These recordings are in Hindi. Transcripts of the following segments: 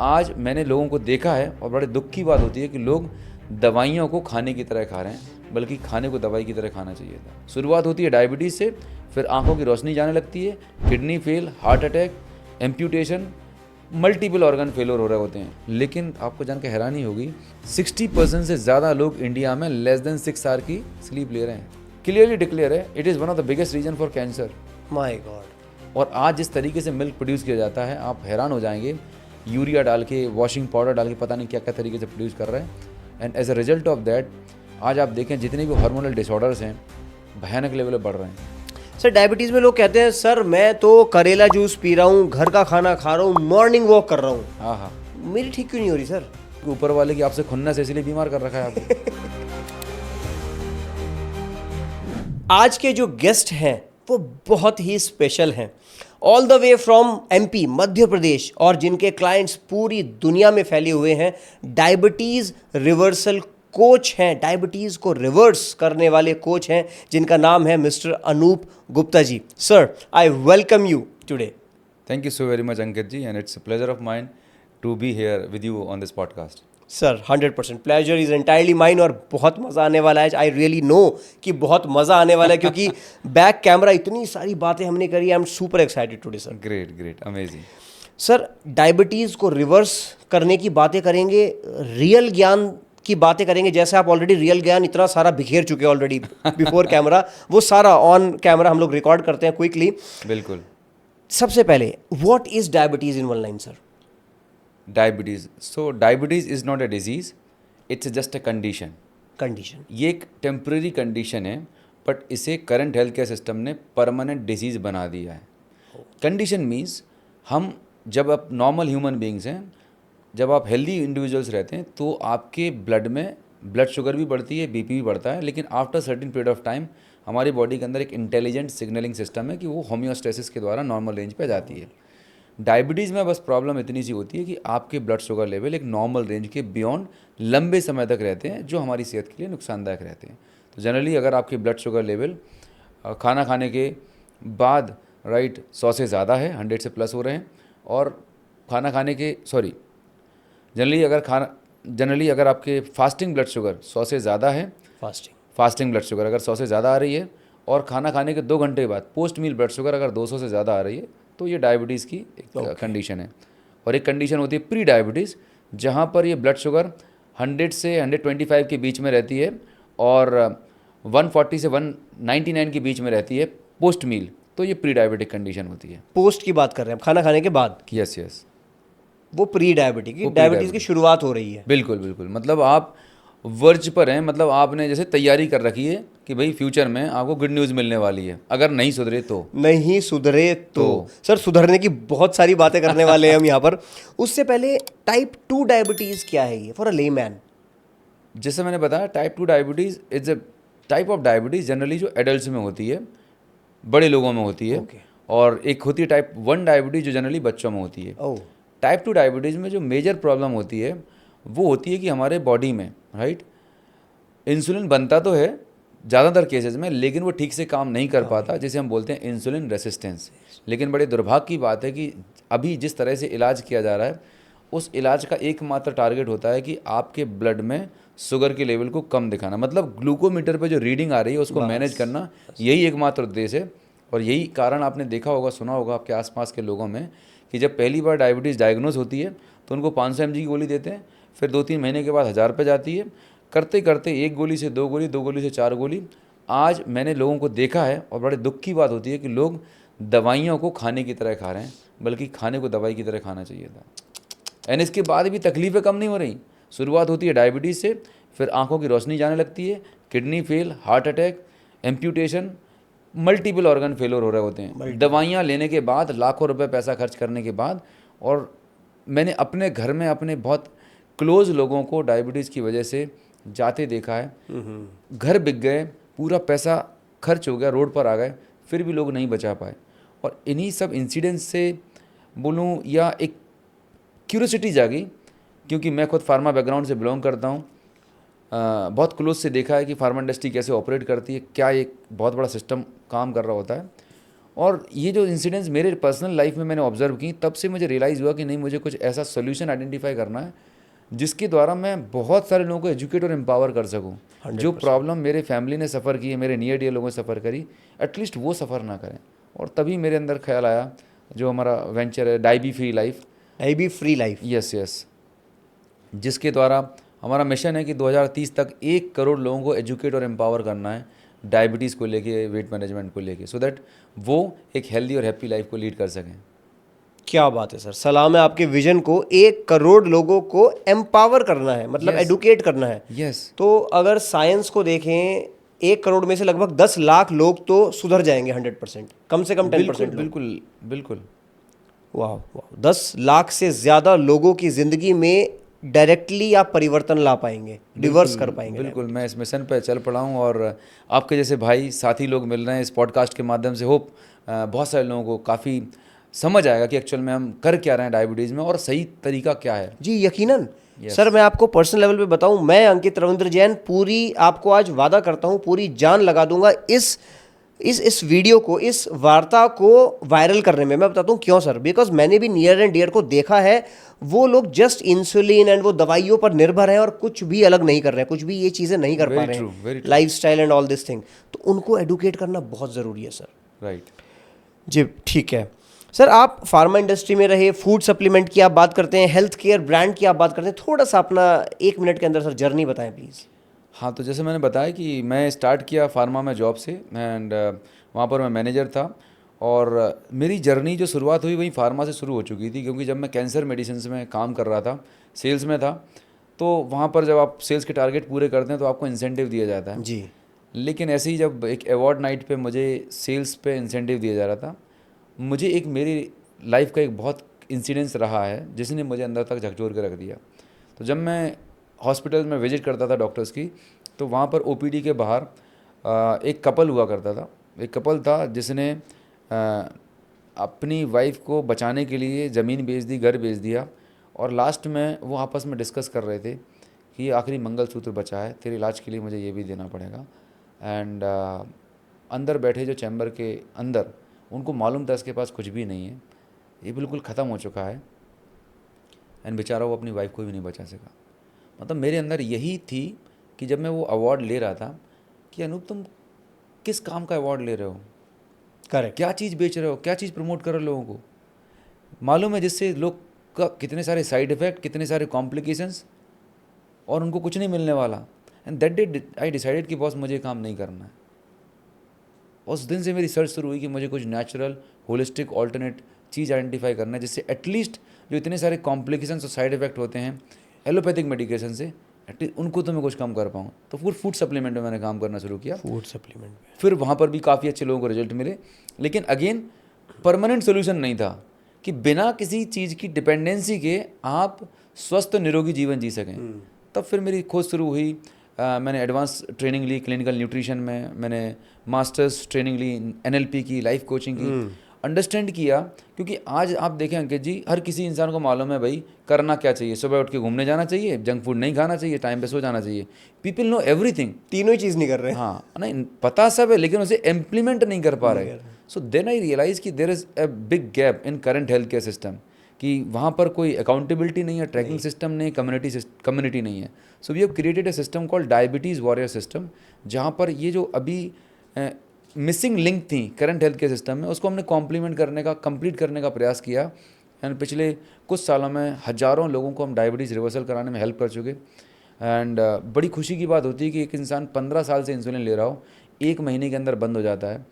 आज मैंने लोगों को देखा है और बड़े दुख की बात होती है कि लोग दवाइयों को खाने की तरह खा रहे हैं, बल्कि खाने को दवाई की तरह खाना चाहिए था। शुरुआत होती है डायबिटीज़ से, फिर आंखों की रोशनी जाने लगती है, kidney fail, heart attack, amputation, multiple organ failure हो रहे होते हैं। लेकिन आपको जान के हैरानी होगी, 60% से ज़्यादा लोग इंडिया में लेस देन 6 आवर की स्लीप ले रहे हैं। क्लियरली डिक्लेयर है, it is one of the biggest reason for cancer. My god. और आज जिस तरीके से मिल्क प्रोड्यूस किया जाता है, आप हैरान हो जाएंगे। यूरिया डाल के, वॉशिंग पाउडर डाल के, पता नहीं क्या क्या तरीके से प्रोड्यूस कर रहे हैं। And as a result of that आज आप देखें जितने भी हार्मोनल डिसऑर्डर्स हैं भयानक लेवल पर बढ़ रहे हैं। सर डायबिटीज़ में लोग कहते हैं सर मैं तो करेला जूस पी रहा हूँ, घर का खाना खा रहा हूँ, मॉर्निंग वॉक कर रहा हूँ, हाँ हाँ, मेरी ठीक क्यों नहीं हो रही सर? ऊपर वाले की आपसे खुन्नस इसलिए बीमार कर रखा है आपको। आज के जो गेस्ट हैं वो बहुत ही स्पेशल हैं, all the way from MP Madhya Pradesh, और जिनके क्लाइंट्स पूरी दुनिया में फैले हुए हैं। डायबिटीज़ रिवर्सल कोच हैं, डायबिटीज़ को रिवर्स करने वाले कोच हैं, जिनका नाम है mister Anoop Gupta ji. Sir I welcome you today. Thank you so very much Ankit ji, and it's a pleasure of mine to be here with you on this podcast. Sir 100% pleasure is entirely mine, और बहुत मज़ा आने वाला है। आई रियली नो कि बहुत मज़ा आने वाला है, क्योंकि बैक कैमरा इतनी सारी बातें हमने करी। I am super excited today sir. Great great, amazing. Sir diabetes को रिवर्स करने की बातें करेंगे, रियल ज्ञान की बातें करेंगे। जैसे आप ऑलरेडी रियल ज्ञान इतना सारा बिखेर चुके हैं ऑलरेडी बिफोर कैमरा, वो सारा ऑन कैमरा हम लोग रिकॉर्ड करते हैं क्विकली। बिल्कुल। सबसे पहले what is diabetes in one line sir? Diabetes, so diabetes is not a disease, it's just a condition. Condition. ये एक टेम्प्रेरी कंडीशन है, बट इसे करंट हेल्थ केयर सिस्टम ने परमानेंट डिजीज़ बना दिया है। कंडीशन मीन्स हम जब आप नॉर्मल ह्यूमन बींग्स हैं, जब आप हेल्दी इंडिविजुअल्स रहते हैं, तो आपके ब्लड में ब्लड शुगर भी बढ़ती है, बीपी भी बढ़ता है, लेकिन after certain period of time हमारी बॉडी के अंदर एक इंटेलिजेंट सिग्नलिंग सिस्टम है कि वो होम्योस्टेसिस के द्वारा नॉर्मल रेंज पे जाती है। डायबिटीज़ में बस प्रॉब्लम इतनी सी होती है कि आपके ब्लड शुगर लेवल एक नॉर्मल रेंज के बियॉन्ड लंबे समय तक रहते हैं, जो हमारी सेहत के लिए नुकसानदायक रहते हैं। तो जनरली अगर आपके ब्लड शुगर लेवल खाना खाने के बाद 100 से ज़्यादा है, 100 से प्लस हो रहे हैं, और खाना खाने के जनरली अगर आपके फास्टिंग ब्लड शुगर 100 से ज़्यादा है, फास्टिंग ब्लड शुगर अगर 100 से ज़्यादा आ रही है, और खाना खाने के 2 घंटे बाद पोस्ट मील ब्लड शुगर अगर 200 से ज़्यादा आ रही है, तो ये डायबिटीज़ की एक कंडीशन है। और एक कंडीशन होती है प्री डायबिटीज़, जहाँ पर ये ब्लड शुगर 100 से 125 के बीच में रहती है, और 140 से 199 के बीच में रहती है पोस्ट मील, तो ये प्री डायबिटिक कंडीशन होती है। पोस्ट की बात कर रहे हैं, खाना खाने के बाद? यस यस, वो प्री डायबिटिक, डायबिटीज़ की शुरुआत हो रही है। बिल्कुल बिल्कुल, मतलब आप वर्ज पर हैं, मतलब आपने जैसे तैयारी कर रखी है कि भाई फ्यूचर में आपको गुड न्यूज़ मिलने वाली है, अगर नहीं सुधरे तो। सर सुधरने की बहुत सारी बातें करने वाले हैं हम यहाँ पर। उससे पहले टाइप 2 डायबिटीज़ क्या है ये फॉर अ लेमैन? जैसे मैंने बताया, type 2 diabetes it's a type of diabetes generally जो एडल्ट्स में होती है, बड़े लोगों में होती है। और एक होती है टाइप 1 डायबिटीज़ जो जनरली बच्चों में होती है। टाइप 2 डायबिटीज़ में जो मेजर प्रॉब्लम होती है वो होती है कि हमारे बॉडी में इंसुलिन बनता तो है ज़्यादातर केसेस में, लेकिन वो ठीक से काम नहीं कर पाता, जिसे हम बोलते हैं इंसुलिन रेसिस्टेंस। लेकिन बड़े दुर्भाग्य की बात है कि अभी जिस तरह से इलाज किया जा रहा है, उस इलाज का एकमात्र टारगेट होता है कि आपके ब्लड में शुगर के लेवल को कम दिखाना, मतलब ग्लूकोमीटर पे जो रीडिंग आ रही है उसको मैनेज करना, यही एकमात्र उद्देश्य है। और यही कारण आपने देखा होगा, सुना होगा आपके आसपास के लोगों में, कि जब पहली बार डायबिटीज़ डायग्नोज होती है तो उनको 500 mg की गोली देते हैं, फिर 2-3 महीने के बाद 1000 पे जाती है, करते करते 1 गोली से 2 गोली, 2 गोली से 4 गोली। आज मैंने लोगों को देखा है, और बड़े दुख की बात होती है कि लोग दवाइयों को खाने की तरह खा रहे हैं, बल्कि खाने को दवाई की तरह खाना चाहिए था। एंड इसके बाद भी तकलीफ़ें कम नहीं हो रही। शुरुआत होती है डायबिटीज़ से, फिर आंखों की रोशनी जाने लगती है, kidney fail, heart attack, amputation, multiple organ failure हो रहे होते हैं दवाइयाँ लेने के बाद, लाखों रुपए पैसा खर्च करने के बाद। और मैंने अपने घर में अपने बहुत क्लोज लोगों को डायबिटीज़ की वजह से जाते देखा है, घर बिक गए, पूरा पैसा खर्च हो गया, रोड पर आ गए, फिर भी लोग नहीं बचा पाए। और इन्हीं सब इंसिडेंट्स से बोलूँ या एक क्यूरियोसिटी जागी, क्योंकि मैं खुद फार्मा बैकग्राउंड से बिलोंग करता हूँ, बहुत क्लोज से देखा है कि फार्मा इंडस्ट्री कैसे ऑपरेट करती है, क्या एक बहुत बड़ा सिस्टम काम कर रहा होता है। और ये जो इंसिडेंट्स मेरे पर्सनल लाइफ में मैंने ऑब्जर्व की, तब से मुझे रियलाइज़ हुआ कि नहीं, मुझे कुछ ऐसा सोल्यूशन आइडेंटिफाई करना है जिसके द्वारा मैं बहुत सारे लोगों को एजुकेट और एम्पावर कर सकूं। जो प्रॉब्लम मेरे फैमिली ने सफ़र की है, मेरे नियर डियर लोगों ने सफ़र करी, एटलीस्ट वो सफ़र ना करें। और तभी मेरे अंदर ख्याल आया जो हमारा वेंचर है Diabe Free Life. Diabe Free Life, yes, जिसके द्वारा हमारा मिशन है कि 2030 तक 1 करोड़ लोगों को एजुकेट और एम्पावर करना है डायबिटीज़ को लेके, वेट मैनेजमेंट को लेके, सो दैट वो एक हेल्दी और हैप्पी लाइफ को लीड कर सकें। क्या बात है सर, सलाम है आपके विजन को। 1 करोड़ लोगों को एम्पावर करना है, मतलब एडुकेट करना है। यस। तो अगर साइंस को देखें, 1 करोड़ में से लगभग 10 लाख लोग तो सुधर जाएंगे 100%, कम से कम 10%। बिल्कुल बिल्कुल। वाह वाह, 10 लाख से ज़्यादा लोगों की ज़िंदगी में डायरेक्टली आप परिवर्तन ला पाएंगे, रिवर्स कर पाएंगे। बिल्कुल, मैं इस मिशन पे चल पड़ा हूँ और आपके जैसे भाई साथी लोग मिल रहे हैं इस पॉडकास्ट के माध्यम से। होप बहुत सारे लोगों को काफ़ी समझ आएगा कि एक्चुअल में हम कर क्या रहे हैं डायबिटीज़ में और सही तरीका क्या है। जी यकीनन। सर मैं आपको पर्सनल लेवल पे बताऊं, मैं अंकित रविंद्र जैन पूरी, आपको आज वादा करता हूं, पूरी जान लगा दूंगा इस वीडियो को, इस वार्ता को वायरल करने में। मैं बताता हूँ क्यों सर, बिकॉज मैंने भी नियर एंड डियर को देखा है, वो लोग जस्ट इंसुलिन एंड वो दवाइयों पर निर्भर हैं और कुछ भी अलग नहीं कर रहे हैं, कुछ भी ये चीज़ें नहीं कर पा रहे हैं, lifestyle and all this thing. तो उनको एडुकेट करना बहुत ज़रूरी है सर। राइट जी ठीक है सर, आप फार्मा इंडस्ट्री में रहे, फूड सप्लीमेंट की आप बात करते हैं, हेल्थ केयर ब्रांड की आप बात करते हैं, थोड़ा सा अपना 1 मिनट के अंदर सर जर्नी बताएं प्लीज़। हाँ, तो जैसे मैंने बताया कि मैं स्टार्ट किया फार्मा में जॉब से एंड वहाँ पर मैं मैनेजर था और मेरी जर्नी जो शुरुआत हुई वही फार्मा से शुरू हो चुकी थी, क्योंकि जब मैं कैंसर मेडिसिन में काम कर रहा था, सेल्स में था, तो वहाँ पर जब आप सेल्स के टारगेट पूरे करते हैं तो आपको इंसेंटिव दिया जाता है जी। लेकिन ऐसे ही जब एक अवार्ड नाइट पे मुझे सेल्स पे इंसेंटिव दिया जा रहा था, मुझे एक मेरी लाइफ का एक बहुत इंसिडेंस रहा है जिसने मुझे अंदर तक झकझोर के रख दिया। तो जब मैं हॉस्पिटल में विजिट करता था डॉक्टर्स की, तो वहाँ पर ओपीडी के बाहर एक कपल हुआ करता था। एक कपल था जिसने अपनी वाइफ को बचाने के लिए ज़मीन बेच दी, घर बेच दिया और लास्ट में वो आपस में डिस्कस कर रहे थे कि आखिरी मंगलसूत्र बचा है, तेरे इलाज के लिए मुझे ये भी देना पड़ेगा। एंड अंदर बैठे जो चैम्बर के अंदर, उनको मालूम था इसके पास कुछ भी नहीं है, ये बिल्कुल ख़त्म हो चुका है एंड बेचारा वो अपनी वाइफ को भी नहीं बचा सका। मतलब मेरे अंदर यही थी कि जब मैं वो अवार्ड ले रहा था कि अनूप तुम किस काम का अवार्ड ले रहे हो, करेक्ट, क्या चीज़ बेच रहे हो, क्या चीज़ प्रमोट कर रहे हो, लोगों को मालूम है जिससे लोग का कितने सारे साइड इफ़ेक्ट, कितने सारे कॉम्प्लिकेशंस और उनको कुछ नहीं मिलने वाला। And that day I decided कि बॉस मुझे काम नहीं करना है। उस दिन से मेरी सर्च शुरू हुई कि मुझे कुछ नेचुरल होलिस्टिक ऑल्टरनेट चीज़ आइडेंटिफाई करना है जिससे एटलीस्ट जो इतने सारे कॉम्प्लिकेशंस और साइड इफेक्ट होते हैं एलोपैथिक मेडिकेशन से, एटलीस्ट उनको तो मैं कुछ कम कर पाऊँ। तो फिर फूड सप्लीमेंट में मैंने काम करना शुरू किया। फूड सप्लीमेंट में फिर वहाँ पर भी काफ़ी अच्छे लोगों को रिजल्ट मिले, लेकिन अगेन परमानेंट सोल्यूशन नहीं था कि बिना किसी चीज़ की डिपेंडेंसी के आप स्वस्थ निरोगी जीवन जी सकें। तब फिर मेरी खोज शुरू हुई। मैंने एडवांस ट्रेनिंग ली क्लिनिकल न्यूट्रिशन में, मैंने मास्टर्स ट्रेनिंग ली एनएलपी की, लाइफ कोचिंग की, अंडरस्टैंड किया। क्योंकि आज आप देखें अंकित जी, हर किसी इंसान को मालूम है भाई करना क्या चाहिए। सुबह उठ के घूमने जाना चाहिए, जंक फूड नहीं खाना चाहिए, टाइम पे सो जाना चाहिए। पीपल नो एवरीथिंग, तीनों ही चीज़ नहीं कर रहे। हाँ नहीं पता सब है, लेकिन उसे इम्प्लीमेंट नहीं कर पा रहे। सो देन आई रियलाइज कि there is a big gap in current health care system, कि वहाँ पर कोई अकाउंटेबिलिटी नहीं है, ट्रैकिंग सिस्टम नहीं, कम्युनिटी नहीं है। So we have created a system called diabetes warrior system, जहाँ पर ये जो अभी मिसिंग लिंक थी करंट हेल्थ केयर सिस्टम में, उसको हमने कॉम्प्लीमेंट करने का, कंप्लीट करने का प्रयास किया। एंड पिछले कुछ सालों में हज़ारों लोगों को हम डायबिटीज़ रिवर्सल कराने में हेल्प कर चुके। एंड बड़ी खुशी की बात होती है कि एक इंसान 15 साल से इंसुलिन ले रहा हो, 1 महीने के अंदर बंद हो जाता है।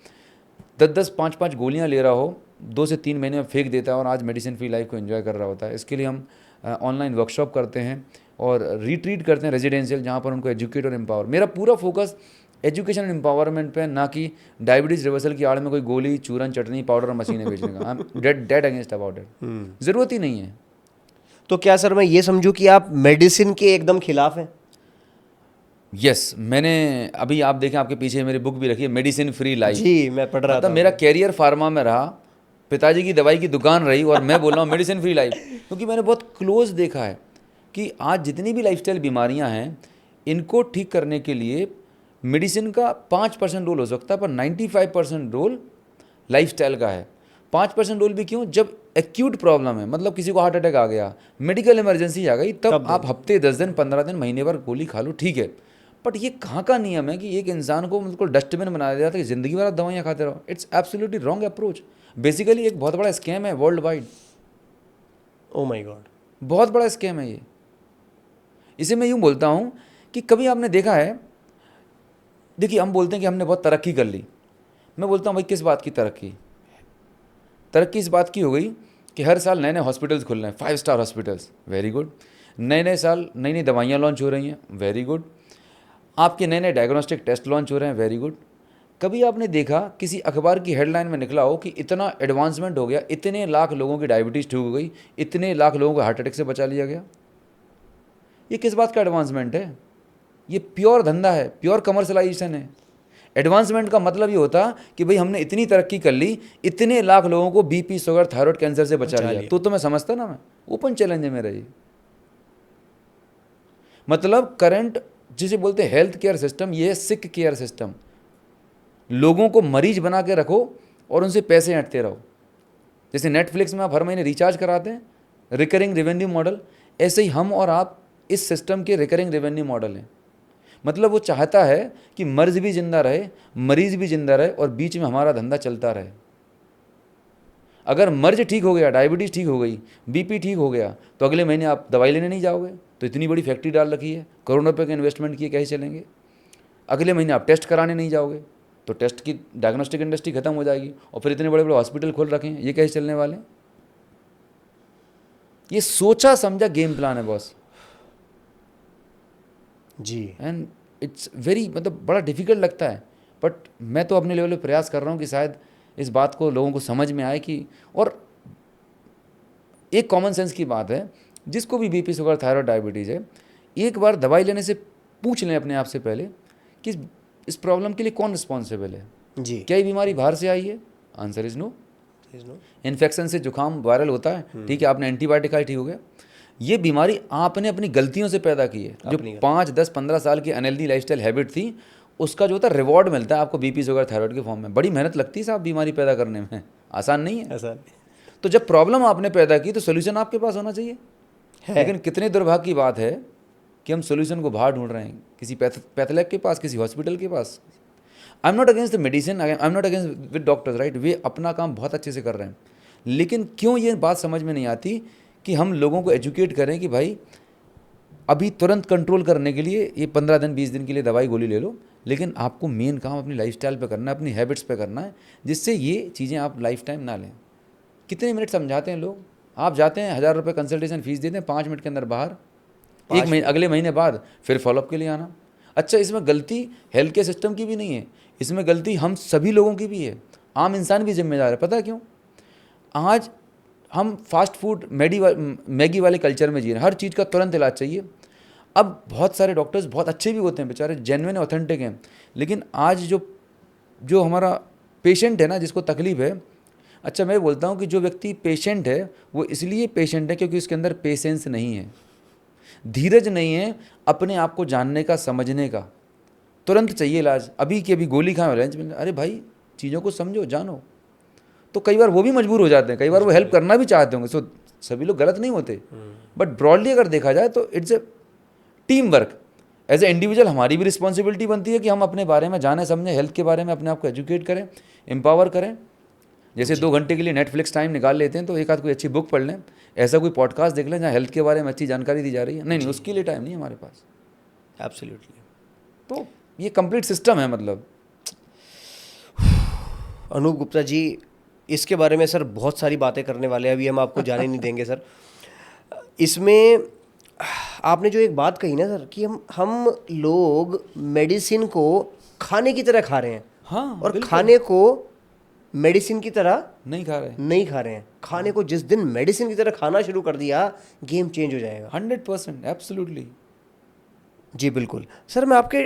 10-10, 5-5 गोलियां ले रहा हो, 2 से 3 महीने में फेंक देता है और आज मेडिसिन फ्री लाइफ को एंजॉय कर रहा होता है। इसके लिए हम ऑनलाइन वर्कशॉप करते हैं और रिट्रीट करते हैं रेजिडेंशियल, जहाँ पर उनको एजुकेट और एम्पावर। मेरा पूरा फोकस एजुकेशन एंड एम्पावरमेंट पे, ना कि डायबिटीज़ रिवर्सल की आड़ में कोई गोली, चूरन, चटनी, पाउडर और मशीनें बेचने का। I am dead against about it. ज़रूरत ही नहीं है। तो क्या सर मैं ये समझूं कि आप मेडिसिन के एकदम खिलाफ हैं? यस, मैंने अभी आप देखें आपके पीछे मेरी बुक भी रखी है, मेडिसिन फ्री लाइफ। जी मैं पढ़ रहा था। मेरा कैरियर फार्मा में रहा, पिताजी की दवाई की दुकान रही और मैं बोल रहा हूँ मेडिसिन फ्री लाइफ, क्योंकि मैंने बहुत क्लोज देखा है कि आज जितनी भी लाइफस्टाइल बीमारियां हैं, इनको ठीक करने के लिए मेडिसिन का 5% रोल हो सकता है, पर 95% रोल लाइफस्टाइल का है। 5% रोल भी क्यों? जब एक्यूट प्रॉब्लम है, मतलब किसी को हार्ट अटैक आ गया, मेडिकल इमरजेंसी आ गई, तब आप हफ्ते 10 दिन 15 दिन महीने भर गोली खा लो, ठीक है। बट ये कहाँ का नियम है कि एक इंसान को बिल्कुल डस्टबिन बना दिया था कि ज़िंदगी भर आप दवाइयाँ खाते रहो? It's absolutely wrong approach. Basically एक बहुत बड़ा स्कैम है world wide. Oh my God, बहुत बड़ा स्कैम है ये। इसे मैं यूँ बोलता हूँ कि कभी आपने देखा है, देखिए हम बोलते हैं कि हमने बहुत तरक्की कर ली। मैं बोलता हूँ भाई किस बात की तरक्की? तरक्की इस बात की हो गई कि हर साल नए नए हॉस्पिटल्स खुल रहे हैं, 5 स्टार हॉस्पिटल्स, वेरी गुड। नए नए साल नई नई दवाइयाँ लॉन्च हो रही हैं, वेरी गुड। आपके नए नए डायग्नोस्टिक टेस्ट लॉन्च हो रहे हैं, वेरी गुड। कभी आपने देखा किसी अखबार की हेडलाइन में निकला हो कि इतना एडवांसमेंट हो गया, इतने लाख लोगों की डायबिटीज़ ठीक हो गई, इतने लाख लोगों को हार्ट अटैक से बचा लिया गया? ये किस बात का एडवांसमेंट है? ये प्योर धंधा है, प्योर कमर्शलाइजेशन है। एडवांसमेंट का मतलब ये होता कि भाई हमने इतनी तरक्की कर ली, इतने लाख लोगों को बीपी, शुगर, थायराइड, कैंसर से बचा लिया, तो मैं समझता ना, मैं ओपन चैलेंज है मेरा ये। मतलब करंट जिसे बोलते हैं हेल्थ केयर सिस्टम, ये है सिक केयर सिस्टम। लोगों को मरीज बना के रखो और उनसे पैसे ऐंठते रहो। जैसे नेटफ्लिक्स में आप हर महीने रिचार्ज कराते हैं, रिकरिंग रेवेन्यू मॉडल, ऐसे ही हम और आप इस सिस्टम के रिकरिंग रेवेन्यू मॉडल हैं। मतलब वो चाहता है कि मर्ज भी जिंदा रहे, मरीज भी जिंदा रहे और बीच में हमारा धंधा चलता रहे। अगर मर्ज ठीक हो गया, डायबिटीज़ ठीक हो गई, बीपी ठीक हो गया, तो अगले महीने आप दवाई लेने नहीं जाओगे। तो इतनी बड़ी फैक्ट्री डाल रखी है, करोड़ों रुपए के इन्वेस्टमेंट किए, कैसे चलेंगे? अगले महीने आप टेस्ट कराने नहीं जाओगे, तो टेस्ट की डायग्नोस्टिक इंडस्ट्री खत्म हो जाएगी। और फिर इतने बड़े बड़े हॉस्पिटल खोल रखे हैं, ये कैसे चलने वाले? ये सोचा समझा गेम प्लान है बॉस जी। एंड इट्स वेरी, मतलब बड़ा डिफिकल्ट लगता है। बट मैं तो अपने लेवल पे प्रयास कर रहा हूँ कि शायद इस बात को लोगों को समझ में आए कि, और एक कॉमन सेंस की बात है, जिसको भी बीपी, शुगर, थायराइड, डायबिटीज़ है, एक बार दवाई लेने से पूछ लें अपने आप से पहले कि इस प्रॉब्लम के लिए कौन रिस्पॉन्सिबल है। जी। क्या ये बीमारी बाहर से आई है? Answer is no. इन्फेक्शन से जुकाम वायरल होता है, ठीक है, आपने एंटीबायोटिक खाई, ठीक हो गया। ये बीमारी आपने अपनी गलतियों से पैदा की है। जो 5, 10, 15 साल की अनहेल्दी लाइफस्टाइल हैबिट थी, उसका जो होता है रिवॉर्ड मिलता है आपको बीपी, शुगर, थायराइड के फॉर्म में। बड़ी मेहनत लगती है साहब बीमारी पैदा करने में, आसान नहीं है। आसान। तो जब प्रॉब्लम आपने पैदा की तो सोल्यूशन आपके पास होना चाहिए है। लेकिन कितने दुर्भाग्य की बात है कि हम सोल्यूशन को बाहर ढूंढ रहे हैं, किसी पैथोलॉग के पास, किसी हॉस्पिटल के पास। I am not against the medicine, I am not against with doctors, right, वे अपना काम बहुत अच्छे से कर रहे हैं। लेकिन क्यों ये बात समझ में नहीं आती कि हम लोगों को एजुकेट करें कि भाई अभी तुरंत कंट्रोल करने के लिए ये 15 दिन 20 दिन के लिए दवाई गोली ले लो, लेकिन आपको मेन काम अपनी लाइफस्टाइल पे करना है, अपनी हैबिट्स पे करना है, जिससे ये चीज़ें आप लाइफ टाइम ना लें। कितने मिनट समझाते हैं लोग? आप जाते हैं 1000 रुपये कंसल्टेशन फीस देते हैं, 5 मिनट के अंदर बाहर, एक महीने, अगले महीने बाद फिर फॉलोअप के लिए आना। अच्छा, इसमें गलती हेल्थ केयर सिस्टम की भी नहीं है, इसमें गलती हम सभी लोगों की भी है। आम इंसान भी जिम्मेदार है। पता है क्यों? आज हम फास्ट फूड मैगी वाले कल्चर में जी रहे हैं, हर चीज़ का तुरंत इलाज चाहिए। अब बहुत सारे डॉक्टर्स बहुत अच्छे भी होते हैं, बेचारे जेन्युइन ऑथेंटिक हैं, लेकिन आज जो हमारा पेशेंट है ना, जिसको तकलीफ है, अच्छा मैं बोलता हूँ कि जो व्यक्ति पेशेंट है वो इसलिए पेशेंट है क्योंकि उसके अंदर पेशेंस नहीं है, धीरज नहीं है अपने आप को जानने का, समझने का। तुरंत चाहिए इलाज, अभी की अभी गोली खाएं, लंच में, अरे भाई चीज़ों को समझो, जानो। तो कई बार वो भी मजबूर हो जाते हैं, कई बार वो हेल्प करना भी चाहते होंगे। सो सभी लोग गलत नहीं होते, बट ब्रॉडली अगर देखा जाए तो it's a team work. As a individual हमारी भी रिस्पॉन्सिबिलिटी बनती है कि हम अपने बारे में जाने, समझें, हेल्थ के बारे में अपने आप को एजुकेट करें, एम्पावर करें। जैसे 2 घंटे के लिए नेटफ्लिक्स टाइम निकाल लेते हैं तो एक आध कोई अच्छी बुक पढ़ लें, ऐसा कोई पॉडकास्ट देख लें जहाँ हेल्थ के बारे में अच्छी जानकारी दी जा रही है। नहीं, उसके लिए टाइम नहीं है हमारे पास। एब्सोल्युटली। तो ये कंप्लीट सिस्टम है। मतलब अनूप गुप्ता जी, इसके बारे में सर बहुत सारी बातें करने वाले हैं, अभी हम आपको जाने नहीं देंगे सर। इसमें आपने जो एक बात कही ना सर कि हम लोग मेडिसिन को खाने की तरह खा रहे हैं, हाँ, और खाने को मेडिसिन की तरह नहीं खा रहे हैं। खाने को जिस दिन मेडिसिन की तरह खाना शुरू कर दिया, गेम चेंज हो जाएगा। 100%, एब्सोल्युटली। जी बिल्कुल सर। मैं आपके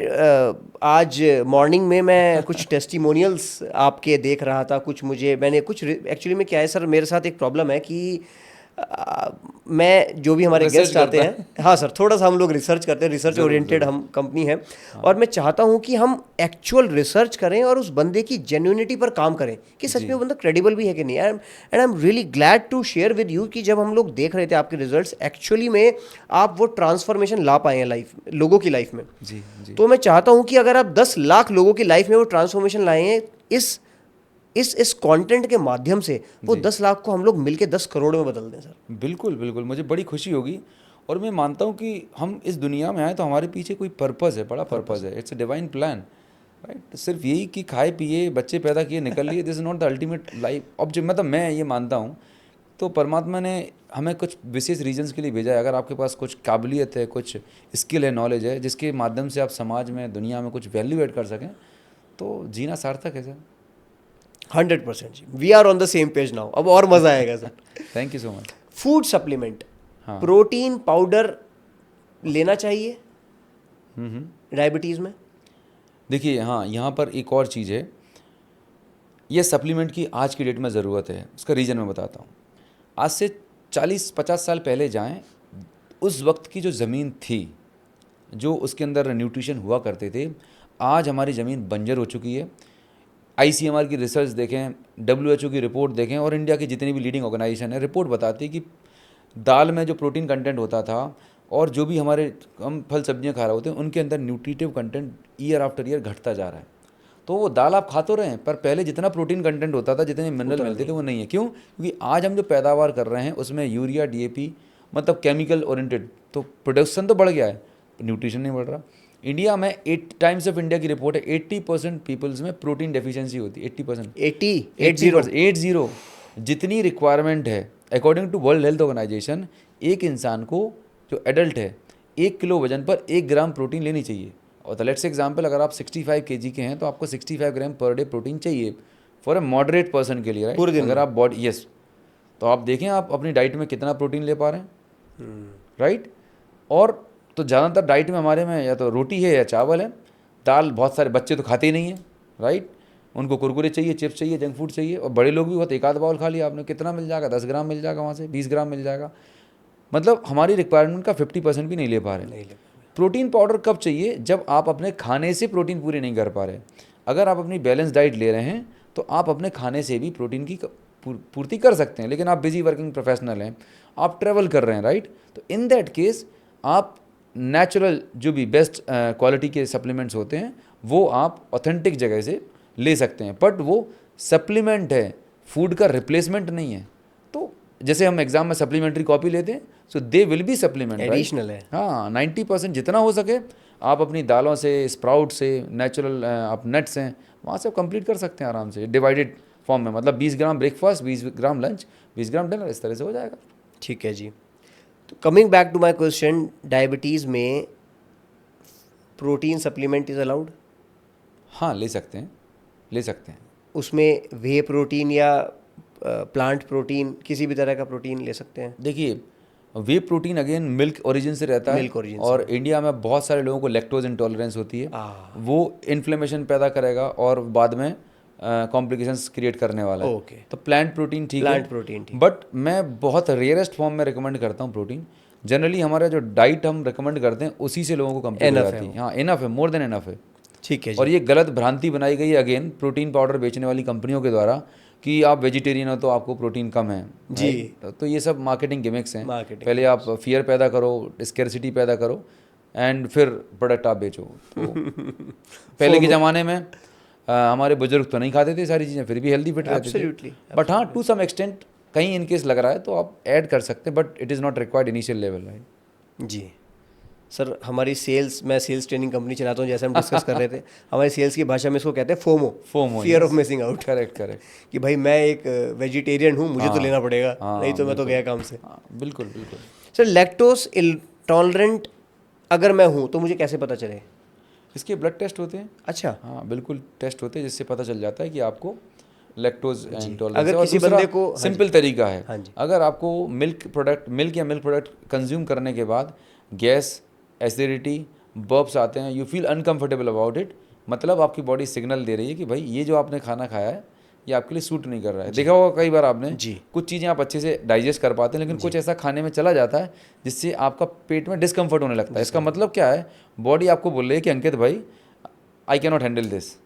आज मॉर्निंग में मैं कुछ टेस्टिमोनियल्स आपके देख रहा था, मैंने कुछ एक्चुअली में क्या है सर, मेरे साथ एक प्रॉब्लम है कि मैं जो भी हमारे Research गेस्ट आते करता हैं, हाँ सर, थोड़ा सा हम लोग रिसर्च करते हैं, रिसर्च ओरिएंटेड हम कंपनी है। और मैं चाहता हूँ कि हम एक्चुअल रिसर्च करें और उस बंदे की जेन्युइनिटी पर काम करें कि सच में वो बंदा क्रेडिबल भी है कि नहीं। And I am really glad to share with you कि जब हम लोग देख रहे थे आपके रिजल्ट्स, एक्चुअली में आप वो ट्रांसफॉर्मेशन ला पाए हैं लाइफ, लोगों की लाइफ में। जी जी। तो मैं चाहता हूँ कि अगर आप 10 लाख लोगों की लाइफ में वो ट्रांसफॉर्मेशन लाए हैं इस कंटेंट के माध्यम से, वो 10 लाख को हम लोग मिलके 10 करोड़ में बदल दें सर। बिल्कुल बिल्कुल, मुझे बड़ी खुशी होगी। और मैं मानता हूँ कि हम इस दुनिया में आए तो हमारे पीछे कोई पर्पज़ है, बड़ा पर्पज़ है। It's a divine plan, right. सिर्फ यही कि खाए पिए, बच्चे पैदा किए, निकल लिए, this is not the ultimate life object. मतलब मैं ये मानता हूँ, तो परमात्मा ने हमें कुछ विशेष रीजंस के लिए भेजा है। अगर आपके पास कुछ काबिलियत है, कुछ स्किल है, नॉलेज है, जिसके माध्यम से आप समाज में, दुनिया में कुछ वैल्यू ऐड कर सकें, तो जीना सार्थक है सर। 100% जी, we are on the same page now. अब और मजा आएगा sir. Thank you so much. Food supplement, हाँ। प्रोटीन पाउडर लेना चाहिए डायबिटीज में? देखिए, हाँ, यहाँ पर एक और चीज़ है, ये सप्लीमेंट की आज की डेट में ज़रूरत है। उसका रीज़न मैं बताता हूँ। आज से 40-50 साल पहले जाएं, उस वक्त की जो ज़मीन थी, जो उसके अंदर न्यूट्रिशन हुआ करते थे, आज हमारी ज़मीन बंजर हो चुकी है। ICMR की रिसर्च देखें, WHO की रिपोर्ट देखें, और इंडिया की जितनी भी लीडिंग ऑर्गेनाइजेशन है, रिपोर्ट बताती है कि दाल में जो प्रोटीन कंटेंट होता था और जो भी हमारे हम फल सब्जियां खा रहे होते हैं, उनके अंदर nutritive content year after year घटता जा रहा है। तो वो दाल आप खा तो रहे हैं, पर पहले जितना प्रोटीन कंटेंट होता था, जितने मिनरल मिलते थे, वो नहीं है। क्यों? क्योंकि आज हम जो पैदावार कर रहे हैं उसमें यूरिया, DAP, मतलब केमिकल ओरिएंटेड, तो प्रोडक्शन तो बढ़ गया है, न्यूट्रिशन नहीं बढ़ रहा। इंडिया में 8 टाइम्स ऑफ इंडिया की रिपोर्ट है, 80% पीपल्स में प्रोटीन डेफिशिएंसी होती है। 80%, 80 जितनी रिक्वायरमेंट है according to World Health Organization, एक इंसान को जो एडल्ट है 1 किलो वजन पर 1 ग्राम प्रोटीन लेनी चाहिए। और लेट्स एग्जांपल, अगर आप 65 kg के हैं तो आपको 65 ग्राम पर डे प्रोटीन चाहिए फॉर ए मॉडरेट पर्सन के लिए, राइट। पूरे दिन अगर आप बॉडी, यस, तो आप देखें आप अपनी डाइट में कितना प्रोटीन ले पा रहे हैं, राइट। और तो ज़्यादातर डाइट में हमारे में या तो रोटी है या चावल है, दाल बहुत सारे बच्चे तो खाते ही नहीं हैं, राइट। उनको कुरकुरे चाहिए, चिप्स चाहिए, जंक फूड चाहिए। और बड़े लोग भी बहुत, एक आध बाउल खा लिया आपने, कितना मिल जाएगा? 10 ग्राम मिल जाएगा, वहाँ से 20 ग्राम मिल जाएगा। मतलब हमारी रिक्वायरमेंट का 50% भी नहीं ले पा रहे। प्रोटीन पाउडर कब चाहिए? जब आप अपने खाने से प्रोटीन पूरी नहीं कर पा रहे। अगर आप अपनी बैलेंस डाइट ले रहे हैं तो आप अपने खाने से भी प्रोटीन की पूर्ति कर सकते हैं। लेकिन आप बिजी वर्किंग प्रोफेशनल हैं, आप ट्रैवल कर रहे हैं, राइट, तो इन दैट केस आप नेचुरल जो भी बेस्ट क्वालिटी के सप्लीमेंट्स होते हैं वो आप ऑथेंटिक जगह से ले सकते हैं, बट वो सप्लीमेंट है, फूड का रिप्लेसमेंट नहीं है। तो जैसे हम एग्जाम में सप्लीमेंट्री कॉपी लेते हैं, so they will be supplement, additional है। हाँ, 90% जितना हो सके आप अपनी दालों से, स्प्राउट से, नेचुरल आप नट्स हैं, वहाँ से आप कंप्लीट कर सकते हैं आराम से, डिवाइडेड फॉर्म में। मतलब 20 gram breakfast, 20 gram lunch, 20 gram dinner, इस तरह से हो जाएगा। ठीक है जी। तो coming back to my question, diabetes में प्रोटीन सप्लीमेंट इज़ अलाउड? हाँ, ले सकते हैं, ले सकते हैं। उसमें वे प्रोटीन या प्लांट प्रोटीन, किसी भी तरह का प्रोटीन ले सकते हैं? देखिए, whey protein again milk origin से रहता है, मिल्क origin और इंडिया में बहुत सारे लोगों को लैक्टोज इंटॉलरेंस होती है, वो इन्फ्लेमेशन पैदा करेगा और बाद में कॉम्प्लिकेशंस क्रिएट करने वाला है। ओके। तो प्लांट प्रोटीन ठीक है, प्लांट प्रोटीन ठीक। बट मैं बहुत रेयरेस्ट फॉर्म में रिकमेंड करता हूँ प्रोटीन। जनरली हमारा जो डाइट हम रिकमेंड करते हैं उसी से लोगों को कंप्लीट हो जाती है। हाँ, इनफ है, मोर देन इनफ है। ठीक है जी। और ये गलत भ्रांति बनाई गई है अगेन प्रोटीन पाउडर बेचने वाली कंपनियों के द्वारा कि आप वेजिटेरियन हो तो आपको प्रोटीन कम है जी। तो ये सब मार्केटिंग गिमिक्स हैं। Marketing पहले आप फियर पैदा करो, स्कैर्सिटी पैदा करो, एंड फिर प्रोडक्ट आप बेचो। तो पहले के ज़माने में हमारे बुजुर्ग तो नहीं खाते थे सारी चीज़ें, फिर भी हेल्दी फिट रहते थे। बट हाँ, टू सम एक्सटेंट कहीं इनकेस लग रहा है तो आप ऐड कर सकते हैं, but it is not required initial level, right जी। सर, हमारी सेल्स, मैं सेल्स ट्रेनिंग कंपनी चलाता हूँ, जैसे हम डिस्कस कर रहे थे, हमारी सेल्स की भाषा में इसको कहते हैं FOMO, fear of missing out. Correct correct, कि भाई मैं एक वेजिटेरियन हूँ, मुझे तो लेना पड़ेगा, नहीं तो मैं तो गया काम से। बिल्कुल बिल्कुल। सर, लैक्टोज इंटॉलरेंट अगर मैं हूँ तो मुझे कैसे पता चले? इसके ब्लड टेस्ट होते हैं। अच्छा। हाँ, बिल्कुल टेस्ट होते हैं जिससे पता चल जाता है कि आपको लैक्टोज इंटॉलरेंस। अगर किसी बंदे को, सिंपल तरीका है, हाँ जी, अगर आपको मिल्क या मिल्क प्रोडक्ट कंज्यूम करने के बाद गैस, एसिडिटी, बर्प्स आते हैं, you feel uncomfortable about it, मतलब आपकी बॉडी सिग्नल दे रही है कि भाई ये जो आपने खाना खाया है ये आपके लिए सूट नहीं कर रहा है। देखा होगा कई बार आपने, जी। कुछ चीज़ें आप अच्छे से डाइजेस्ट कर पाते हैं, लेकिन कुछ ऐसा खाने में चला जाता है जिससे आपका पेट में डिस्कम्फर्ट होने लगता है। इसका मतलब क्या है, बॉडी आपको बोल रही है कि अंकित भाई I can not handle this.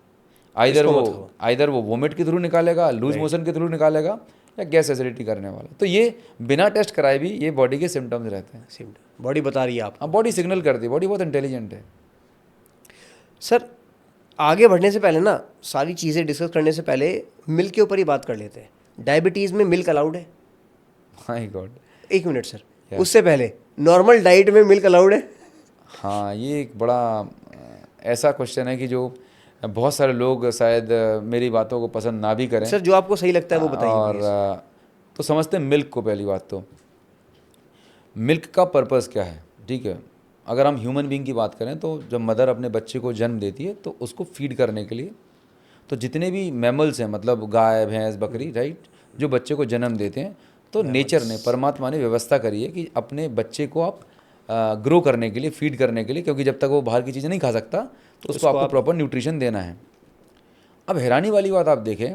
Either वो वोमिट के थ्रू निकालेगा, लूज मोशन के थ्रू निकालेगा, या गैस एसिडिटी करने वाला। तो ये बिना टेस्ट कराए भी ये बॉडी के सिम्टम्स रहते हैं। बॉडी बता रही है आप। हाँ, बॉडी सिग्नल करती है, बॉडी बहुत इंटेलिजेंट है। सर आगे बढ़ने से पहले ना, सारी चीज़ें डिस्कस करने से पहले मिल्क के ऊपर ही बात कर लेते हैं। डायबिटीज़ में मिल्क अलाउड है? माय गॉड, 1 मिनट सर, उससे पहले नॉर्मल डाइट में मिल्क अलाउड है? हाँ, ये एक बड़ा ऐसा क्वेश्चन है कि जो बहुत सारे लोग शायद मेरी बातों को पसंद ना भी करें। सर जो आपको सही लगता है वो बताइए। और तो समझते हैं मिल्क को। पहली बात तो मिल्क का पर्पस क्या है, ठीक है। अगर हम ह्यूमन बीइंग की बात करें तो जब मदर अपने बच्चे को जन्म देती है तो उसको फीड करने के लिए, तो जितने भी मैमल्स हैं, मतलब गाय भैंस बकरी, राइट, जो बच्चे को जन्म देते हैं, तो नेचर ने, परमात्मा ने व्यवस्था करी है कि अपने बच्चे को आप ग्रो करने के लिए, फीड करने के लिए, क्योंकि जब तक वो बाहर की चीज़ें नहीं खा सकता तो उसको आपको प्रॉपर न्यूट्रिशन देना है। अब हैरानी वाली बात आप देखें,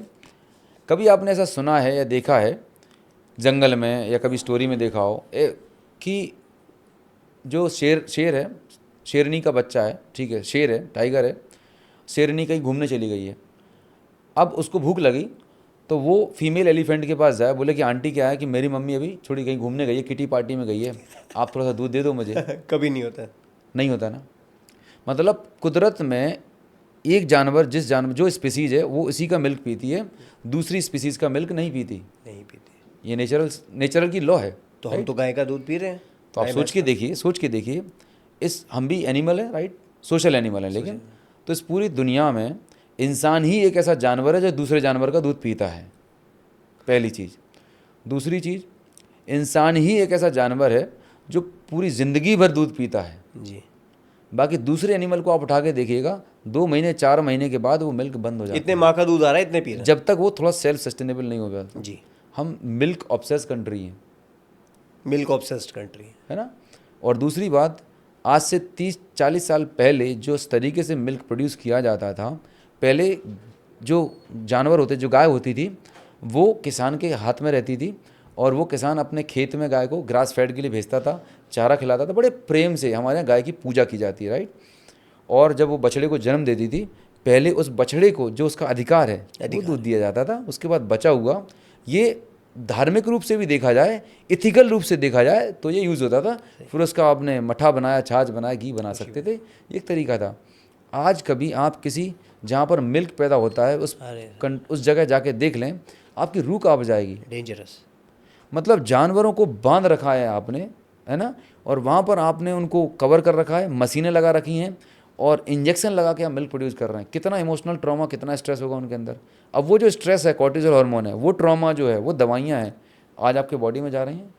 कभी आपने ऐसा सुना है या देखा है जंगल में, या कभी स्टोरी में देखा हो कि जो शेर है, शेरनी का बच्चा है, ठीक है, शेर है, टाइगर है, शेरनी कहीं घूमने चली गई है। अब उसको भूख लगी तो वो फीमेल एलिफेंट के पास जाए, बोले कि आंटी क्या है कि मेरी मम्मी अभी थोड़ी कहीं घूमने गई है, किटी पार्टी में गई है, आप थोड़ा सा दूध दे दो मुझे। कभी नहीं होता है। नहीं होता ना। मतलब कुदरत में एक जानवर, जो स्पीसीज है वो इसी का मिल्क पीती है, दूसरी स्पीसीज का मिल्क नहीं पीती। ये नेचुरल की लॉ है। तो हम तो गाय का दूध पी रहे हैं। तो आप सोच के देखिए, हम भी एनिमल है, राइट, सोशल एनिमल है, लेकिन तो इस पूरी दुनिया में इंसान ही एक ऐसा जानवर है जो दूसरे जानवर का दूध पीता है, पहली चीज़। दूसरी चीज़, इंसान ही एक ऐसा जानवर है जो पूरी ज़िंदगी भर दूध पीता है जी। बाकी दूसरे एनिमल को आप उठा के देखिएगा, 2 महीने 4 महीने के बाद वो मिल्क बंद हो जाता है। इतने माँ का दूध आ रहा है, इतने पी रहे हैं, जब तक वो थोड़ा सेल्फ सस्टेनेबल नहीं हो गया। जी। हम मिल्क ऑब्सेस कंट्री हैं, मिल्क ऑब्सेस्ड कंट्री है ना। और दूसरी बात, आज से 30-40 साल पहले जो इस तरीके से मिल्क प्रोड्यूस किया जाता था, पहले जो जानवर होते, जो गाय होती थी, वो किसान के हाथ में रहती थी, और वो किसान अपने खेत में गाय को ग्रास फैड के लिए भेजता था, चारा खिलाता था, बड़े प्रेम से। हमारे यहाँ गाय की पूजा की जाती है, राइट। और जब वो बछड़े को जन्म देती थी, पहले उस बछड़े को जो उसका अधिकार है वो दूध दिया जाता था, उसके बाद बचा हुआ, ये धार्मिक रूप से भी देखा जाए, इथिकल रूप से देखा जाए तो ये यूज़ होता था। फिर उसका आपने मठा बनाया, छाछ बनाया, घी बना सकते थे, एक तरीका था। आज कभी आप किसी जहाँ पर मिल्क पैदा होता है उस जगह जाके देख लें, आपकी रूह कांप जाएगी। डेंजरस। मतलब जानवरों को बांध रखा है आपने, है ना, और वहाँ पर आपने उनको कवर कर रखा है, मशीनें लगा रखी हैं, और इंजेक्शन लगा के आप मिल्क प्रोड्यूस कर रहे हैं। कितना इमोशनल ट्रॉमा, कितना स्ट्रेस होगा उनके अंदर। अब वो जो स्ट्रेस है, कॉर्टिसोल हार्मोन है, वो ट्रॉमा जो है, वो दवाइयाँ हैं, आज आपके बॉडी में जा रही हैं।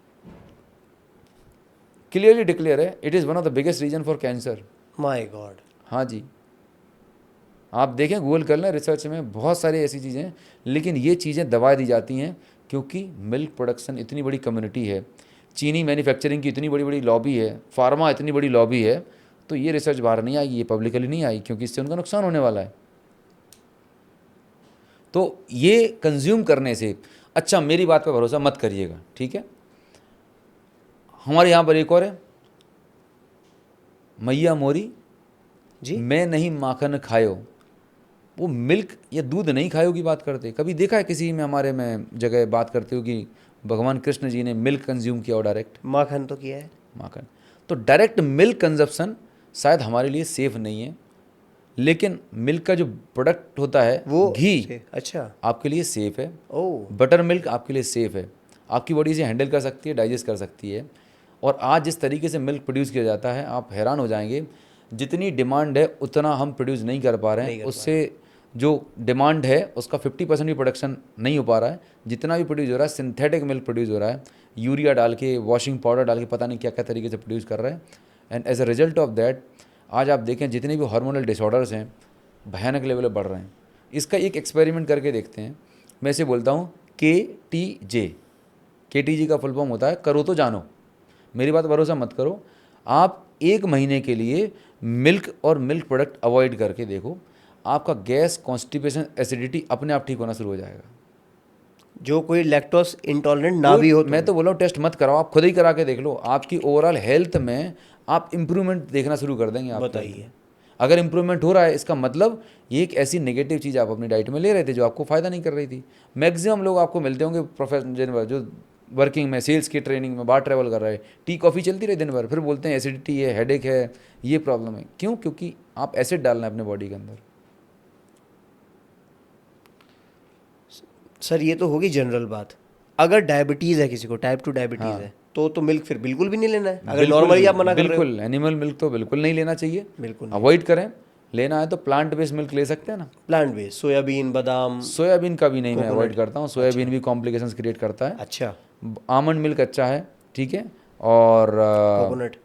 क्लियरली डिक्लेयर है, it is one of the biggest reason for cancer. My god. हाँ जी, आप देखें, गूगल कर लें, रिसर्च में बहुत सारी ऐसी चीज़ें हैं, लेकिन ये चीज़ें दबा दी जाती हैं क्योंकि मिल्क प्रोडक्शन इतनी बड़ी कम्युनिटी है, चीनी मैन्युफैक्चरिंग की इतनी बड़ी बड़ी लॉबी है, फार्मा इतनी बड़ी लॉबी है, तो ये रिसर्च बाहर नहीं आई, ये पब्लिकली नहीं आई, क्योंकि इससे उनका नुकसान होने वाला है। तो ये कंज्यूम करने से, अच्छा मेरी बात पर भरोसा मत करिएगा, ठीक है। हमारे यहाँ पर एक और है, मैया मोरी जी, मैं नहीं माखन खायो। वो मिल्क या दूध नहीं खायो की बात करते। कभी देखा है किसी में हमारे में जगह बात करते हो कि भगवान कृष्ण जी ने मिल्क कंज्यूम किया हो डायरेक्ट? माखन तो किया है। माखन तो डायरेक्ट मिल्क कंजप्शन शायद हमारे लिए सेफ नहीं है, लेकिन मिल्क का जो प्रोडक्ट होता है वो घी, अच्छा, आपके लिए सेफ है। ओह, बटर मिल्क आपके लिए सेफ है, आपकी बॉडी से हैंडल कर सकती है, डाइजेस्ट कर सकती है। और आज जिस तरीके से मिल्क प्रोड्यूस किया जाता है, आप हैरान हो जाएंगे, जितनी डिमांड है उतना हम प्रोड्यूस नहीं कर पा रहे हैं। उससे जो डिमांड है उसका 50% भी प्रोडक्शन नहीं हो पा रहा है। जितना भी प्रोड्यूस हो रहा है, सिंथेटिक मिल्क प्रोड्यूस हो रहा है, यूरिया डाल के, वॉशिंग पाउडर डाल के, पता नहीं क्या क्या तरीके से प्रोड्यूस कर रहे हैं। And as a result of that, आज आप देखें जितने भी हार्मोनल डिसऑर्डर्स हैं भयानक लेवल पर बढ़ रहे हैं। इसका एक एक्सपेरिमेंट करके देखते हैं। मैं इसे बोलता हूँ KTJ। KTJ का फुल फॉर्म होता है करो तो जानो। मेरी बात भरोसा मत करो, आप 1 महीने के लिए मिल्क और मिल्क प्रोडक्ट अवॉइड करके देखो, आपका गैस, कॉन्स्टिपेशन, एसिडिटी अपने आप ठीक होना शुरू हो जाएगा। जो कोई लैक्टोज इंटॉलरेंट ना भी हो मैं तो बोल रहा हूँ टेस्ट मत कराओ, आप खुद ही करा के देख लो, आपकी ओवरऑल हेल्थ में आप इम्प्रूवमेंट देखना शुरू कर देंगे। आप बताइए। अगर इम्प्रूवमेंट हो रहा है, इसका मतलब ये एक ऐसी नेगेटिव चीज़ आप अपनी डाइट में ले रहे थे जो आपको फ़ायदा नहीं कर रही थी। मैक्सिमम लोग आपको मिलते होंगे प्रोफेशनल जो वर्किंग में, सेल्स की ट्रेनिंग में बाहर ट्रैवल कर रहे हैं, टी कॉफ़ी चलती रही दिन भर, फिर बोलते हैं एसिडिटी है, हेडेक है, ये प्रॉब्लम है। क्यों? क्योंकि आप एसिड डालना है अपने बॉडी के अंदर। सर ये तो होगी जनरल बात। अगर डायबिटीज़ है, किसी को टाइप 2 डायबिटीज़ है, तो मिल्क फिर बिल्कुल भी नहीं लेना है। अगर नॉर्मली आप मना कर रहे हो, बिल्कुल एनिमल मिल्क तो बिल्कुल नहीं लेना चाहिए, बिल्कुल अवॉइड करें। लेना है तो प्लांट बेस्ड मिल्क ले सकते हैं ना, प्लांट बेस्ड, सोयाबीन, बादाम। सोयाबीन का भी नहीं, मैं अवॉइड करता हूँ, सोयाबीन भी कॉम्प्लिकेशंस क्रिएट करता है। अच्छा। आमंड मिल्क अच्छा है, ठीक है, और कोकोनट।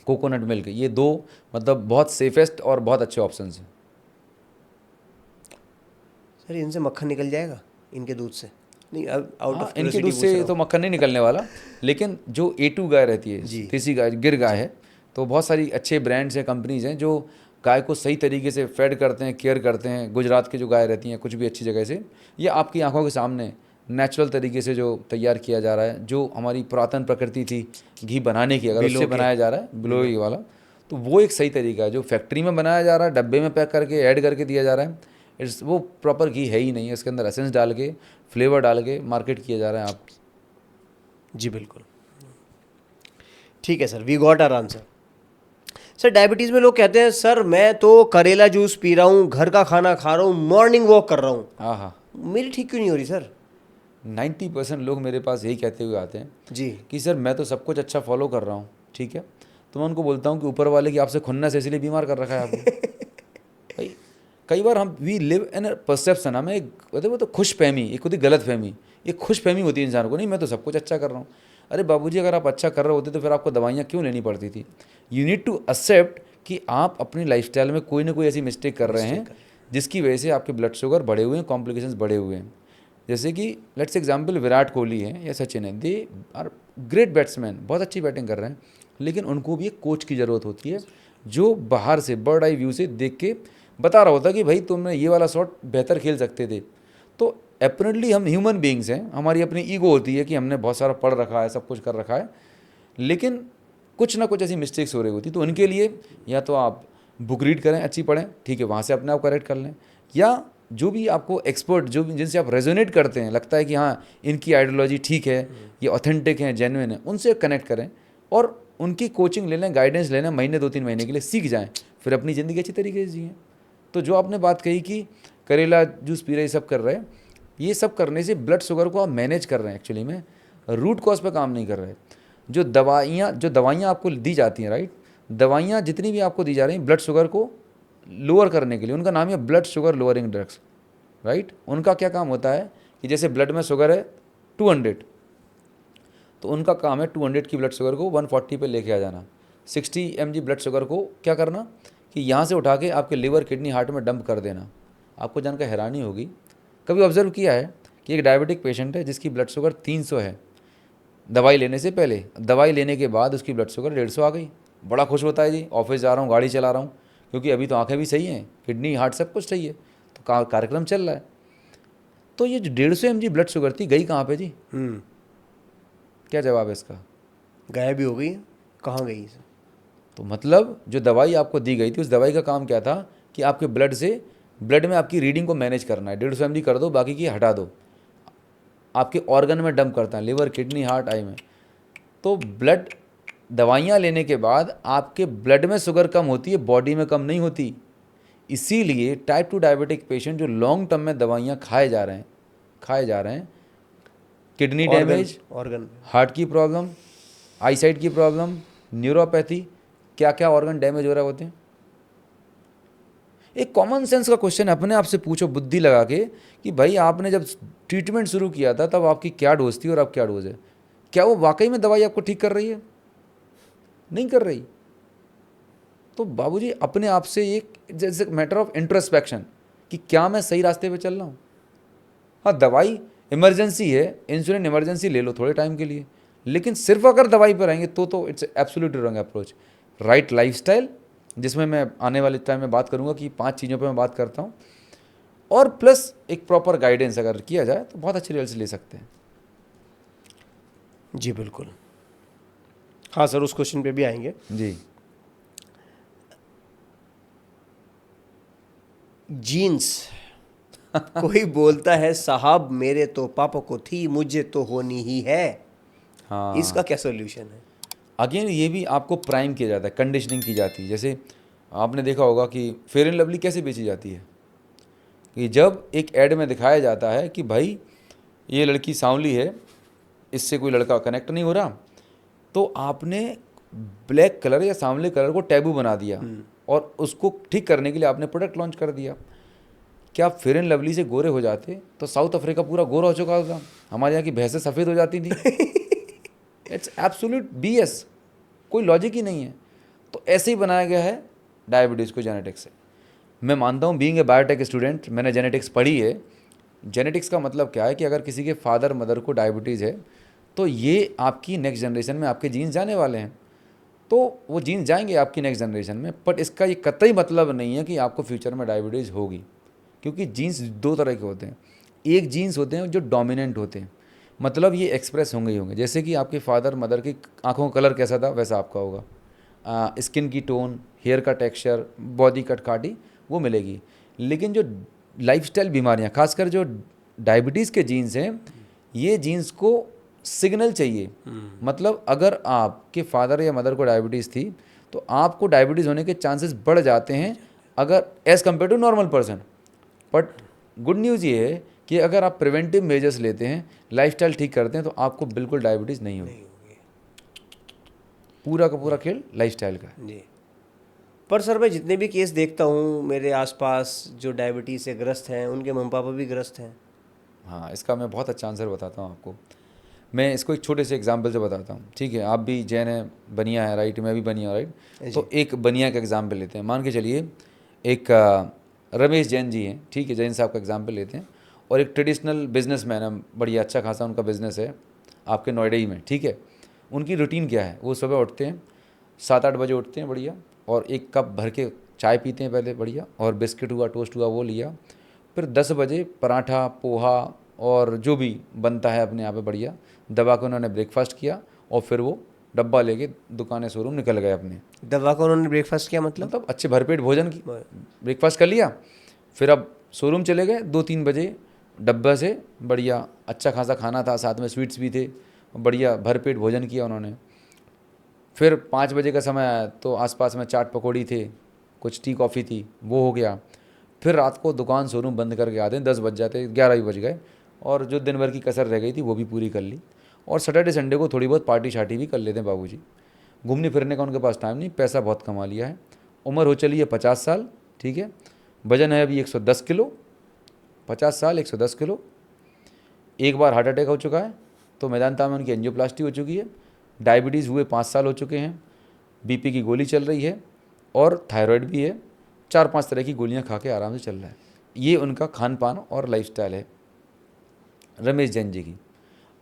कोकोनट मिल्क, ये दो मतलब बहुत सेफेस्ट और बहुत अच्छे ऑप्शंस हैं। सर इनसे मक्खन निकल जाएगा, इनके दूध से? नहीं, अब आउट हाँ, ऑफ इनके दूध से तो मक्खन नहीं निकलने वाला, लेकिन जो A2 गाय रहती है, देसी गाय, गिर गाय है, तो बहुत सारी अच्छे ब्रांड्स हैं, कंपनीज हैं जो गाय को सही तरीके से फेड करते हैं, केयर करते हैं। गुजरात की जो गाय रहती हैं कुछ भी अच्छी जगह से, ये आपकी आंखों के सामने नेचुरल तरीके से जो तैयार किया जा रहा है, जो हमारी पुरातन प्रकृति थी घी बनाने की, अगर उससे बनाया जा रहा है बिलोई वाला, तो वो एक सही तरीका है। जो फैक्ट्री में बनाया जा रहा है, डब्बे में पैक करके ऐड करके दिया जा रहा है, इट्स वो प्रॉपर घी है ही नहीं है, इसके अंदर एसेंस डाल के, फ्लेवर डाल के मार्केट किया जा रहा है। आप जी बिल्कुल ठीक है sir, we got our answer. Sir diabetes में लोग कहते हैं सर मैं तो करेला जूस पी रहा हूँ, घर का खाना खा रहा हूँ, मॉर्निंग वॉक कर रहा हूँ, हाँ हाँ, मेरी ठीक क्यों नहीं हो रही सर? 90% लोग मेरे पास यही कहते हुए आते हैं जी कि सर मैं तो सब कुछ अच्छा फॉलो कर रहा हूँ, ठीक है, तो मैं उनको बोलता हूँ कि ऊपर वाले की आपसे खुन्नस है इसलिए बीमार कर रखा है आपको। भाई कई बार हम वी लिव इन परसेप्शन, हमें एक वो तो खुश फहमी, एक होती गलत फहमी, एक खुश फहमी होती है इंसान को, नहीं मैं तो सब कुछ अच्छा कर रहा हूँ। अरे बाबूजी, अगर आप अच्छा कर रहे होते तो फिर आपको दवाइयाँ क्यों लेनी पड़ती थी? यू नीड टू एक्सेप्ट कि आप अपनी लाइफस्टाइल में कोई ना कोई ऐसी मिस्टेक कर रहे हैं जिसकी वजह से आपके ब्लड शुगर बढ़े हुए हैं, कॉम्प्लिकेशंस बढ़े हुए हैं। जैसे कि लेट्स एग्जाम्पल विराट कोहली है या सचिन है, दे आर ग्रेट बैट्समैन, बहुत अच्छी बैटिंग कर रहे हैं, लेकिन उनको भी एक कोच की ज़रूरत होती है जो बाहर से बर्ड आई व्यू से देख के बता रहा होता कि भाई तुमने ये वाला शॉट बेहतर खेल सकते थे। तो अपरेंटली हम ह्यूमन बीइंग्स हैं, हमारी अपनी ईगो होती है कि हमने बहुत सारा पढ़ रखा है, सब कुछ कर रखा है, लेकिन कुछ ना कुछ ऐसी मिस्टेक्स हो रही होती। तो उनके लिए या तो आप बुक रीड करें, अच्छी पढ़ें, ठीक है, वहाँ से अपने आप करेक्ट कर लें, या जो भी आपको एक्सपर्ट, जो भी जिनसे आप रेजोनेट करते हैं, लगता है कि हाँ इनकी आइडियोलॉजी ठीक है, ये ऑथेंटिक है, जेन्युइन है, उनसे कनेक्ट करें और उनकी कोचिंग ले लें, गाइडेंस ले लें, महीने 2-3 महीने के लिए सीख जाएं, फिर अपनी ज़िंदगी अच्छी तरीके से जिएं। तो जो आपने बात कही कि करेला जूस पी रहे, ये सब कर रहे हैं, ये सब करने से ब्लड शुगर को आप मैनेज कर रहे हैं, एक्चुअली में रूट कॉज पर काम नहीं कर रहे। जो दवाइयाँ आपको दी जाती हैं, राइट, दवाइयाँ जितनी भी आपको दी जा रही हैं ब्लड शुगर को लोअर करने के लिए, उनका नाम है blood sugar lowering drugs, right. उनका क्या काम होता है कि जैसे ब्लड में शुगर है 200, तो उनका काम है 200 की ब्लड शुगर को 140 पे लेके आ जाना। 60 mg ब्लड शुगर को क्या करना कि यहाँ से उठा के आपके लिवर, किडनी, हार्ट में डंप कर देना। आपको जानकर हैरानी होगी, कभी ऑब्जर्व किया है कि एक डायबिटिक पेशेंट है जिसकी ब्लड शुगर 300 है दवाई लेने से पहले, दवाई लेने के बाद उसकी ब्लड शुगर 150 आ गई, बड़ा खुश होता है जी, ऑफिस जा रहा हूँ, गाड़ी चला रहा हूँ, क्योंकि अभी तो आंखें भी सही हैं, किडनी, हार्ट सब कुछ सही है, तो कार्यक्रम चल रहा है। तो ये जो 150 mg ब्लड शुगर थी, गई कहाँ पे जी? क्या जवाब है इसका? गायब भी हो गई, कहाँ गई? तो मतलब जो दवाई आपको दी गई थी, उस दवाई का काम क्या था कि आपके ब्लड में आपकी रीडिंग को मैनेज करना है। 150 mg कर दो, बाकी की हटा दो, आपके ऑर्गन में डंप करता है, लिवर, किडनी, हार्ट, आई में। तो ब्लड दवाइयाँ लेने के बाद आपके ब्लड में शुगर कम होती है, बॉडी में कम नहीं होती। इसीलिए टाइप 2 डायबिटिक पेशेंट जो लॉन्ग टर्म में दवाइयाँ खाए जा रहे हैं, किडनी डैमेज, ऑर्गन, हार्ट की प्रॉब्लम, आईसाइट की प्रॉब्लम, न्यूरोपैथी, क्या क्या ऑर्गन डैमेज हो रहे होते हैं। एक कॉमन सेंस का क्वेश्चन अपने आप से पूछो, बुद्धि लगा के, कि भाई आपने जब ट्रीटमेंट शुरू किया था तब आपकी क्या डोज थी और अब क्या डोज है? क्या वो वाकई में दवाई आपको ठीक कर रही है? नहीं कर रही। तो बाबूजी अपने आप से एक जैसे मैटर ऑफ इंट्रोस्पेक्शन कि क्या मैं सही रास्ते पे चल रहा हूँ। हाँ, दवाई इमरजेंसी है, इंसुलिन इमरजेंसी ले लो थोड़े टाइम के लिए, लेकिन सिर्फ अगर दवाई पर आएंगे तो it's absolutely wrong approach. Right lifestyle, जिसमें मैं आने वाले टाइम में बात करूंगा कि 5 चीज़ों पे मैं बात करता हूँ। और प्लस एक प्रॉपर गाइडेंस अगर किया जाए तो बहुत अच्छे रिजल्ट ले सकते हैं। जी बिल्कुल। हाँ सर, उस क्वेश्चन पे भी आएंगे। जी। जीन्स कोई बोलता है साहब मेरे तो पापा को थी, मुझे तो होनी ही है। हाँ, इसका क्या सोल्यूशन है? अगेन ये भी आपको प्राइम किया जाता है, कंडीशनिंग की जाती है। जैसे आपने देखा होगा कि फेयर एंड लवली कैसे बेची जाती है, कि जब एक ऐड में दिखाया जाता है कि भाई ये लड़की सांवली है, इससे कोई लड़का कनेक्ट नहीं हो रहा, तो आपने ब्लैक कलर या सांवले कलर को टैबू बना दिया और उसको ठीक करने के लिए आपने प्रोडक्ट लॉन्च कर दिया। क्या फेयर एंड लवली से गोरे हो जाते तो साउथ अफ्रीका पूरा गोरा हो चुका होता, हमारे यहाँ की भैंसें सफ़ेद हो जाती थी। इट्स एब्सोल्यूट BS, कोई लॉजिक ही नहीं है। तो ऐसे ही बनाया गया है डायबिटीज़ को जेनेटिक्स से। मैं मानता हूँ, बीइंग ए बायोटेक स्टूडेंट, मैंने जेनेटिक्स पढ़ी है। जेनेटिक्स का मतलब क्या है कि अगर किसी के फादर मदर को डायबिटीज़ है तो ये आपकी नेक्स्ट जनरेशन में आपके जीन्स जाने वाले हैं, तो वो जीन्स जाएंगे आपकी नेक्स्ट जनरेशन में। बट इसका ये कतई मतलब नहीं है कि आपको फ्यूचर में डायबिटीज़ होगी, क्योंकि जीन्स दो तरह के होते हैं। एक जीन्स होते हैं जो डोमिनेंट होते हैं, मतलब ये एक्सप्रेस होंगे ही होंगे। जैसे कि आपके फादर मदर की आंखों का कलर कैसा था वैसा आपका होगा, स्किन की टोन, हेयर का टेक्सचर, बॉडी कट काटी वो मिलेगी। लेकिन जो लाइफस्टाइल बीमारियां, खासकर जो डायबिटीज़ के जीन्स हैं, ये जीन्स को सिग्नल चाहिए। मतलब अगर आपके फादर या मदर को डायबिटीज़ थी तो आपको डायबिटीज़ होने के चांसेस बढ़ जाते हैं अगर as compare to normal person. But good news ये है कि अगर आप प्रिवेंटिव मेजर्स लेते हैं, लाइफस्टाइल ठीक करते हैं, तो आपको बिल्कुल डायबिटीज़ नहीं होगी। पूरा का पूरा खेल लाइफस्टाइल का है। जी। पर सर, मैं जितने भी केस देखता हूँ मेरे आसपास जो डायबिटीज़ से ग्रस्त हैं, उनके मम्मी पापा भी ग्रस्त हैं। हाँ, इसका मैं बहुत अच्छा आंसर बताता हूँ आपको। मैं इसको एक छोटे से एग्जाम्पल से बताता हूँ, ठीक है। आप भी जैन है, बनिया है, राइट, मैं भी बनिया, राइट। तो एक बनिया का एग्जाम्पल लेते हैं। मान के चलिए एक रमेश जैन जी हैं, ठीक है, जैन साहब का एग्जाम्पल लेते हैं। और एक ट्रेडिशनल बिजनेसमैन है, बढ़िया अच्छा खासा उनका बिजनेस है आपके नोएडा ही में, ठीक है। उनकी रूटीन क्या है, वो सुबह उठते हैं 7-8 बजे उठते हैं, बढ़िया, और एक कप भर के चाय पीते हैं पहले, बढ़िया, और बिस्किट हुआ, टोस्ट हुआ, वो लिया। फिर 10 बजे पराठा, पोहा और जो भी बनता है अपने यहाँ पे बढ़िया दबा के उन्होंने ब्रेकफास्ट किया, और फिर वो डब्बा लेके दुकानें शोरूम निकल गए अपने। दवा का उन्होंने ब्रेकफास्ट किया मतलब अच्छे भरपेट भोजन की, ब्रेकफास्ट कर लिया, फिर अब शोरूम चले गए 2-3 बजे, डब्बा से बढ़िया अच्छा खासा खाना था, साथ में स्वीट्स भी थे, बढ़िया भरपेट भोजन किया उन्होंने। फिर 5 बजे का समय आया तो आसपास में चाट पकौड़ी थे, कुछ टी कॉफ़ी थी, वो हो गया। फिर रात को दुकान शोरूम बंद करके आते हैं, 10 बज जाते, 11 भी बज गए, और जो दिन भर की कसर रह गई थी वो भी पूरी कर ली। और सैटरडे संडे को थोड़ी बहुत पार्टी शार्टी भी कर लेते हैं बाबूजी। घूमने फिरने का उनके पास टाइम नहीं, पैसा बहुत कमा लिया है, उम्र हो चली है 50 साल, ठीक है, वजन है अभी 110 किलो, 50 साल 110 किलो। एक बार हार्ट अटैक हो चुका है, तो मैदानता में उनकी एंजियोप्लास्टी हो चुकी है। डायबिटीज़ हुए 5 साल हो चुके हैं, बीपी की गोली चल रही है, और थायराइड भी है, 4-5 तरह की गोलियां खा के आराम से चल रहा है। ये उनका खान पान और लाइफस्टाइल है रमेश जैन जी की।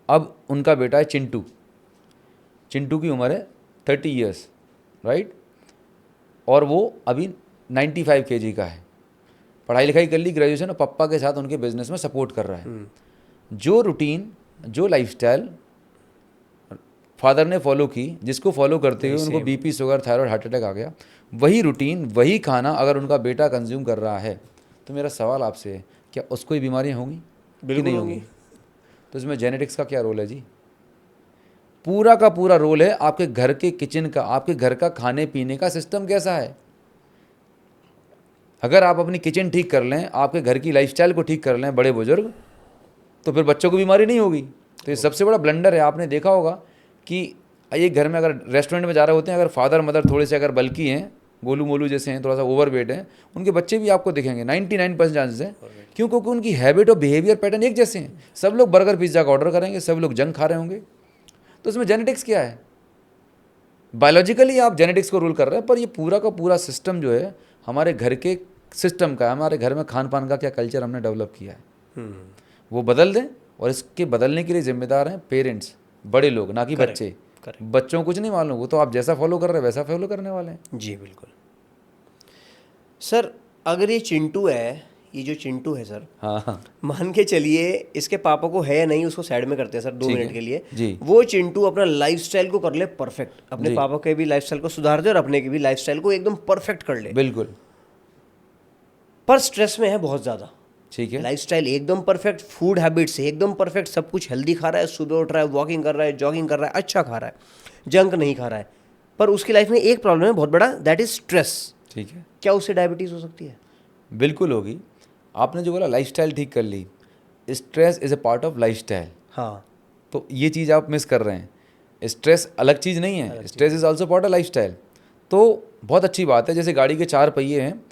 अब उनका बेटा है चिंटू, चिंटू की उम्र है 30 ईयर्स, राइट, और वो अभी 95 kg का है, पढ़ाई लिखाई कर ली, ग्रेजुएशन, और पापा के साथ उनके बिजनेस में सपोर्ट कर रहा है। जो रूटीन, जो लाइफस्टाइल फादर ने फॉलो की, जिसको फॉलो करते हुए उनको BP, sugar, thyroid, heart attack आ गया, वही रूटीन, वही खाना अगर उनका बेटा कंज्यूम कर रहा है, तो मेरा सवाल आपसे है, क्या उसको ही बीमारियाँ होंगी कि नहीं होंगी? तो इसमें जेनेटिक्स का क्या रोल है जी? पूरा का पूरा रोल है आपके घर के किचन का, आपके घर का खाने पीने का सिस्टम कैसा है। अगर आप अपनी किचन ठीक कर लें, आपके घर की लाइफस्टाइल को ठीक कर लें बड़े बुजुर्ग, तो फिर बच्चों को बीमारी नहीं होगी। तो ये सबसे बड़ा ब्लंडर है। आपने देखा होगा कि एक घर में अगर रेस्टोरेंट में जा रहे होते हैं, अगर फादर मदर थोड़े से अगर बल्की हैं, गोलू मोलू जैसे हैं, थोड़ा सा ओवरवेट हैं, उनके बच्चे भी आपको दिखेंगे, 99% चांसेस हैं। क्यों? क्योंकि उनकी हैबिट और बिहेवियर पैटर्न एक जैसे हैं। सब लोग बर्गर पिज्ज़ा का ऑर्डर करेंगे, सब लोग जंक खा रहे होंगे। तो इसमें जेनेटिक्स क्या है? बायोलॉजिकली आप जेनेटिक्स को रूल कर रहे हैं, पर ये पूरा का पूरा सिस्टम जो है हमारे घर के सिस्टम का, हमारे घर में खान पान का क्या कल्चर हमने डेवलप किया है, वो बदल दें। और इसके बदलने के लिए जिम्मेदार हैं पेरेंट्स, बड़े लोग, ना कि बच्चे। बच्चों को कुछ नहीं मालूम, वो तो आप जैसा फॉलो कर रहे हैं वैसा फॉलो करने वाले हैं। जी बिल्कुल। सर, अगर ये चिंटू है, ये जो चिंटू है सर, हाँ हाँ मान के चलिए इसके पापा को है या नहीं, उसको साइड में करते हैं सर 2 ठीक मिनट है, के लिए। जी। वो चिंटू अपना लाइफस्टाइल को कर ले परफेक्ट, अपने जी। पापा के भी लाइफस्टाइल को सुधार दे और अपने के भी लाइफस्टाइल को एकदम परफेक्ट कर ले, बिल्कुल पर स्ट्रेस में है बहुत ज़्यादा। ठीक है। लाइफस्टाइल एकदम परफेक्ट, फूड हैबिट्स एकदम परफेक्ट, सब कुछ हेल्दी खा रहा है, सुबह उठ रहा है, वॉकिंग कर रहा है, जॉगिंग कर रहा है, अच्छा खा रहा है, जंक नहीं खा रहा है, पर उसकी लाइफ में एक प्रॉब्लम है बहुत बड़ा, दैट इज स्ट्रेस। ठीक है, क्या उससे डायबिटीज़ हो सकती है? बिल्कुल होगी। आपने जो बोला लाइफस्टाइल ठीक कर ली, stress is a part of lifestyle, हाँ, तो ये चीज़ आप मिस कर रहे हैं। स्ट्रेस अलग चीज़ नहीं है, stress is also part of lifestyle. तो बहुत अच्छी बात है, जैसे गाड़ी के 4 पहिए हैं,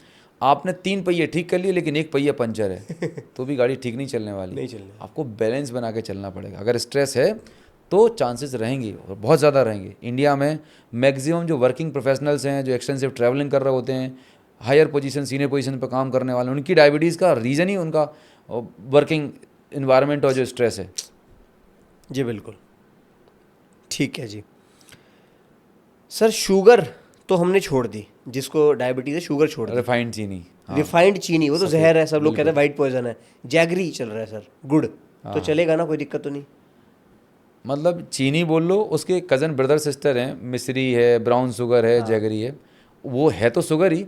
आपने 3 पहिए ठीक कर लिए लेकिन एक पहिया पंचर है तो भी गाड़ी ठीक नहीं चलने वाली। नहीं चलने। आपको बैलेंस बना के चलना पड़ेगा। अगर स्ट्रेस है तो चांसेस रहेंगे और बहुत ज़्यादा रहेंगे। इंडिया में मैक्सिमम जो वर्किंग प्रोफेशनल्स हैं, जो एक्सटेंसिव ट्रैवलिंग कर रहे होते हैं, हायर पोजीशन सीनियर पोजीशन पर काम करने वाले, उनकी डायबिटीज़ का रीज़न ही उनका वर्किंग इन्वायरमेंट और जो स्ट्रेस है। जी बिल्कुल, ठीक है जी। सर शुगर तो हमने छोड़ दी, जिसको डायबिटीज़ है शुगर छोड़ दी। रिफाइंड चीनी, हाँ, रिफाइंड चीनी वो तो जहर है, सब लोग कहते हैं वाइट पॉइजन है। जैगरी चल रहा है सर, गुड़ तो चलेगा ना, कोई दिक्कत तो नहीं? मतलब चीनी बोल लो, उसके कज़न ब्रदर सिस्टर हैं, मिश्री है, ब्राउन शुगर है, जैगरी है, वो है तो शुगर ही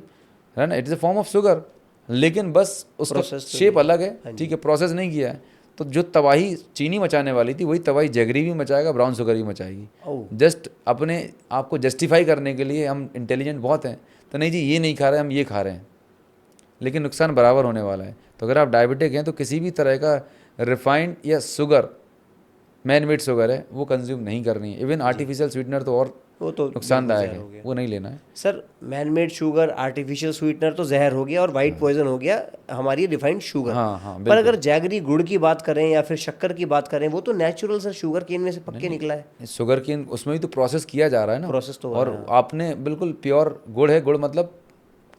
है ना, it is a form of sugar, लेकिन बस उसका शेप अलग है, ठीक है, प्रोसेस नहीं किया है। तो जो तबाही चीनी मचाने वाली थी वही तबाही जैगरी भी मचाएगा, ब्राउन शुगर भी मचाएगी। जस्ट अपने आप को जस्टिफाई करने के लिए हम इंटेलिजेंट बहुत हैं, तो नहीं जी ये नहीं खा रहे हम ये खा रहे हैं, लेकिन नुकसान बराबर होने वाला है। तो अगर आप डायबिटिक हैं तो किसी भी तरह का रिफाइंड या शुगर, मैन मेड शुगर है, वो कंज्यूम नहीं करनी है। इवन आर्टिफिशियल स्वीटनर तो और वो तो नुकसानदायक है, वो नहीं लेना है। Sir man made sugar, artificial sweetener तो जहर हो गया और वाइट पॉइजन हो गया हमारी रिफाइंड शुगर। हाँ हाँ, पर अगर जैगरी गुड़ की बात करें या फिर शक्कर की बात करें, वो तो नेचुरल सर शुगर केन में से पक्के निकला है। शुगर केन उसमें भी तो प्रोसेस किया जा रहा है ना, प्रोसेस तो और आपने बिल्कुल प्योर गुड़ है, गुड़ मतलब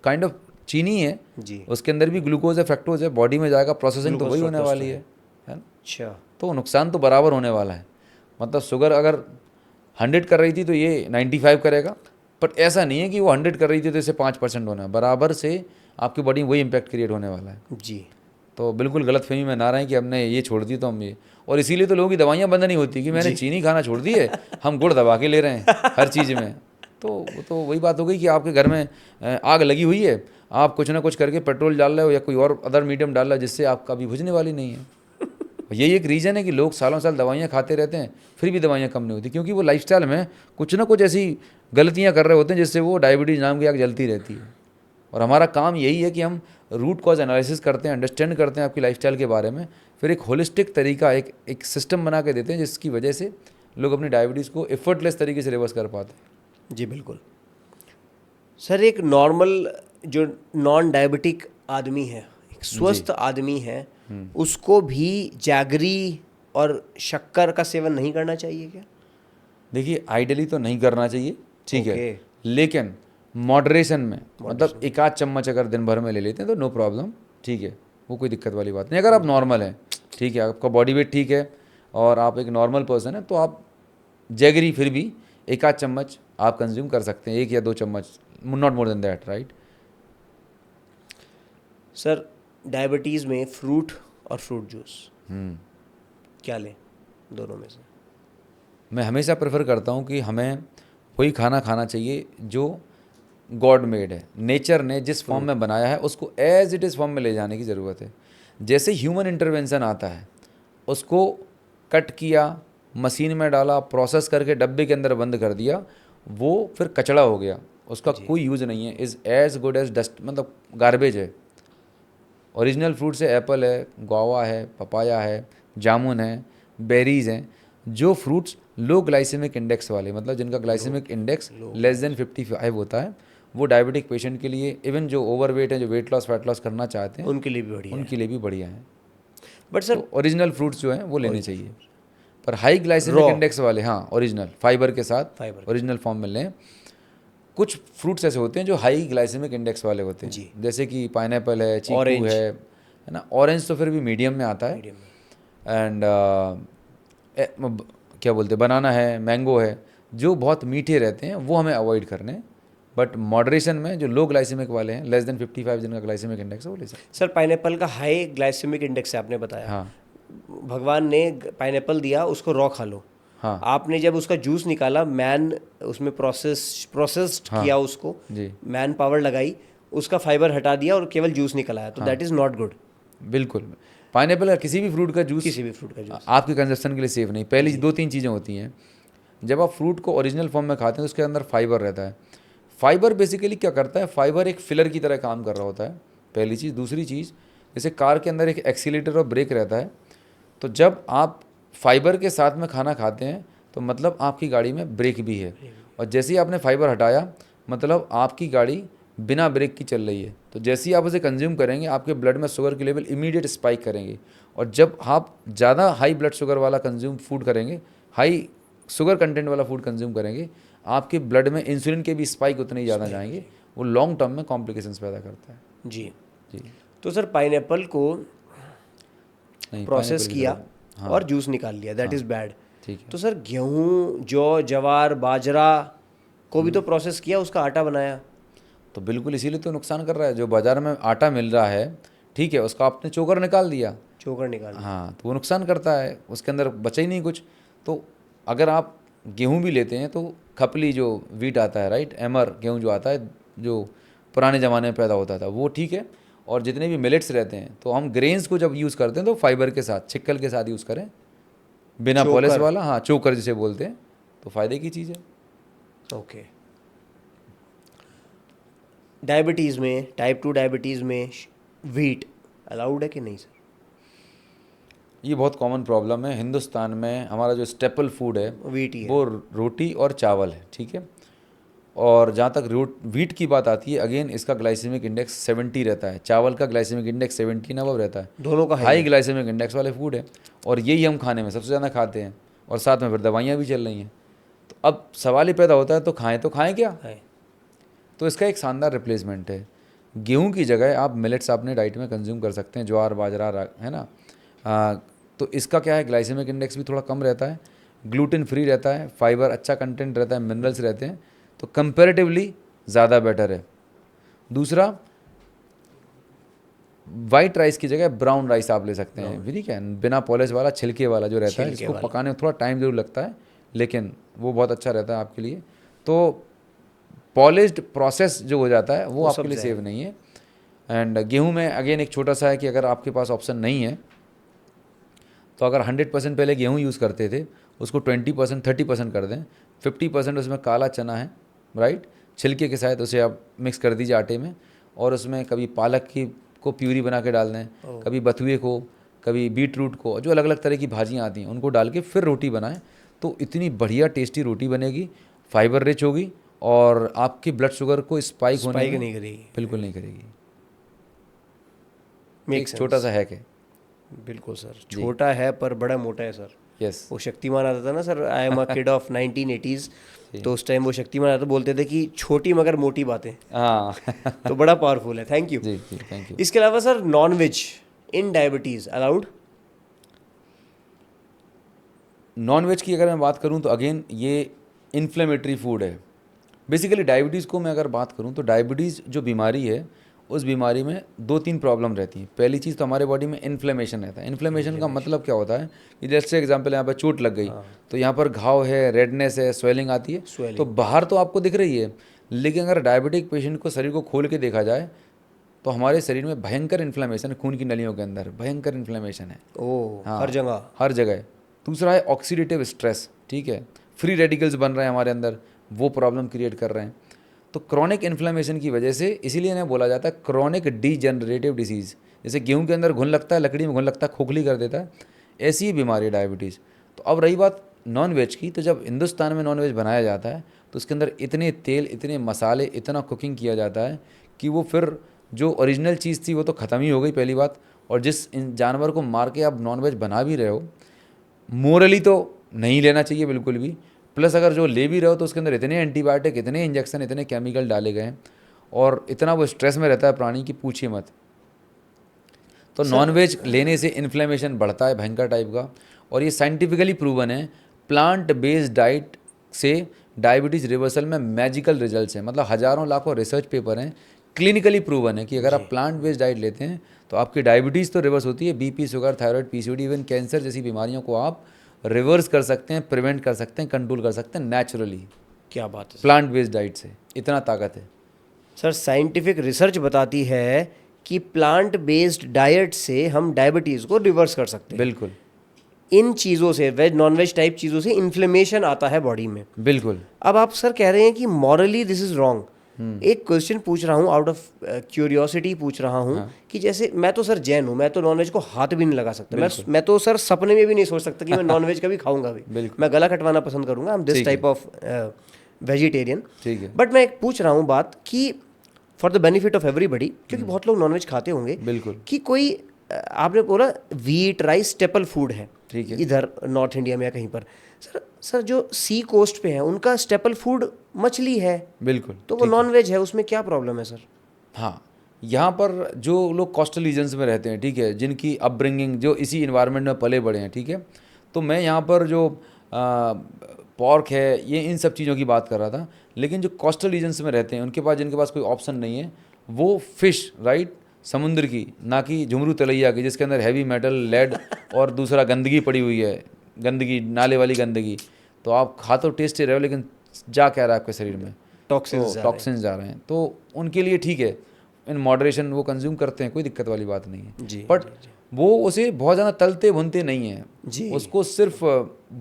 काइंड ऑफ चीनी है जी, उसके अंदर भी ग्लूकोज है, फ्रैक्टोज है, बॉडी में जाएगा, प्रोसेसिंग तो वही होने वाली है ना। अच्छा, तो नुकसान तो बराबर होने वाला है। मतलब शुगर अगर 100 कर रही थी तो ये 95 करेगा, बट ऐसा नहीं है कि वो 100 कर रही थी तो इसे 5% होना है, बराबर से आपकी बॉडी में वही इम्पैक्ट क्रिएट होने वाला है जी। तो बिल्कुल गलतफहमी में ना रहें कि हमने ये छोड़ दी तो हम ये, और इसीलिए तो लोगों की दवाइयाँ बंद नहीं होती कि मैंने चीनी खाना छोड़ दी है, हम गुड़ दबा के ले रहे हैं हर चीज़ में। तो वही बात हो गई कि आपके घर में आग लगी हुई है, आप कुछ ना कुछ करके पेट्रोल डाल रहे हो या कोई और अदर मीडियम डाल रहा है जिससे आपका अभी बुझने वाली नहीं है। यही एक रीज़न है कि लोग सालों साल दवाइयाँ खाते रहते हैं फिर भी दवाइयाँ कम नहीं होती, क्योंकि वो लाइफस्टाइल में कुछ ना कुछ ऐसी गलतियाँ कर रहे होते हैं जिससे वो डायबिटीज़ नाम की आग जलती रहती है। और हमारा काम यही है कि हम रूट कॉज एनालिसिस करते हैं, अंडरस्टैंड करते हैं आपकी लाइफस्टाइल के बारे में, फिर एक होलिस्टिक तरीका, एक सिस्टम बना के देते हैं जिसकी वजह से लोग अपनी डायबिटीज़ को एफर्टलेस तरीके से रिवर्स कर पाते हैं। जी बिल्कुल। सर एक नॉर्मल जो नॉन डायबिटिक आदमी है, एक स्वस्थ आदमी है, उसको भी जैगरी और शक्कर का सेवन नहीं करना चाहिए क्या? देखिए आइडियली तो नहीं करना चाहिए, ठीक है, लेकिन मॉडरेशन में, मतलब 1 आध चम्मच अगर दिन भर में ले लेते हैं तो नो प्रॉब्लम, ठीक है, वो कोई दिक्कत वाली बात नहीं। अगर आप नॉर्मल हैं, ठीक है, आपका बॉडी वेट ठीक है और आप एक नॉर्मल पर्सन है, तो आप जैगरी फिर भी 1 आध चम्मच आप कंज्यूम कर सकते हैं, 1 या 2 चम्मच, not more than that, right. Sir diabetes में फ्रूट और फ्रूट जूस क्या लें, दोनों में से? मैं हमेशा प्रेफर करता हूँ कि हमें वही खाना खाना चाहिए जो गॉड मेड है, नेचर ने जिस फॉर्म में बनाया है उसको एज इट इज़ फॉर्म में ले जाने की ज़रूरत है। जैसे ह्यूमन इंटरवेंशन आता है, उसको कट किया, मशीन में डाला, प्रोसेस करके डब्बे के अंदर बंद कर दिया, वो फिर कचड़ा हो गया, उसका कोई यूज़ नहीं है, is as good as dust, मतलब गार्बेज है। ओरिजिनल फ्रूट से एप्पल है, गुआवा है, पपाया है, जामुन है, बेरीज़ हैं, जो फ्रूट्स लो ग्लाइसेमिक इंडेक्स वाले, मतलब जिनका ग्लाइसेमिक इंडेक्स लेस देन 55 होता है, वो डायबिटिक पेशेंट के लिए, इवन जो ओवरवेट है, जो वेट लॉस फैट लॉस करना चाहते हैं, उनके लिए भी बढ़िया, उनके लिए भी बढ़िया है। बट सर ओरिजिनल फ्रूट्स जो हैं वो लेने चाहिए, पर हाई ग्लाइसेमिक इंडेक्स वाले, हाँ ओरिजिनल फाइबर के साथ ओरिजिनल फॉर्म में लें। कुछ फ्रूट्स ऐसे होते हैं जो हाई ग्लाइसेमिक इंडेक्स वाले होते हैं, जैसे कि पाइनएप्पल है, चीकू है ना, ऑरेंज तो फिर भी मीडियम में आता है, एंड क्या बोलते हैं, बनाना है, मैंगो है, जो बहुत मीठे रहते हैं वो हमें अवॉइड करने, बट मॉडरेशन में जो लो ग्लाइसेमिक वाले हैं, लेस देन 55 जिनका ग्लाइसेमिक इंडेक्स है, वो ले सकते सर पाइनएप्पल का हाई ग्लाइसेमिक इंडेक्स है आपने बताया। हैं। हाँ भगवान ने पाइनएप्पल दिया, उसको रॉ खा लो। हाँ आपने जब उसका जूस निकाला, मैन उसमें प्रोसेस्ड हाँ किया उसको, जी, मैन पावर लगाई, उसका फाइबर हटा दिया और केवल जूस निकल आया, तो दैट इज़ नॉट गुड। बिल्कुल। पाइनएप्पल या किसी भी फ्रूट का जूस किसी भी फ्रूट का जूस। आपके कंजप्शन के लिए सेफ नहीं। पहली 2-3 चीज़ें होती हैं। जब आप फ्रूट को ओरिजिनल फॉर्म में खाते हैं तो उसके अंदर फाइबर रहता है। फाइबर बेसिकली क्या करता है, फाइबर एक फिलर की तरह काम कर रहा होता है, पहली चीज़। दूसरी चीज़, जैसे कार के अंदर एक एक्सीलेटर और ब्रेक रहता है, तो जब आप फाइबर के साथ में खाना खाते हैं तो मतलब आपकी गाड़ी में ब्रेक भी है, और जैसे ही आपने फाइबर हटाया मतलब आपकी गाड़ी बिना ब्रेक की चल रही है। तो जैसे ही आप उसे कंज्यूम करेंगे आपके ब्लड में शुगर के लेवल इमीडिएट स्पाइक करेंगे, और जब आप ज़्यादा हाई ब्लड शुगर वाला कंज्यूम फूड करेंगे, हाई शुगर कंटेंट वाला फूड कंज्यूम करेंगे, आपके ब्लड में इंसुलिन के भी स्पाइक उतने ही ज़्यादा जाएंगे, वो लॉन्ग टर्म में कॉम्प्लिकेशंस पैदा करता है। जी। जी तो सर पाइनएप्पल को नहीं, प्रोसेस pineapple की किया तरह- हाँ और जूस निकाल लिया, दैट इज़ बैड। ठीक है। तो सर गेहूँ, जौ, जवार, बाजरा को भी तो प्रोसेस किया, उसका आटा बनाया। तो बिल्कुल इसीलिए तो नुकसान कर रहा है। जो बाज़ार में आटा मिल रहा है, ठीक है, उसका आपने चोकर निकाल दिया, चोकर निकाल लिया। हाँ, तो वो नुकसान करता है, उसके अंदर बचा ही नहीं कुछ। तो अगर आप गेहूं भी लेते हैं तो खपली जो वीट आता है, राइट, एमर गेहूं जो आता है, जो पुराने ज़माने में पैदा होता था, वो ठीक है। और जितने भी मिलेट्स रहते हैं, तो हम ग्रेन्स को जब यूज़ करते हैं तो फाइबर के साथ, छिक्कल के साथ यूज़ करें, बिना पॉलिश चोकर। वाला, हाँ, चोकर जिसे बोलते हैं, तो फ़ायदे की चीज़ है। ओके। डायबिटीज़ में, टाइप 2 डायबिटीज़ में व्हीट अलाउड है कि नहीं सर? ये बहुत कॉमन प्रॉब्लम है हिंदुस्तान में। हमारा जो स्टेपल फूड है व्हीट ही है। वो रोटी और चावल है, ठीक है। और जहाँ तक व्हीट की बात आती है, अगेन इसका ग्लाइसेमिक इंडेक्स 70 रहता है, चावल का ग्लाइसेमिक इंडेक्स 17 अबव रहता है। दोनों का हाई ग्लाइसेमिक इंडेक्स वाले फूड है, और यही हम खाने में सबसे ज़्यादा खाते हैं, और साथ में फिर दवाइयाँ भी चल रही हैं। तो अब सवाल ही पैदा होता है, तो खाएं क्या? है। तो इसका एक शानदार रिप्लेसमेंट है। गेहूं की जगह आप मिलेट्स अपने डाइट में कंज्यूम कर सकते हैं, ज्वार, बाजरा, है ना। तो इसका क्या है, ग्लाइसेमिक इंडेक्स भी थोड़ा कम रहता है, ग्लूटेन फ्री रहता है, फाइबर अच्छा कंटेंट रहता है, मिनरल्स रहते हैं, तो कंपैरेटिवली ज़्यादा बेटर है। दूसरा, वाइट राइस की जगह ब्राउन राइस आप ले सकते हैं, ठीक है, बिना पॉलिश वाला, छिलके वाला जो रहता है, इसको पकाने में थोड़ा टाइम ज़रूर लगता है, लेकिन वो बहुत अच्छा रहता है आपके लिए। तो पॉलिश्ड प्रोसेस जो हो जाता है वो आपके लिए सेफ नहीं है। एंड गेहूं में अगेन एक छोटा सा है कि अगर आपके पास ऑप्शन नहीं है, तो अगर 100% पहले गेहूं यूज़ करते थे, उसको 20% 30% कर दें, 50% उसमें काला चना है, राइट, छिलके के साथ उसे आप मिक्स कर दीजिए आटे में, और उसमें कभी पालक की को प्यूरी बना के डाल दें, कभी बथुए को, कभी बीट रूट को, जो अलग अलग तरह की भाजियाँ आती हैं उनको डाल के फिर रोटी बनाएं, तो इतनी बढ़िया टेस्टी रोटी बनेगी, फाइबर रिच होगी, और आपकी ब्लड शुगर को स्पाइक होने में नहीं करेगी, बिल्कुल नहीं करेगी। एक छोटा सा हैक है। बिल्कुल सर, छोटा है पर बड़ा मोटा है सर। यस। वो शक्तिमान आता था ना sir, I am a kid of 1980s, तो उस टाइम वो शक्तिमान आता, बोलते थे कि छोटी मगर मोटी बातें। हाँ तो बड़ा पावरफुल है, थैंक यू। जी जी, थैंक यू। इसके अलावा sir non veg in diabetes allowed? Non veg की अगर मैं बात करूं तो अगेन ये इन्फ्लेमेटरी फूड है। बेसिकली डायबिटीज़ को मैं अगर बात करूं तो डायबिटीज़ जो बीमारी है, उस बीमारी में 2-3 प्रॉब्लम रहती हैं। पहली चीज़ तो हमारे बॉडी में इन्फ्लेमेशन रहता है। इन्फ्लेमेशन का मतलब क्या होता है कि जैसे एग्जांपल यहाँ पर चोट लग गई, तो यहाँ पर घाव है, रेडनेस है, स्वेलिंग आती है, तो बाहर तो आपको दिख रही है, लेकिन अगर डायबिटिक पेशेंट को शरीर को खोल के देखा जाए तो हमारे शरीर में भयंकर इन्फ्लेमेशन है, खून की नलियों के अंदर भयंकर इन्फ्लेमेशन है। हाँ, हर जगह। दूसरा है ऑक्सीडेटिव स्ट्रेस, ठीक है, फ्री रेडिकल्स बन रहे हैं हमारे अंदर, वो प्रॉब्लम क्रिएट कर रहे हैं। तो क्रॉनिक इन्फ्लेमेशन की वजह से, इसीलिए इन्हें बोला जाता है क्रॉनिक डीजनरेटिव डिसीज़। जैसे गेहूं के अंदर घुन लगता है, लकड़ी में घुन लगता है, खोखली कर देता है, ऐसी ही बीमारी है डायबिटीज़। तो अब रही बात नॉन वेज की, तो जब हिंदुस्तान में नॉन वेज बनाया जाता है तो उसके अंदर इतने तेल, इतने मसाले, इतना कुकिंग किया जाता है कि वो फिर जो ओरिजिनल चीज़ थी वो तो ख़त्म ही हो गई पहली बात। और जिस जानवर को मार के आप नॉन वेज बना भी रहे हो, मोरली तो नहीं लेना चाहिए बिल्कुल भी, प्लस अगर जो ले भी रहे हो तो उसके अंदर इतने एंटीबायोटिक, इतने इंजेक्शन, इतने केमिकल डाले गए हैं, और इतना वो स्ट्रेस में रहता है प्राणी की, पूछिए मत। तो नॉन वेज लेने से इन्फ्लेमेशन बढ़ता है भयंकर टाइप का, और ये साइंटिफिकली प्रूवन है। प्लांट बेस्ड डाइट से डायबिटीज़ रिवर्सल में मैजिकल रिजल्ट्स हैं, मतलब हज़ारों लाखों रिसर्च पेपर हैं, क्लिनिकली प्रूवन है कि अगर आप प्लांट बेस्ड डाइट लेते हैं तो आपकी डायबिटीज़ तो रिवर्स होती है, BP, sugar, thyroid, PCOD, even cancer जैसी बीमारियों को आप रिवर्स कर सकते हैं, प्रिवेंट कर सकते हैं, कंट्रोल कर सकते हैं नेचुरली। क्या बात है प्लांट बेस्ड डाइट से इतना ताकत है सर। साइंटिफिक रिसर्च बताती है कि प्लांट बेस्ड डाइट से हम डायबिटीज़ को रिवर्स कर सकते हैं। बिल्कुल इन चीज़ों से, वेज नॉन वेज टाइप चीज़ों से इन्फ्लेमेशन आता है बॉडी में। बिल्कुल। अब आप सर कह रहे हैं कि मॉरली दिस इज़ रॉन्ग। एक क्वेश्चन पूछ रहा हूँ, आउट ऑफ क्यूरियोसिटी पूछ रहा हूँ कि जैसे मैं तो सर जैन हूँ, मैं तो नॉनवेज को हाथ भी नहीं लगा सकता। मैं तो सर सपने में भी नहीं सोच सकता कि मैं नॉनवेज कभी खाऊंगा भी। मैं गला कटवाना पसंद करूँगा। I am this type of vegetarian. ठीक है। बट मैं एक पूछ रहा हूँ बात कि for the benefit of everybody, क्योंकि बहुत लोग नॉनवेज खाते होंगे, बिल्कुल कि कोई आपने बोला वीट राइस स्टेपल फूड है, ठीक है, इधर नॉर्थ इंडिया में या कहीं पर। सर जो सी कोस्ट पे है उनका स्टेपल फूड मछली है। बिल्कुल। तो वो नॉन वेज है, उसमें क्या प्रॉब्लम है सर? हाँ, यहाँ पर जो लोग कोस्टल रीजन्स में रहते हैं, ठीक है, जिनकी अपब्रिंगिंग जो इसी इन्वायरमेंट में पले बड़े हैं, ठीक है, तो मैं यहाँ पर जो पॉर्क है, ये इन सब चीज़ों की बात कर रहा था। लेकिन जो कोस्टल रीजन्स में रहते हैं, उनके पास, जिनके पास कोई ऑप्शन नहीं है, वो फिश, राइट, समुद्र की, ना कि झुमरू तलैया की, जिसके अंदर हैवी मेटल, लेड और दूसरा गंदगी पड़ी हुई है, गंदगी, नाले वाली गंदगी। तो आप खा तो टेस्टी रहे हो, लेकिन जा क्या रहा है आपके शरीर में? टॉक्सिन्स जा रहे हैं। तो उनके लिए ठीक है, इन मॉडरेशन वो कंज्यूम करते हैं, कोई दिक्कत वाली बात नहीं है जी। बट वो उसे बहुत ज़्यादा तलते भुनते नहीं हैं जी, उसको सिर्फ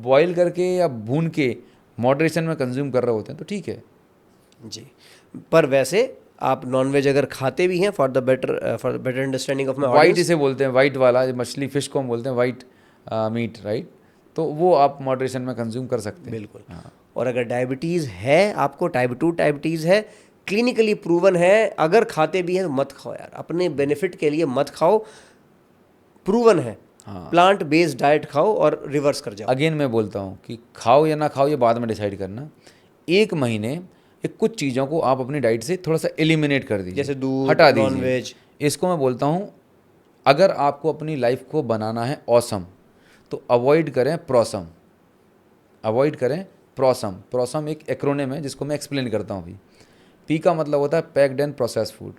बॉईल करके या भून के मॉडरेशन में कंज्यूम कर रहे होते हैं, तो ठीक है जी। पर वैसे आप नॉनवेज अगर खाते भी हैं, for the better understanding of my audience, white इसे बोलते हैं, वाइट वाला मछली, फिश को हम बोलते हैं वाइट मीट, राइट, तो वो आप मॉडरेशन में कंज्यूम कर सकते हैं। बिल्कुल। हाँ। और अगर डायबिटीज़ है आपको, टाइप 2 डायबिटीज़ है, क्लिनिकली प्रूवन है, अगर खाते भी हैं तो मत खाओ यार, अपने बेनिफिट के लिए मत खाओ, प्रूवन है। हाँ। प्लांट बेस्ड डाइट खाओ और रिवर्स कर जाओ। अगेन मैं बोलता हूँ कि खाओ या ना खाओ ये बाद में डिसाइड करना। एक महीने कुछ चीज़ों को आप अपनी डाइट से थोड़ा सा एलिमिनेट कर दीजिए, जैसे दूध, हटा दीजिए, नॉनवेज। इसको मैं बोलता हूँ, अगर आपको अपनी लाइफ को बनाना है ऑसम, तो अवॉइड करें प्रॉसम, अवॉइड करें प्रॉसम। प्रॉसम एक एक्रोनिम है जिसको मैं एक्सप्लेन करता हूँ अभी। पी का मतलब होता है पैक्ड एंड प्रोसेस फूड,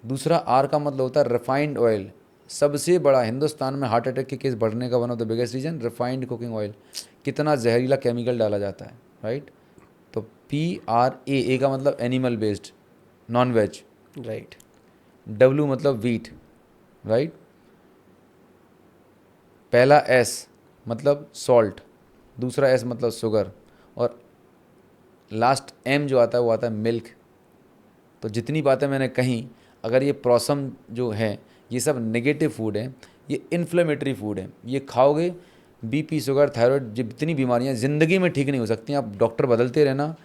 दूसरा आर का मतलब होता है रिफाइंड ऑयल। सबसे बड़ा हिंदुस्तान में हार्ट अटैक के केस बढ़ने का one of the biggest reason refined cooking oil, कितना जहरीला केमिकल डाला जाता है, राइट। तो PRA का मतलब animal based, non veg, right. W मतलब वीट, राइट। पहला S मतलब सॉल्ट, दूसरा S मतलब शुगर, और लास्ट M जो आता है वो आता है मिल्क। तो जितनी बातें मैंने कही, अगर ये प्रॉसम जो है, ये सब नेगेटिव फूड है, ये इन्फ्लेमेटरी फूड है, ये खाओगे बीपी, शुगर, थायराइड, जितनी बीमारियां ज़िंदगी में ठीक नहीं हो सकती। आप डॉक्टर बदलते रहना,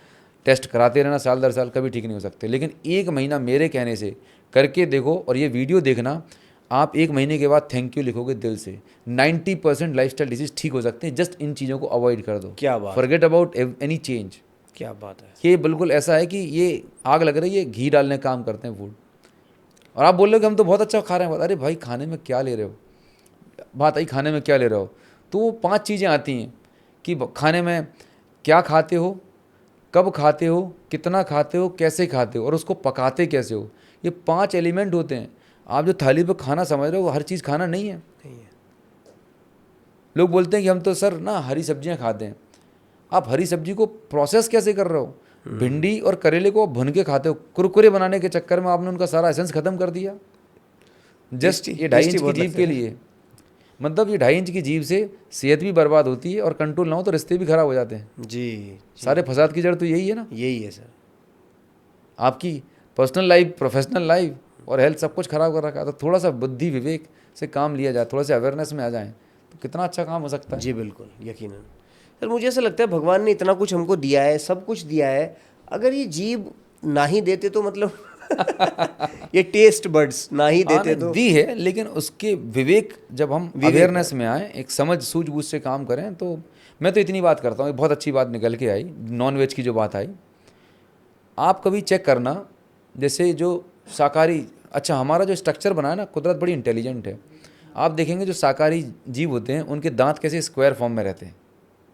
टेस्ट कराते रहना साल दर साल, कभी ठीक नहीं हो सकते। लेकिन एक महीना मेरे कहने से करके देखो, और ये वीडियो देखना, आप एक महीने के बाद थैंक यू लिखोगे दिल से। 90% लाइफस्टाइल डिजीज ठीक हो सकते हैं, जस्ट इन चीज़ों को अवॉइड कर दो। क्या बात, फॉरगेट अबाउट एनी चेंज। क्या बात है। ये बिल्कुल ऐसा है कि ये आग लग रही है, घी डालने का काम करते हैं फूड। और आप बोल रहे हो कि हम तो बहुत अच्छा खा रहे हैं, अरे भाई खाने में क्या ले रहे हो, बात आई खाने में क्या ले रहे हो। तो 5 चीज़ें आती हैं कि खाने में क्या खाते हो, कब खाते हो, कितना खाते हो, कैसे खाते हो, और उसको पकाते कैसे हो। ये 5 एलिमेंट होते हैं। आप जो थाली पे खाना समझ रहे हो, वो हर चीज़ खाना नहीं है। लोग बोलते हैं कि हम तो सर ना हरी सब्जियां खाते हैं। आप हरी सब्जी को प्रोसेस कैसे कर रहे हो? भिंडी और करेले को भुन के खाते हो, कुरकुरे बनाने के चक्कर में आपने उनका सारा एसेंस खत्म कर दिया, जस्ट ये 2.5 इंच की जीभ के लिए। मतलब ये 2.5 इंच की जीभ से सेहत भी बर्बाद होती है, और कंट्रोल ना हो तो रिश्ते भी खराब हो जाते हैं जी। सारे फसाद की जड़ तो यही है ना, यही है सर। आपकी पर्सनल लाइफ, प्रोफेशनल लाइफ और हेल्थ सब कुछ खराब कर रखा है। तो थोड़ा सा बुद्धि विवेक से काम लिया जाए, थोड़ा सा अवेयरनेस में आ जाए, तो कितना अच्छा काम हो सकता है। जी बिल्कुल, यकीनन। सर मुझे ऐसा लगता है भगवान ने इतना कुछ हमको दिया है, सब कुछ दिया है, अगर ये जीभ ना ही देते तो मतलब ये टेस्ट बड्स ना ही देते तो दी है, लेकिन उसके विवेक, जब हम अवेयरनेस में आए, एक समझ सूझबूझ से काम करें, तो मैं तो इतनी बात करता हूँ। बहुत अच्छी बात निकल के आई, नॉन वेज की जो बात आई। आप कभी चेक करना, जैसे जो शाकाहारी, अच्छा हमारा जो स्ट्रक्चर बना है ना, कुदरत बड़ी इंटेलिजेंट है। आप देखेंगे जो शाकाहारी जीव होते हैं, उनके दांत कैसे स्क्वायर फॉर्म में रहते हैं,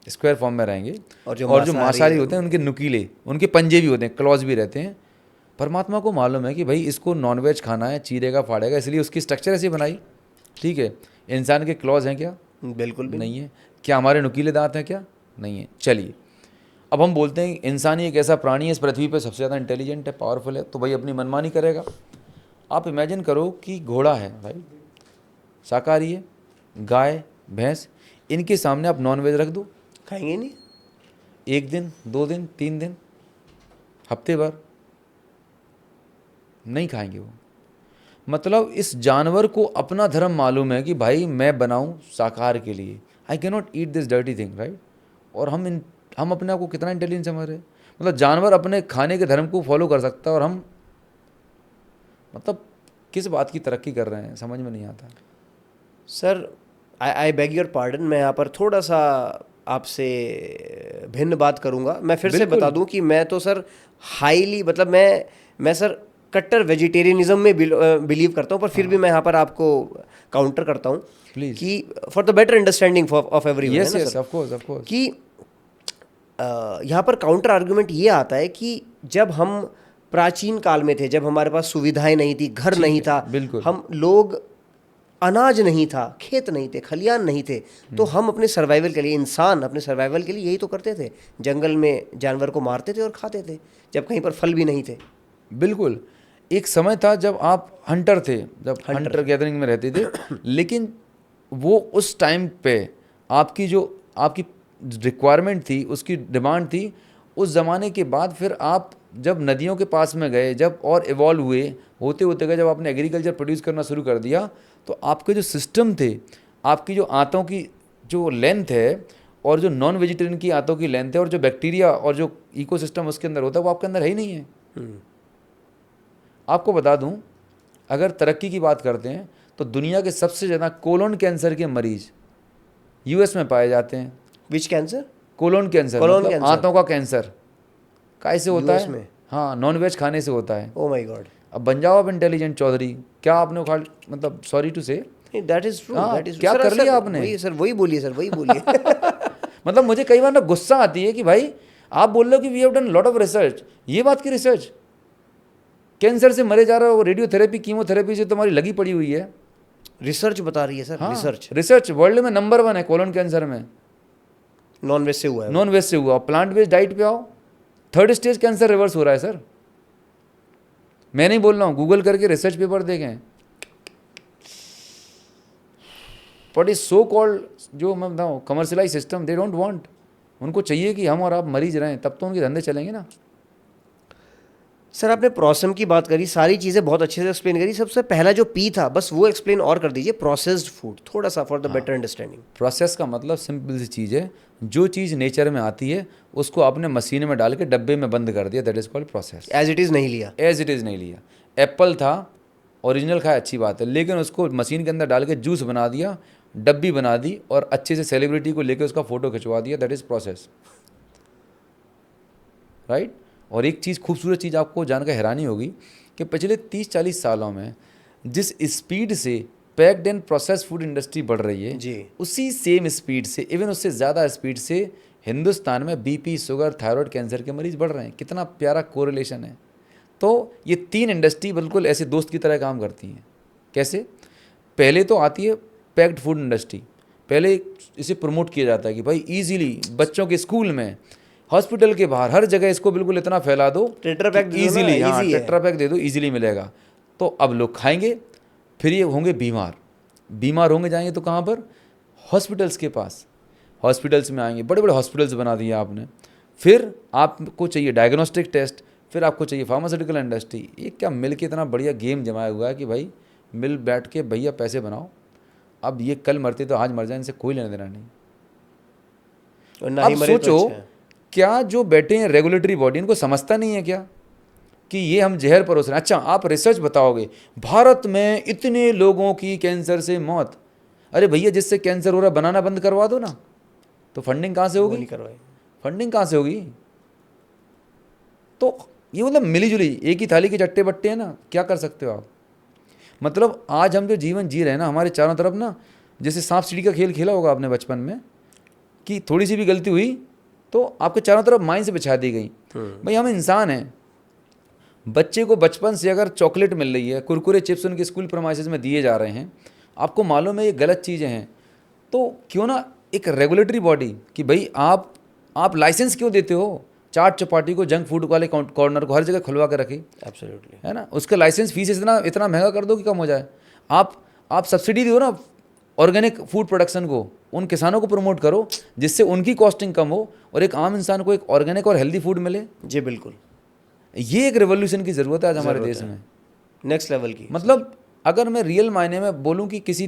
स्क्वायर फॉर्म में रहेंगे, और जो मांसाहारी होते हैं उनके नुकीले, उनके पंजे भी होते हैं, क्लॉज भी रहते हैं। परमात्मा को मालूम है कि भाई इसको नॉनवेज खाना है, चीरेगा फाड़ेगा, इसलिए उसकी स्ट्रक्चर ऐसी बनाई। ठीक है, इंसान के क्लॉज हैं क्या? बिल्कुल भी नहीं है। क्या हमारे नुकीले दांत हैं क्या? नहीं है। चलिए, अब हम बोलते हैं इंसान ही एक ऐसा प्राणी है इस पृथ्वी पे सबसे ज़्यादा इंटेलिजेंट है, पावरफुल है, तो भाई अपनी मनमानी करेगा। आप इमेजिन करो कि घोड़ा है भाई, शाकाहारी है, गाय भैंस, इनके सामने आप नॉन वेज रख दो, खाएंगे नहीं। 1 दिन 2 दिन 3 दिन हफ्ते भर नहीं खाएंगे वो। मतलब इस जानवर को अपना धर्म मालूम है कि भाई मैं बनाऊं शाकाहार के लिए, I can not eat this dirty thing, right. और हम अपने आप को कितना इंटेलिजेंट समझ रहे हैं। मतलब जानवर अपने खाने के धर्म को फॉलो कर सकता है और हम मतलब किस बात की तरक्की कर रहे हैं समझ में नहीं आता। Sir I beg your pardon, मैं यहाँ पर थोड़ा सा आपसे भिन्न बात करूँगा। मैं फिर से बता दूँ कि मैं तो सर हाईली मतलब मैं सर कट्टर वेजिटेरियनिज्म में बिलीव करता हूँ, पर फिर भी मैं यहाँ पर आपको काउंटर करता हूँ कि for the better understanding of everyone, yes yes of course कि यहाँ पर काउंटर आर्गुमेंट ये आता है कि जब हम प्राचीन काल में थे, जब हमारे पास सुविधाएं नहीं थी, घर नहीं था, हम लोग, अनाज नहीं था, खेत नहीं थे, खलियान नहीं थे, तो हम अपने सर्वाइवल के लिए, इंसान अपने सर्वाइवल के लिए यही तो करते थे, जंगल में जानवर को मारते थे और खाते थे जब कहीं पर फल भी नहीं थे। बिल्कुल, एक समय था जब आप हंटर थे, जब हंटर गैदरिंग में रहते थे, लेकिन वो उस टाइम पे आपकी रिक्वायरमेंट थी, उसकी डिमांड थी। उस ज़माने के बाद फिर आप जब नदियों के पास में गए, जब और इवॉल्व हुए, होते होते गए, जब आपने एग्रीकल्चर प्रोड्यूस करना शुरू कर दिया, तो आपके जो सिस्टम थे, आपकी जो आंतों की जो लेंथ है और जो नॉन वेजिटेरियन की आंतों की लेंथ है और जो बैक्टीरिया और जो इकोसिस्टम उसके अंदर होता है वो आपके अंदर है ही नहीं है। आपको बता दूं, अगर तरक्की की बात करते हैं तो दुनिया के सबसे ज़्यादा कोलोन कैंसर के मरीज यूएस में पाए जाते हैं। विच कैंसर? कोलोन कैंसर, मतलब आंतों का कैंसर। कैसे होता है? में? हाँ, नॉनवेज खाने से होता है। Oh my God. अब बन जाओ आप इंटेलिजेंट चौधरी, क्या आपने उखाड़, मतलब सॉरी टू से, that is true, that is क्या कर लिया आपने? वही बोलिए सर, वही बोलिए। मतलब मुझे कई बार ना गुस्सा आती है कि भाई आप बोल रहे हो कि we have done lot of research, ये बात की रिसर्च, कैंसर से मरे जा रहे हो, रेडियोथेरेपी कीमोथेरेपी से तुम्हारी लगी पड़ी हुई है। रिसर्च बता रही है सर। हाँ, रिसर्च वर्ल्ड में नंबर 1 है कोलोन कैंसर में, नॉन वेज से हुआ है। नॉन वेज से हुआ। प्लांट बेस्ड डाइट पे आओ, 3rd स्टेज कैंसर रिवर्स हो रहा है सर। मैं नहीं बोल रहा हूँ, गूगल करके रिसर्च पेपर देखें। बट इज सो कॉल्ड, जो मैं बताऊँ commercialise system, they don't want, उनको चाहिए कि हम और आप मरीज रहें, तब तो उनके धंधे चलेंगे ना। सर आपने प्रोसेम की बात करी, सारी चीज़ें बहुत अच्छे से एक्सप्लेन करी। सबसे पहला जो पी था बस वो एक्सप्लेन और कर दीजिए, प्रोसेस्ड फूड, थोड़ा सा for the better understanding. Process का मतलब सिंपल सी चीज़ है, जो चीज़ नेचर में आती है उसको आपने मशीन में डाल के डब्बे में बंद कर दिया, that is called process. As it is नहीं लिया, एज इट इज़ नहीं लिया। एप्पल था, ओरिजिनल खाया अच्छी बात है, लेकिन उसको मशीन के अंदर डाल के जूस बना दिया, डब्बी बना दी और अच्छे से सेलिब्रिटी को लेकर उसका फोटो खिंचवा दिया, दैट इज प्रोसेस, राइट। और एक चीज़, खूबसूरत चीज़ आपको जानकर हैरानी होगी कि पिछले 30-40 सालों में जिस स्पीड से packed and process food industry बढ़ रही है जी, उसी सेम स्पीड से, इवन उससे ज़्यादा स्पीड से हिंदुस्तान में बीपी, शुगर, थायराइड, कैंसर के मरीज बढ़ रहे हैं। कितना प्यारा कोरिलेशन है। तो ये 3 इंडस्ट्री बिल्कुल ऐसे दोस्त की तरह काम करती हैं। कैसे? पहले तो आती है पैक्ड फूड इंडस्ट्री, पहले इसे प्रमोट किया जाता है कि भाई इजीली बच्चों के स्कूल में, हॉस्पिटल के बाहर, हर जगह इसको बिल्कुल इतना फैला दो, टेट्रा पैक इजीली, हाँ टेट्रा पैक दे दो, इजीली मिलेगा। तो अब लोग खाएंगे, फिर ये होंगे बीमार होंगे, जाएंगे तो कहाँ पर? हॉस्पिटल्स के पास, हॉस्पिटल्स में आएंगे, बड़े बड़े हॉस्पिटल्स बना दिए आपने। फिर आपको चाहिए डायग्नोस्टिक टेस्ट, फिर आपको चाहिए फार्मास्यूटिकल इंडस्ट्री। ये क्या मिल के इतना बढ़िया गेम जमाया हुआ है कि भाई मिल बैठ के भैया पैसे बनाओ। अब ये कल मरते तो आज मर जाए, इनसे कोई लेना देना नहीं। अब सोचो, क्या जो बैठे हैं रेगुलेटरी बॉडी, इनको समझता नहीं है क्या कि ये हम जहर परोस रहे हैं? अच्छा, आप रिसर्च बताओगे, भारत में इतने लोगों की कैंसर से मौत। अरे भैया, जिससे कैंसर हो रहा है बनाना बंद करवा दो ना, तो फंडिंग कहाँ से होगी? फंडिंग कहाँ से होगी? तो ये मतलब मिली-जुली एक ही थाली के चट्टे बट्टे हैं ना, क्या कर सकते हो आप? मतलब आज हम जो जीवन जी रहे हैं ना, हमारे चारों तरफ ना, जैसे सांप सीढ़ी का खेल खेला होगा आपने बचपन में, कि थोड़ी सी भी गलती हुई तो आपके चारों तरफ माइन से बिछा दी गई। भाई हम इंसान हैं, बच्चे को बचपन से अगर चॉकलेट मिल रही है, कुरकुरे चिप्स उनके स्कूल प्रमाइसेस में दिए जा रहे हैं, आपको मालूम है ये गलत चीज़ें हैं, तो क्यों ना एक रेगुलेटरी बॉडी कि भाई आप लाइसेंस क्यों देते हो चाट चपाटी को, जंक फूड वाले कॉर्नर को हर जगह खुलवा कर रखी, एब्सोल्युटली, है ना, उसका लाइसेंस फीस इतना महंगा कर दो कि कम हो जाए। आप सब्सिडी दो ना ऑर्गेनिक फूड प्रोडक्शन को, उन किसानों को प्रमोट करो जिससे उनकी कॉस्टिंग कम हो और एक आम इंसान को एक ऑर्गेनिक और हेल्दी फूड मिले। जी बिल्कुल, ये एक रेवोल्यूशन की ज़रूरत है आज हमारे देश में, नेक्स्ट लेवल की। मतलब अगर मैं रियल मायने में बोलूँ कि किसी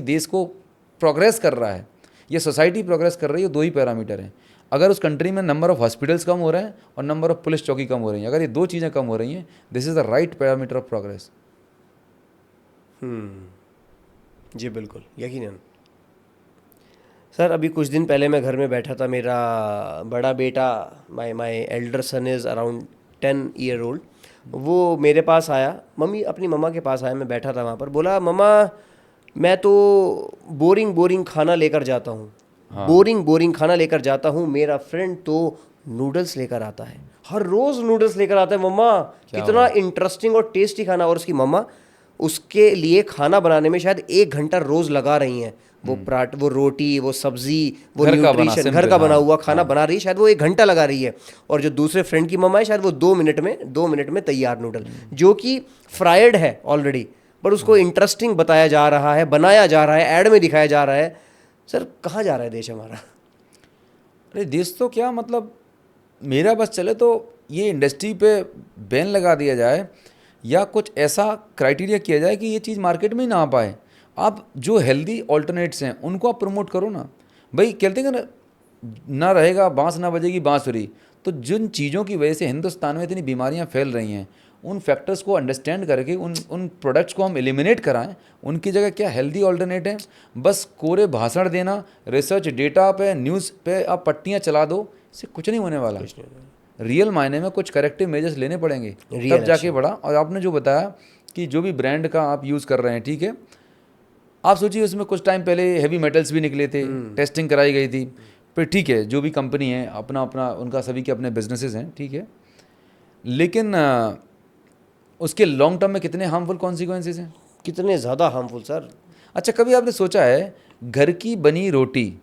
देश को प्रोग्रेस कर रहा है या सोसाइटी प्रोग्रेस कर रही है, दो ही पैरामीटर हैं। अगर उस कंट्री में नंबर ऑफ हॉस्पिटल्स कम हो रहे हैं और नंबर ऑफ पुलिस चौकी कम हो रही हैं, अगर ये दो चीज़ें कम हो रही हैं, this is the right parameter of progress. जी बिल्कुल, यकीनन। सर अभी कुछ दिन पहले मैं घर में बैठा था, मेरा बड़ा बेटा, my elder son is around 10 year old, वो मेरे पास आया, अपनी मम्मा के पास आया, मैं बैठा था वहाँ पर, बोला मम्मा मैं तो बोरिंग खाना लेकर जाता हूँ, बोरिंग खाना लेकर जाता हूँ, मेरा फ्रेंड तो नूडल्स लेकर आता है, हर रोज़ नूडल्स लेकर आता है मम्मा, कितना इंटरेस्टिंग और टेस्टी खाना। और उसकी मम्मा उसके लिए खाना बनाने में शायद 1 घंटा रोज़ लगा रही हैं, वो रोटी, वो सब्जी, वो न्यूट्रिशन, घर का बना हुआ खाना बना रही है, शायद वो 1 घंटा लगा रही है। और जो दूसरे फ्रेंड की मम्मा है, शायद वो 2 मिनट में तैयार नूडल, जो कि फ्राइड है ऑलरेडी, पर उसको इंटरेस्टिंग बताया जा रहा है, बनाया जा रहा है, ऐड में दिखाया जा रहा है। सर कहाँ जा रहा है देश हमारा? अरे देश तो क्या, मतलब मेरा बस चले तो ये इंडस्ट्री पे बैन लगा दिया जाए या कुछ ऐसा क्राइटेरिया किया जाए कि ये चीज़ मार्केट में ही ना आ पाए। आप जो हेल्दी ऑल्टरनेट्स हैं उनको आप प्रमोट करो ना। भाई कहते हैं ना रहेगा बांस ना बजेगी बांसुरी, तो जिन चीज़ों की वजह से हिंदुस्तान में इतनी बीमारियां फैल रही हैं, उन फैक्टर्स को अंडरस्टैंड करके उन प्रोडक्ट्स को हम एलिमिनेट कराएं, उनकी जगह क्या हेल्दी ऑल्टरनेट है। बस कोरे भाषण देना, रिसर्च डेटा पे, न्यूज़ पे आप पट्टियाँ चला दो, इससे कुछ नहीं होने वाला। रियल मायने में कुछ करेक्टिव मेजर्स लेने पड़ेंगे तब जाके बढ़ा। और आपने जो बताया कि जो भी ब्रांड का आप यूज़ कर रहे हैं, ठीक है, आप सोचिए उसमें कुछ टाइम पहले हैवी मेटल्स भी निकले थे, टेस्टिंग कराई गई थी, फिर ठीक है जो भी कंपनी है अपना उनका सभी के अपने बिजनेसेस हैं, ठीक है, लेकिन उसके लॉन्ग टर्म में कितने हार्मफुल कॉन्सिक्वेंसेस हैं, कितने ज़्यादा हार्मफुल सर। अच्छा कभी आपने सोचा है घर की बनी रोटी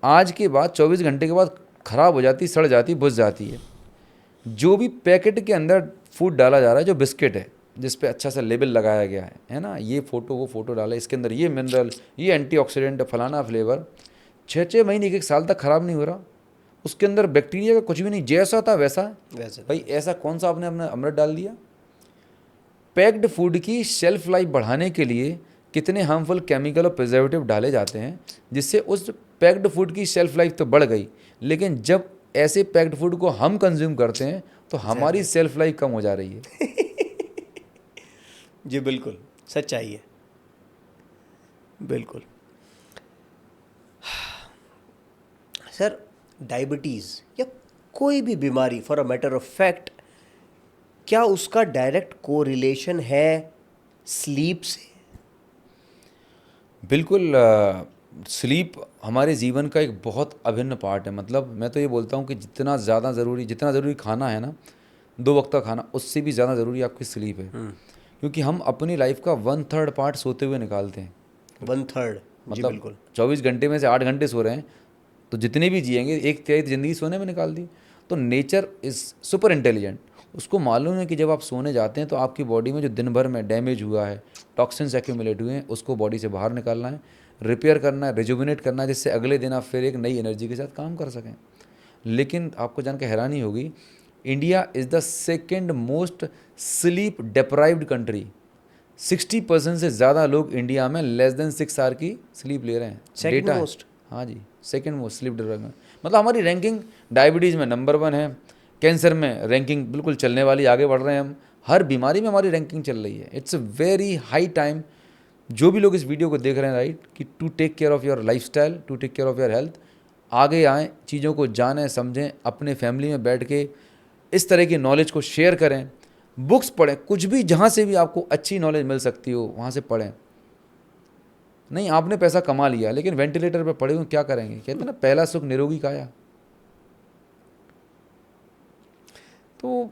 आज के बाद 24 घंटे के बाद ख़राब हो जाती, सड़ जाती, बुझ जाती है। जो भी पैकेट के अंदर फूड डाला जा रहा है, जो बिस्किट है जिस पे अच्छा सा लेबल लगाया गया है ना, ये वो फोटो डाला, इसके अंदर ये मिनरल, ये एंटीऑक्सीडेंट, फलाना फ्लेवर, 6 महीने 1 साल तक ख़राब नहीं हो रहा, उसके अंदर बैक्टीरिया का कुछ भी नहीं, जैसा था वैसा है। भाई ऐसा कौन सा आपने अपना अमृत डाल दिया। पैक्ड फूड की शेल्फ लाइफ बढ़ाने के लिए कितने हार्मफुल केमिकल और प्रिजर्वेटिव डाले जाते हैं, जिससे उस पैक्ड फूड की शेल्फ लाइफ तो बढ़ गई, लेकिन जब ऐसे पैक्ड फूड को हम कंज्यूम करते हैं तो हमारी सेल्फ लाइफ कम हो जा रही है। जी बिल्कुल, सच्चाई है, बिल्कुल। सर डायबिटीज़ या कोई भी बीमारी for a matter of fact, क्या उसका डायरेक्ट कोरिलेशन है स्लीप से? बिल्कुल, स्लीप हमारे जीवन का एक बहुत अभिन्न पार्ट है। मतलब मैं तो ये बोलता हूँ कि जितना ज़रूरी खाना है ना, 2 वक्त का खाना, उससे भी ज़्यादा ज़रूरी आपकी स्लीप है। क्योंकि हम अपनी लाइफ का 1/3 पार्ट सोते हुए निकालते हैं। 1/3 मतलब बिल्कुल। 24 घंटे में से 8 घंटे सो रहे हैं, तो जितने भी जिएंगे 1/3 ज़िंदगी सोने में निकाल दी। तो नेचर इज़ सुपर इंटेलिजेंट, उसको मालूम है कि जब आप सोने जाते हैं तो आपकी बॉडी में जो दिन भर में डैमेज हुआ है, टॉक्सिन्स एक्यूमुलेट हुए हैं, उसको बॉडी से बाहर निकालना है, रिपेयर करना है, रिजुविनेट करना है, जिससे अगले दिन आप फिर एक नई एनर्जी के साथ काम कर सकें। लेकिन आपको जानकर हैरानी होगी, India is the second most sleep deprived country. 60% से ज़्यादा लोग इंडिया में लेस देन 6 आवर की स्लीप ले रहे हैं। Second most? हाँ जी, सेकेंड मोस्ट स्लीप डिप्राइव्ड। मतलब हमारी रैंकिंग डायबिटीज़ में नंबर 1 है, कैंसर में रैंकिंग बिल्कुल चलने वाली, आगे बढ़ रहे हैं हम, हर बीमारी में हमारी रैंकिंग चल रही है। It's a very high time, जो भी लोग इस वीडियो को देख रहे हैं, राइट, कि to take care of your lifestyle, to take care of your health, आगे आएँ, चीज़ों को जानें, समझें, अपने फैमिली में बैठ के इस तरह की नॉलेज को शेयर करें, बुक्स पढ़ें, कुछ भी जहाँ से भी आपको अच्छी नॉलेज मिल सकती हो वहाँ से पढ़ें। नहीं, आपने पैसा कमा लिया लेकिन वेंटिलेटर पे पड़े हुए क्या करेंगे? कहते हैं ना, पहला सुख निरोगी काया। तो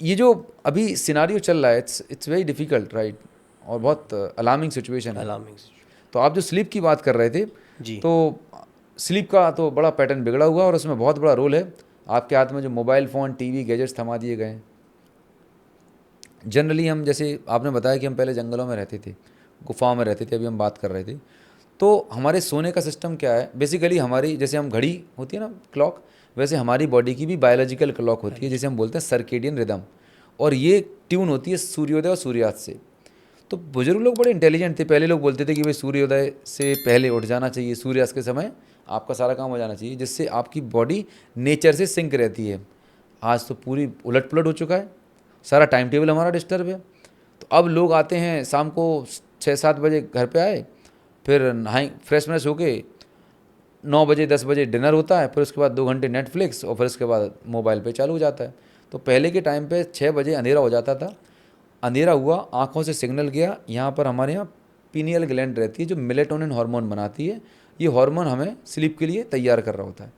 ये जो अभी सिनारियो चल रहा है, इट्स वेरी डिफिकल्ट, राइट, और बहुत अलार्मिंग सिचुएशन है। अलार्मिंग। तो आप जो स्लीप की बात कर रहे थे, जी। तो स्लीप का तो बड़ा पैटर्न बिगड़ा हुआ और उसमें बहुत बड़ा रोल है। आपके हाथ में जो मोबाइल फ़ोन, टीवी, गैजेट्स थमा दिए गए हैं। जनरली हम, जैसे आपने बताया कि हम पहले जंगलों में रहते थे, गुफाओं में रहते थे, अभी हम बात कर रहे थे, तो हमारे सोने का सिस्टम क्या है? बेसिकली हमारी, जैसे हम घड़ी होती है ना, क्लॉक, वैसे हमारी बॉडी की भी बायोलॉजिकल क्लॉक होती है, जिसे हम बोलते हैं सर्केडियन रिदम, और ये ट्यून होती है सूर्योदय और सूर्यास्त से। तो बुजुर्ग लोग बड़े इंटेलिजेंट थे, पहले लोग बोलते थे कि भाई सूर्योदय से पहले उठ जाना चाहिए, सूर्यास्त के समय आपका सारा काम हो जाना चाहिए, जिससे आपकी बॉडी नेचर से सिंक रहती है। आज तो पूरी उलट पुलट हो चुका है, सारा टाइम टेबल हमारा डिस्टर्ब है। तो अब लोग आते हैं शाम को 6-7 बजे घर पे आए, फिर नहाए फ्रेश फ्रेश होके 9 बजे 10 बजे डिनर होता है, फिर उसके बाद 2 घंटे नेटफ्लिक्स, और फिर उसके बाद मोबाइल पे चालू हो जाता है। तो पहले के टाइम पे 6 बजे अंधेरा हो जाता था, अंधेरा हुआ, आँखों से सिग्नल गया, यहाँ पर हमारे यहाँ पीनियल ग्लैंड रहती है जो मेलेटोनिन हार्मोन बनाती है, ये हार्मोन हमें स्लीप के लिए तैयार कर रहा होता है।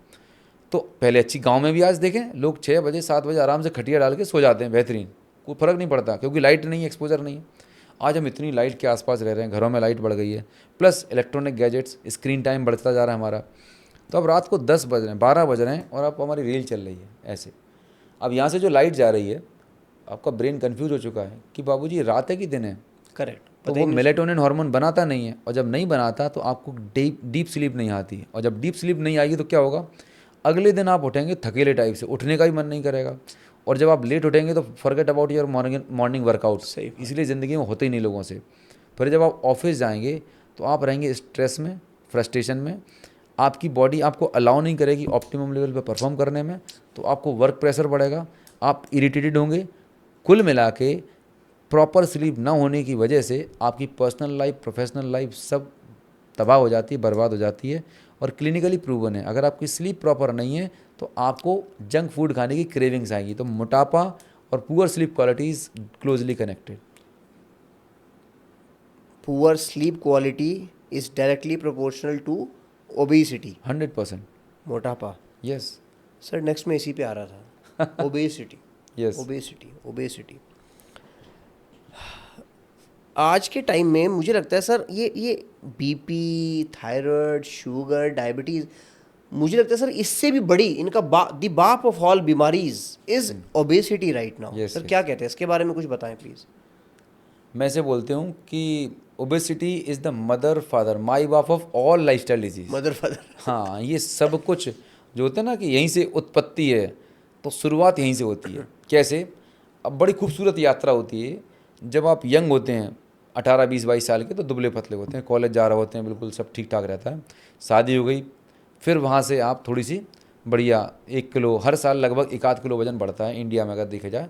तो पहले अच्छी, गांव में भी आज देखें लोग 6 बजे 7 बजे आराम से खटिया डाल के सो जाते हैं, बेहतरीन, कोई फ़र्क नहीं पड़ता, क्योंकि लाइट नहीं है, एक्सपोजर नहीं है। आज हम इतनी लाइट के आसपास रह रहे हैं, घरों में लाइट बढ़ गई है, plus electronic gadgets, screen time बढ़ता जा रहा है हमारा। तो अब रात को 10 बज रहे हैं, 12 बज रहे हैं, और अब हमारी रील चल रही है ऐसे। अब यहाँ से जो लाइट जा रही है, आपका ब्रेन कन्फ्यूज हो चुका है कि बाबूजी रात है कि दिन है। करेक्ट। तो वो मेलेटोनिन हार्मोन बनाता नहीं है, और जब नहीं बनाता तो आपको डीप स्लीप नहीं आती है, और जब डीप स्लीप नहीं आएगी तो क्या होगा? अगले दिन आप उठेंगे थकेले टाइप से, उठने का भी मन नहीं करेगा, और जब आप लेट उठेंगे तो forget about your morning workout. सही। इसलिए ज़िंदगी में होते ही नहीं लोगों से। फिर जब आप ऑफिस जाएंगे तो आप रहेंगे स्ट्रेस में, फ्रस्ट्रेशन में, आपकी बॉडी आपको अलाउ नहीं करेगी ऑप्टिमम लेवल पे परफॉर्म करने में, तो आपको वर्क प्रेशर बढ़ेगा, आप इरिटेटेड होंगे। कुल मिला के प्रॉपर स्लीप ना होने की वजह से आपकी पर्सनल लाइफ, प्रोफेशनल लाइफ सब तबाह हो जाती है, बर्बाद हो जाती है। और क्लिनिकली प्रूवन है, अगर आपकी स्लीप प्रॉपर नहीं है तो आपको जंक फूड खाने की क्रेविंग्स आएगी। तो मोटापा और poor sleep quality is closely connected. Poor sleep quality is directly proportional to obesity. 100%। मोटापा। यस सर नेक्स्ट में इसी पे आ रहा था, ओबेसिटी। यस। ओबेसिटी। आज के टाइम में मुझे लगता है सर, ये बीपी, थायराइड, शुगर, डायबिटीज़, मुझे लगता है सर इससे भी बड़ी इनका द बाप ऑफ ऑल बीमारीज is obesity right now. Sir क्या कहते हैं इसके बारे में, कुछ बताएं प्लीज़। मैं से बोलते हूँ कि obesity is the mother father, my बाप of all lifestyle disease. Mother father. हाँ, ये सब कुछ जो होता है ना कि यहीं से उत्पत्ति है, तो शुरुआत यहीं से होती है। कैसे? अब बड़ी खूबसूरत यात्रा होती है। जब आप यंग होते हैं 18, 20, 22 साल के, तो दुबले पतले होते हैं, कॉलेज जा रहे होते हैं, बिल्कुल सब ठीक ठाक रहता है। शादी हो गई, फिर वहाँ से आप थोड़ी सी बढ़िया 1 किलो, हर साल लगभग 1-8 किलो वजन बढ़ता है इंडिया में अगर देखा जाए।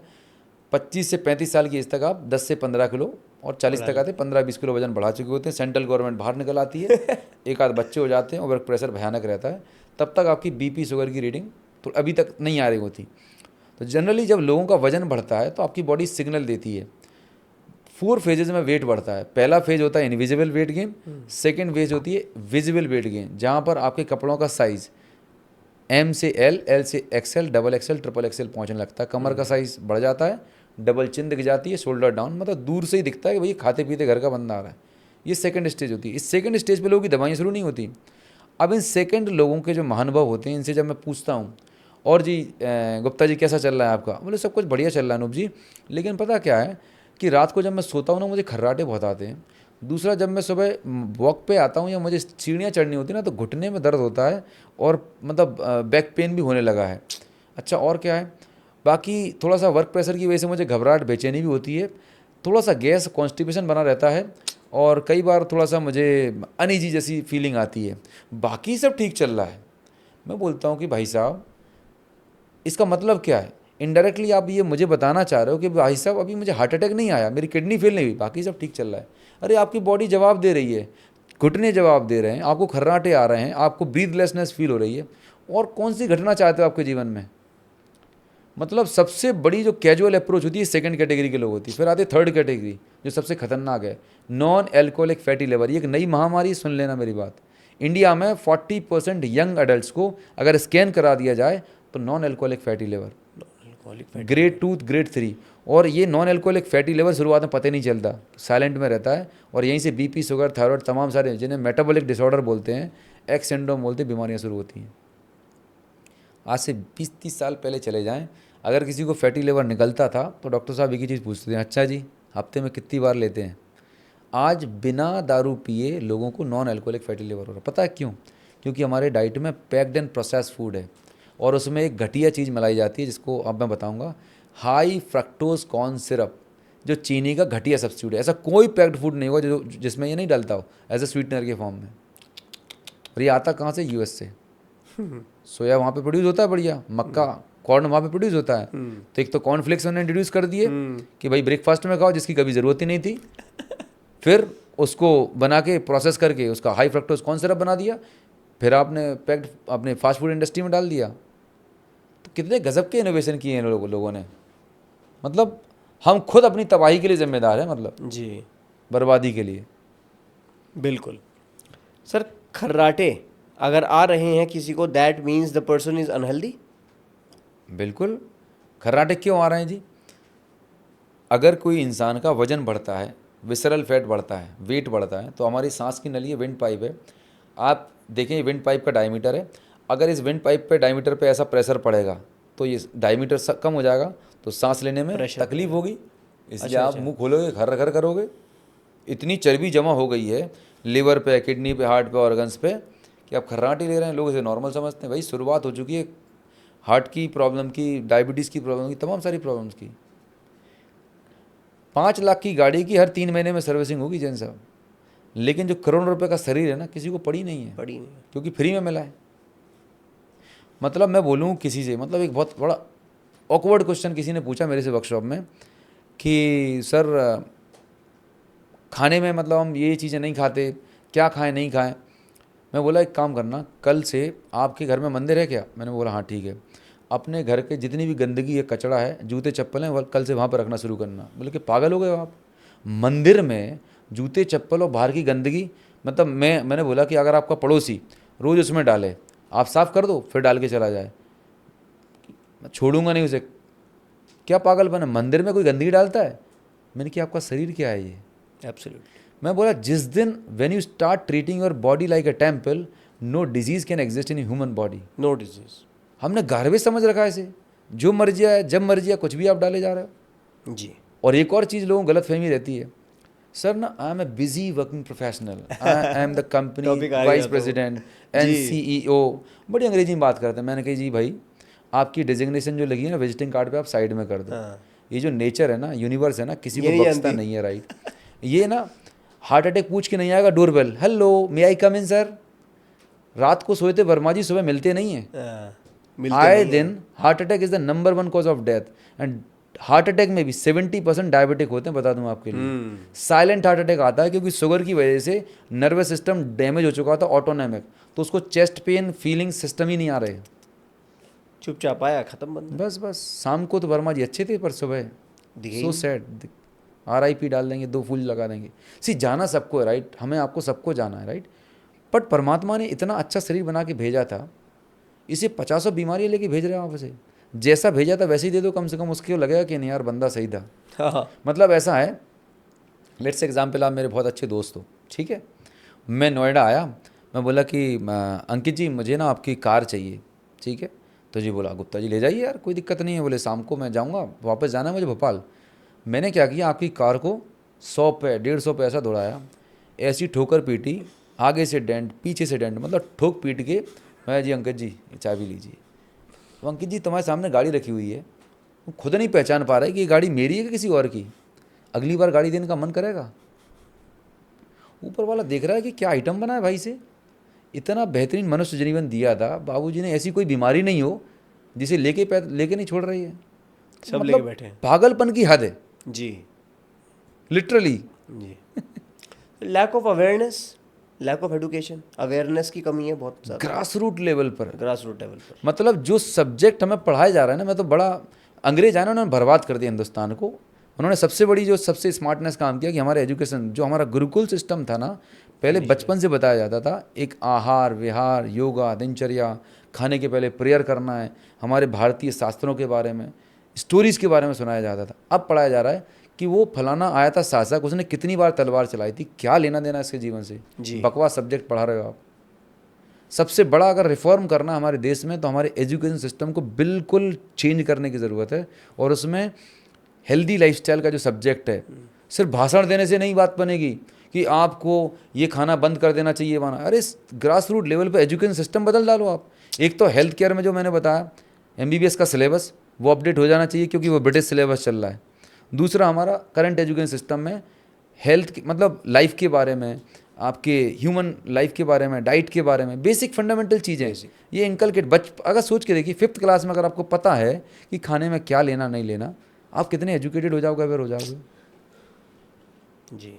25 से 35 साल की एज तक आप 10 से 15 किलो, और 40 तक आते 15-20 किलो वजन बढ़ा चुके होते हैं। सेंट्रल गवर्नमेंट बाहर निकल आती है, एक आध बच्चे हो जाते हैं, और वर्क प्रेशर भयानक रहता है। तब तक आपकी बीपी, शुगर की रीडिंग तो अभी तक नहीं आ रही होती। तो जनरली जब लोगों का वजन बढ़ता है तो आपकी बॉडी सिग्नल देती है। 4 फेजेज में वेट बढ़ता है। पहला फेज होता है invisible weight gain, second phase होती है विजिबल वेट गेन, जहाँ पर आपके कपड़ों का साइज़ M से L, L से XL, double XL, triple XL पहुँचने लगता है। कमर का साइज़ बढ़ जाता है, डबल चिन दिख जाती है, शोल्डर डाउन, मतलब दूर से ही दिखता है कि भाई खाते पीते घर का बंदा आ रहा है। ये सेकंड स्टेज होती है। इस सेकंड स्टेज पे लोगों की दवाइयाँ शुरू नहीं होती। अब इन सेकंड लोगों के जो महानुभव होते हैं, इनसे जब मैं पूछता हूँ, और जी गुप्ता जी कैसा चल रहा है आपका, बोले सब कुछ बढ़िया चल रहा है अनूप जी, लेकिन पता क्या है कि रात को जब मैं सोता हूँ ना, मुझे खर्राटे बहुत आते हैं। दूसरा, जब मैं सुबह वॉक पे आता हूँ या मुझे सीढ़ियाँ चढ़नी होती है ना, तो घुटने में दर्द होता है, और मतलब बैक पेन भी होने लगा है। अच्छा, और क्या है? बाकी थोड़ा सा वर्क प्रेशर की वजह से मुझे घबराहट, बेचैनी भी होती है, थोड़ा सा गैस, कॉन्स्टिपेशन बना रहता है, और कई बार थोड़ा सा मुझे अनईजी जैसी फीलिंग आती है। बाकी सब ठीक चल रहा है। मैं बोलता हूँ कि भाई साहब, इसका मतलब क्या है? इनडायरेक्टली आप ये मुझे बताना चाह रहे हो कि भाई साहब अभी मुझे हार्ट अटैक नहीं आया, मेरी किडनी फेल नहीं हुई, बाकी सब ठीक चल रहा है। अरे आपकी बॉडी जवाब दे रही है, घुटने जवाब दे रहे हैं, आपको खर्राटे आ रहे हैं, आपको ब्रीथलेसनेस फील हो रही है, और कौन सी घटना चाहते हो आपके जीवन में? मतलब सबसे बड़ी जो कैजुअल अप्रोच होती है सेकंड कैटेगरी के लोग होती है। फिर आते थर्ड कैटेगरी जो सबसे खतरनाक है, नॉन एल्कोहलिक फैटी लिवर। ये एक नई महामारी, सुन लेना मेरी बात। इंडिया में 40% यंग अडल्ट को अगर स्कैन करा दिया जाए तो non alcoholic fatty liver, grade 2 grade 3। और ये नॉन एल्कोहलिक फैटी लिवर शुरुआत में पता नहीं चलता, साइलेंट में रहता है, और यहीं से बीपी, शुगर, थायराइड, तमाम सारे जिन्हें मेटाबॉलिक डिसऑर्डर बोलते हैं, एक्स सिंड्रोम बोलते हैं, बीमारियां शुरू होती हैं। आज से 20-30 साल पहले चले जाएं, अगर किसी को फैटी लिवर निकलता था तो डॉक्टर साहब एक ही चीज़ पूछते थे, अच्छा जी हफ्ते में कितनी बार लेते हैं? आज बिना दारू पिए लोगों को नॉन अल्कोहलिक फैटी लिवर हो रहा है। पता है क्यों? क्योंकि हमारे डाइट में पैक्ड एंड प्रोसेस फूड है, और उसमें एक घटिया चीज़ मिलाई जाती है जिसको अब मैं बताऊंगा, हाई फ्रक्टोज कॉर्न सिरप, जो चीनी का घटिया सब्स्टिट्यूट है। ऐसा कोई पैक्ड फूड नहीं होगा जो जिसमें ये नहीं डालता हो एज ए स्वीटनर के फॉर्म में। और ये आता कहाँ से? यूएस से। सोया वहाँ पे प्रोड्यूस होता है, बढ़िया मक्का कॉर्न वहाँ पे प्रोड्यूस होता है। तो एक तो कॉर्नफ्लेक्स उन्होंने इंट्रोड्यूस कर दिए कि भाई ब्रेकफास्ट में खाओ, जिसकी कभी ज़रूरत ही नहीं थी। फिर उसको बना के प्रोसेस करके उसका हाई फ्रक्टोज कॉर्न सिरप बना दिया, फिर आपने पैक्ड अपने फास्ट फूड इंडस्ट्री में डाल दिया। तो कितने गजब के इनोवेशन किए हैं लोगों ने। मतलब हम खुद अपनी तबाही के लिए जिम्मेदार हैं, मतलब जी, बर्बादी के लिए। बिल्कुल। सर, खर्राटे अगर आ रहे हैं किसी को, that means the person is unhealthy? बिल्कुल। खर्राटे क्यों आ रहे हैं जी? अगर कोई इंसान का वजन बढ़ता है, विसरल फैट बढ़ता है, वेट बढ़ता है, तो हमारी सांस की नली है, विंड पाइप है। आप देखें, विंड पाइप का डायमीटर है, अगर इस विंड पाइप पे डायमीटर पे ऐसा प्रेशर पड़ेगा तो ये डायमीटर कम हो जाएगा, तो सांस लेने में तकलीफ होगी, इसलिए आप मुंह खोलोगे, घर घर करोगे। इतनी चर्बी जमा हो गई है लिवर पे, किडनी पे, हार्ट पे, ऑर्गन्स पे, कि आप खर्राटे ले रहे हैं, लोग इसे नॉर्मल समझते हैं। भाई शुरुआत हो चुकी है हार्ट की प्रॉब्लम की, डायबिटीज़ की प्रॉब्लम की, तमाम सारी प्रॉब्लम्स की। 5 लाख की गाड़ी की हर 3 महीने में सर्विसिंग होगी जैन साहब, लेकिन जो करोड़ों रुपए का शरीर है ना, किसी को पड़ी नहीं है, पड़ी नहीं, क्योंकि फ्री में मिला है। मतलब मैं बोलूँ किसी से, मतलब एक बहुत बड़ा ऑकवर्ड क्वेश्चन किसी ने पूछा मेरे से वर्कशॉप में कि सर खाने में मतलब हम ये चीज़ें नहीं खाते, क्या खाएं नहीं खाएं? मैं बोला एक काम करना, कल से आपके घर में मंदिर है क्या? मैंने बोला हाँ ठीक है। अपने घर के जितनी भी गंदगी है, कचरा है, जूते चप्पल हैं, कल से वहाँ पर रखना शुरू करना। बोले कि पागल हो गए हो आप? मंदिर में जूते चप्पल और बाहर की गंदगी? मतलब मैंने बोला कि अगर आपका पड़ोसी रोज़ उसमें डाले, आप साफ़ कर दो, फिर डाल के चला जाए, मैं छोड़ूंगा नहीं उसे। क्या पागलपन है? मंदिर में कोई गंदगी डालता है? मैंने कहा आपका शरीर क्या है ये? एब्सोल्युटली। मैं बोला जिस दिन when you start treating your body like a temple, no disease can exist in human body. No disease. हमने गार्बेज समझ रखा है इसे, जो मर्जी है, जब मर्जी है, कुछ भी आप डाले जा रहे हो जी। और एक और चीज़ लोगों को गलत फहमी रहती है, सर ना I am a busy working professional, I am the company vice president and CEO, बड़ी अंग्रेजी में बात करते हैं। मैंने कही जी भाई, आपकी डेजिग्नेशन जो लगी है ना विजिटिंग कार्ड पे, आप साइड में कर दो। ये जो नेचर है ना, यूनिवर्स है ना, किसी को बख्शता नहीं है, राइट? ये ना हार्ट अटैक पूछ के नहीं आएगा, डोरबेल, हेलो मे आई कम इन सर। रात को सोए थे वर्मा जी, सुबह मिलते नहीं है। आए दिन heart attack is the number 1 cause of death, and heart attack में भी 70% डायबिटिक होते हैं, बता दूं आपके लिए। साइलेंट हार्ट अटैक आता है क्योंकि शुगर की वजह से नर्वस सिस्टम डैमेज हो चुका था, ऑटोनॉमिक, तो उसको चेस्ट पेन फीलिंग सिस्टम ही नहीं आ रहे, चुपचाप आया, खत्म बंदा। बस। शाम को तो वर्मा जी अच्छे थे, पर सुबह सो सैड, RIP डाल देंगे, 2 फूल लगा देंगे। जाना सबको है, राइट? हमें आपको सबको जाना है, राइट? बट परमात्मा ने इतना अच्छा शरीर बना के भेजा था, इसे 50 बीमारियाँ लेके भेज रहे हैं आप। इसे जैसा भेजा था वैसे ही दे दो, कम से कम उसको लगेगा कि नहीं यार बंदा सही था। हाँ। मतलब ऐसा है, लेट्स एग्जाम्पल, आप मेरे बहुत अच्छे दोस्त हो, ठीक है? मैं नोएडा आया, मैं बोला कि अंकित जी मुझे ना आपकी कार चाहिए, ठीक है? तो जी बोला गुप्ता जी ले जाइए यार, कोई दिक्कत नहीं है। बोले शाम को मैं जाऊँगा, वापस जाना है मुझे भोपाल। मैंने क्या किया, आपकी कार को 100 पे 150 पैसा दौड़ाया, ऐसी ठोकर पीटी, आगे से डेंट, पीछे से डेंट, मतलब ठोक पीट के मैं जी अंकित जी चाबी लीजिए। तो अंकित जी तुम्हारे सामने गाड़ी रखी हुई है, वो खुद नहीं पहचान पा रहे कि ये गाड़ी मेरी है कि किसी और की, अगली बार गाड़ी देने का मन करेगा? ऊपर वाला देख रहा है कि क्या आइटम बना है भाई से, इतना बेहतरीन मनुष्य जीवन दिया था बाबूजी ने, ऐसी कोई बीमारी नहीं हो जिसे लेके नहीं छोड़ रही है, सब लेके बैठे हैं। पागलपन की हद है जी, लिटरली। जी। Lack of awareness, lack of education, awareness की कमी है बहुत ज़्यादा, ग्रास रूट लेवल पर। ग्रास रूट लेवल पर। मतलब जो सब्जेक्ट हमें पढ़ाया जा रहा है ना, मैं तो बड़ा अंग्रेज आए ना, उन्होंने बर्बाद कर दिया हिंदुस्तान को। उन्होंने सबसे स्मार्टनेस काम किया कि हमारा एजुकेशन, जो हमारा गुरुकुल सिस्टम था ना, पहले बचपन से बताया जाता था, एक आहार विहार, योगा, दिनचर्या, खाने के पहले प्रेयर करना है, हमारे भारतीय शास्त्रों के बारे में, स्टोरीज़ के बारे में सुनाया जाता था। अब पढ़ाया जा रहा है कि वो फलाना आया था शासक, उसने कितनी बार तलवार चलाई थी, क्या लेना देना इसके जीवन से, बकवास सब्जेक्ट पढ़ा रहे हो आप। सबसे बड़ा अगर रिफॉर्म करना हमारे देश में, तो हमारे एजुकेशन सिस्टम को बिल्कुल चेंज करने की ज़रूरत है। और उसमें हेल्दी लाइफस्टाइल का जो सब्जेक्ट है, सिर्फ भाषण देने से नहीं बात बनेगी कि आपको ये खाना बंद कर देना चाहिए वहाँ। अरे ग्रास रूट लेवल पे एजुकेशन सिस्टम बदल डालो आप। एक तो हेल्थ केयर में जो मैंने बताया, MBBS का सिलेबस वो अपडेट हो जाना चाहिए, क्योंकि वो ब्रिटिश सिलेबस चल रहा है। दूसरा, हमारा करंट एजुकेशन सिस्टम में हेल्थ मतलब लाइफ के बारे में, आपके ह्यूमन लाइफ के बारे में, डाइट के बारे में, बेसिक फंडामेंटल चीज़ें ये इनकलकेट अगर सोच के देखिए, 5th क्लास में अगर आपको पता है कि खाने में क्या लेना नहीं लेना, आप कितने एजुकेटेड हो जाओगे, अवेयर हो जाओगे जी।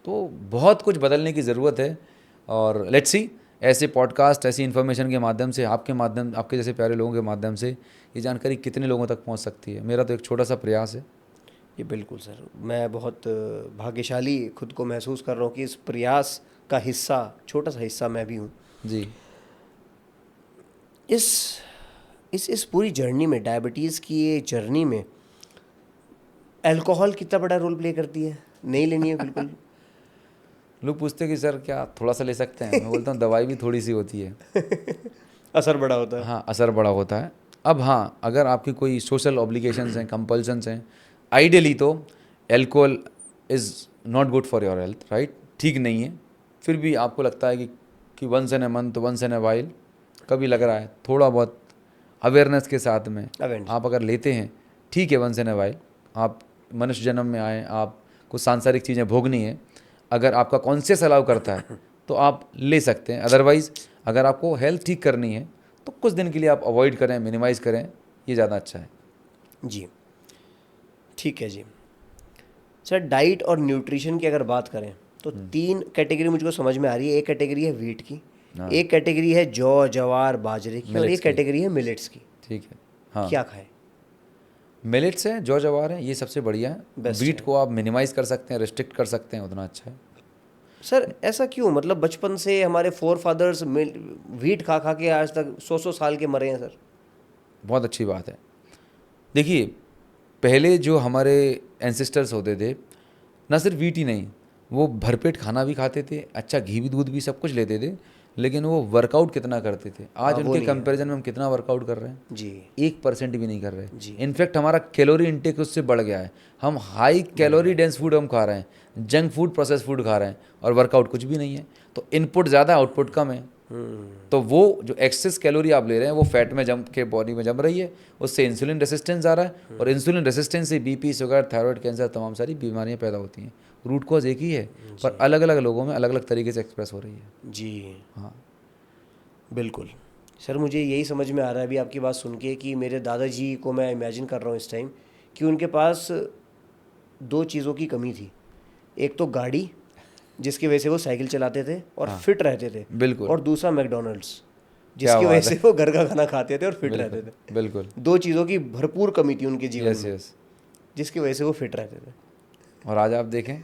तो बहुत कुछ बदलने की ज़रूरत है। और लेट्स सी, ऐसे पॉडकास्ट, ऐसी इन्फॉर्मेशन के माध्यम से, आपके जैसे प्यारे लोगों के माध्यम से ये जानकारी कितने लोगों तक पहुंच सकती है। मेरा तो एक छोटा सा प्रयास है। ये बिल्कुल सर, मैं बहुत भाग्यशाली खुद को महसूस कर रहा हूँ कि इस प्रयास का हिस्सा, छोटा सा हिस्सा मैं भी हूँ जी। इस पूरी जर्नी में, डायबिटीज़ की ये जर्नी में अल्कोहल कितना बड़ा रोल प्ले करती है? नहीं लेनी है बिल्कुल? लोग पूछते हैं कि सर क्या थोड़ा सा ले सकते हैं? मैं बोलता हूँ दवाई भी थोड़ी सी होती है। असर बड़ा होता है। हाँ, असर बड़ा होता है। अब हाँ, अगर आपकी कोई सोशल ऑब्लिगेशंस हैं, कंपल्शंस हैं, आइडियली तो alcohol is not good for your health, right? ठीक नहीं है। फिर भी आपको लगता है कि once in a month, once in a while, कभी लग रहा है थोड़ा बहुत अवेयरनेस के साथ में आप अगर लेते हैं, ठीक है, वंस इन ए वाइल। आप मनुष्य जन्म में आए, आपको सांसारिक चीज़ें भोगनी है, अगर आपका कॉन्शियस अलाउ करता है तो आप ले सकते हैं। अदरवाइज़ अगर आपको हेल्थ ठीक करनी है तो कुछ दिन के लिए आप अवॉइड करें, मिनिमाइज़ करें, ये ज़्यादा अच्छा है। जी, ठीक है जी। सर, डाइट और न्यूट्रिशन की अगर बात करें तो 3 कैटेगरी मुझको समझ में आ रही है। एक कैटेगरी है व्हीट की, एक कैटेगरी है जौ, जवार, बाजरे की, और एक कैटेगरी है मिलेट्स की। ठीक है। हाँ, क्या खाएं? मिलेट्स हैं, जौ जवार हैं, ये सबसे बढ़िया है। व्हीट को आप मिनिमाइज़ कर सकते हैं, रिस्ट्रिक्ट कर सकते हैं, उतना अच्छा है। सर, ऐसा क्यों? मतलब बचपन से हमारे फोर फादर्स व्हीट खा खा के आज तक 100 साल के मरे हैं सर। बहुत अच्छी बात है। देखिए, पहले जो हमारे एंसेस्टर्स होते थे, ना सिर्फ व्हीट ही नहीं, वो भरपेट खाना भी खाते थे, अच्छा घी भी, दूध भी, सब कुछ लेते थे, लेकिन वो वर्कआउट कितना करते थे। आज उनके कंपैरिजन में हम कितना वर्कआउट कर रहे हैं? जी, 1% भी नहीं कर रहे जी। इनफैक्ट हमारा कैलोरी इंटेक उससे बढ़ गया है। हम हाई कैलोरी डेंस फूड हम खा रहे हैं, जंक फूड, प्रोसेस फूड खा रहे हैं, और वर्कआउट कुछ भी नहीं है। तो इनपुट ज़्यादा, आउटपुट कम है। तो वो जो एक्सेस कैलोरी आप ले रहे हैं वो फैट में जम के बॉडी में जम रही है, उससे इंसुलिन रेसिस्टेंस आ रहा है, और इंसुलिन रेसिस्टेंस से बीपी, शुगर, थायराइड, कैंसर, तमाम सारी बीमारियां पैदा होती हैं। रूट कॉज एक ही है, पर अलग अलग लोगों में अलग अलग तरीके से एक्सप्रेस हो रही है। जी, हाँ, बिल्कुल सर। मुझे यही समझ में आ रहा है अभी आपकी बात सुन के कि मेरे दादाजी को मैं इमेजिन कर रहा हूँ इस टाइम कि उनके पास 2 चीज़ों की कमी थी। एक तो गाड़ी, जिसकी वजह से वो साइकिल चलाते थे और फिट रहते थे, बिल्कुल। और दूसरा मैकडॉनल्ड्स, जिसकी वजह से वो घर का खाना खाते थे और फिट रहते थे। बिल्कुल। 2 चीज़ों की भरपूर कमी थी उनके जीवन में, यस। जिसकी वजह से वो फिट रहते थे। और आज आप देखें,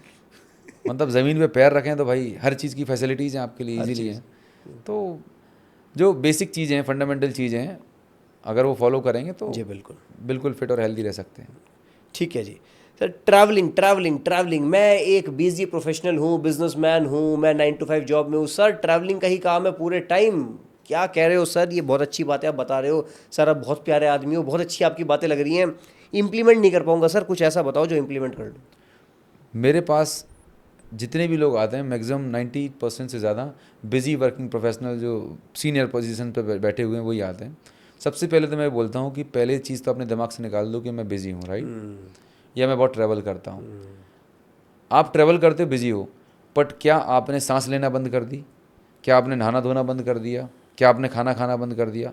मतलब ज़मीन पे पैर रखें तो भाई हर चीज़ की फैसिलिटीज़ हैं आपके लिए, इजीली हैं। तो जो बेसिक चीज़ें हैं, फंडामेंटल चीज़ें हैं, अगर वो फॉलो करेंगे तो जी बिल्कुल, बिल्कुल फिट और हेल्दी रह सकते हैं। ठीक है जी। सर, ट्रैवलिंग, मैं एक बिजी प्रोफेशनल हूँ, बिजनेसमैन हूँ, मैं 9 to 5 जॉब में हूँ सर, ट्रैवलिंग का ही काम है पूरे टाइम। क्या कह रहे हो सर? ये बहुत अच्छी बात है आप बता रहे हो सर, आप बहुत प्यारे आदमी हो, बहुत अच्छी आपकी बातें लग रही हैं, इम्प्लीमेंट नहीं कर पाऊंगा सर, कुछ ऐसा बताओ जो इम्प्लीमेंट कर लूँ। मेरे पास जितने भी लोग आते हैं, मैक्सिमम 90% से ज़्यादा बिजी वर्किंग प्रोफेशनल जो सीनियर पोजीशन पर बैठे हुए हैं वही आते हैं। सबसे पहले तो मैं बोलता हूँ कि पहले चीज़ तो अपने दिमाग से निकाल दो कि मैं बिज़ी हूँ, राइट, या मैं बहुत ट्रैवल करता हूँ। आप ट्रैवल करते हो, बिज़ी हो, बट क्या आपने सांस लेना बंद कर दी? क्या आपने नहाना धोना बंद कर दिया? क्या आपने खाना खाना बंद कर दिया?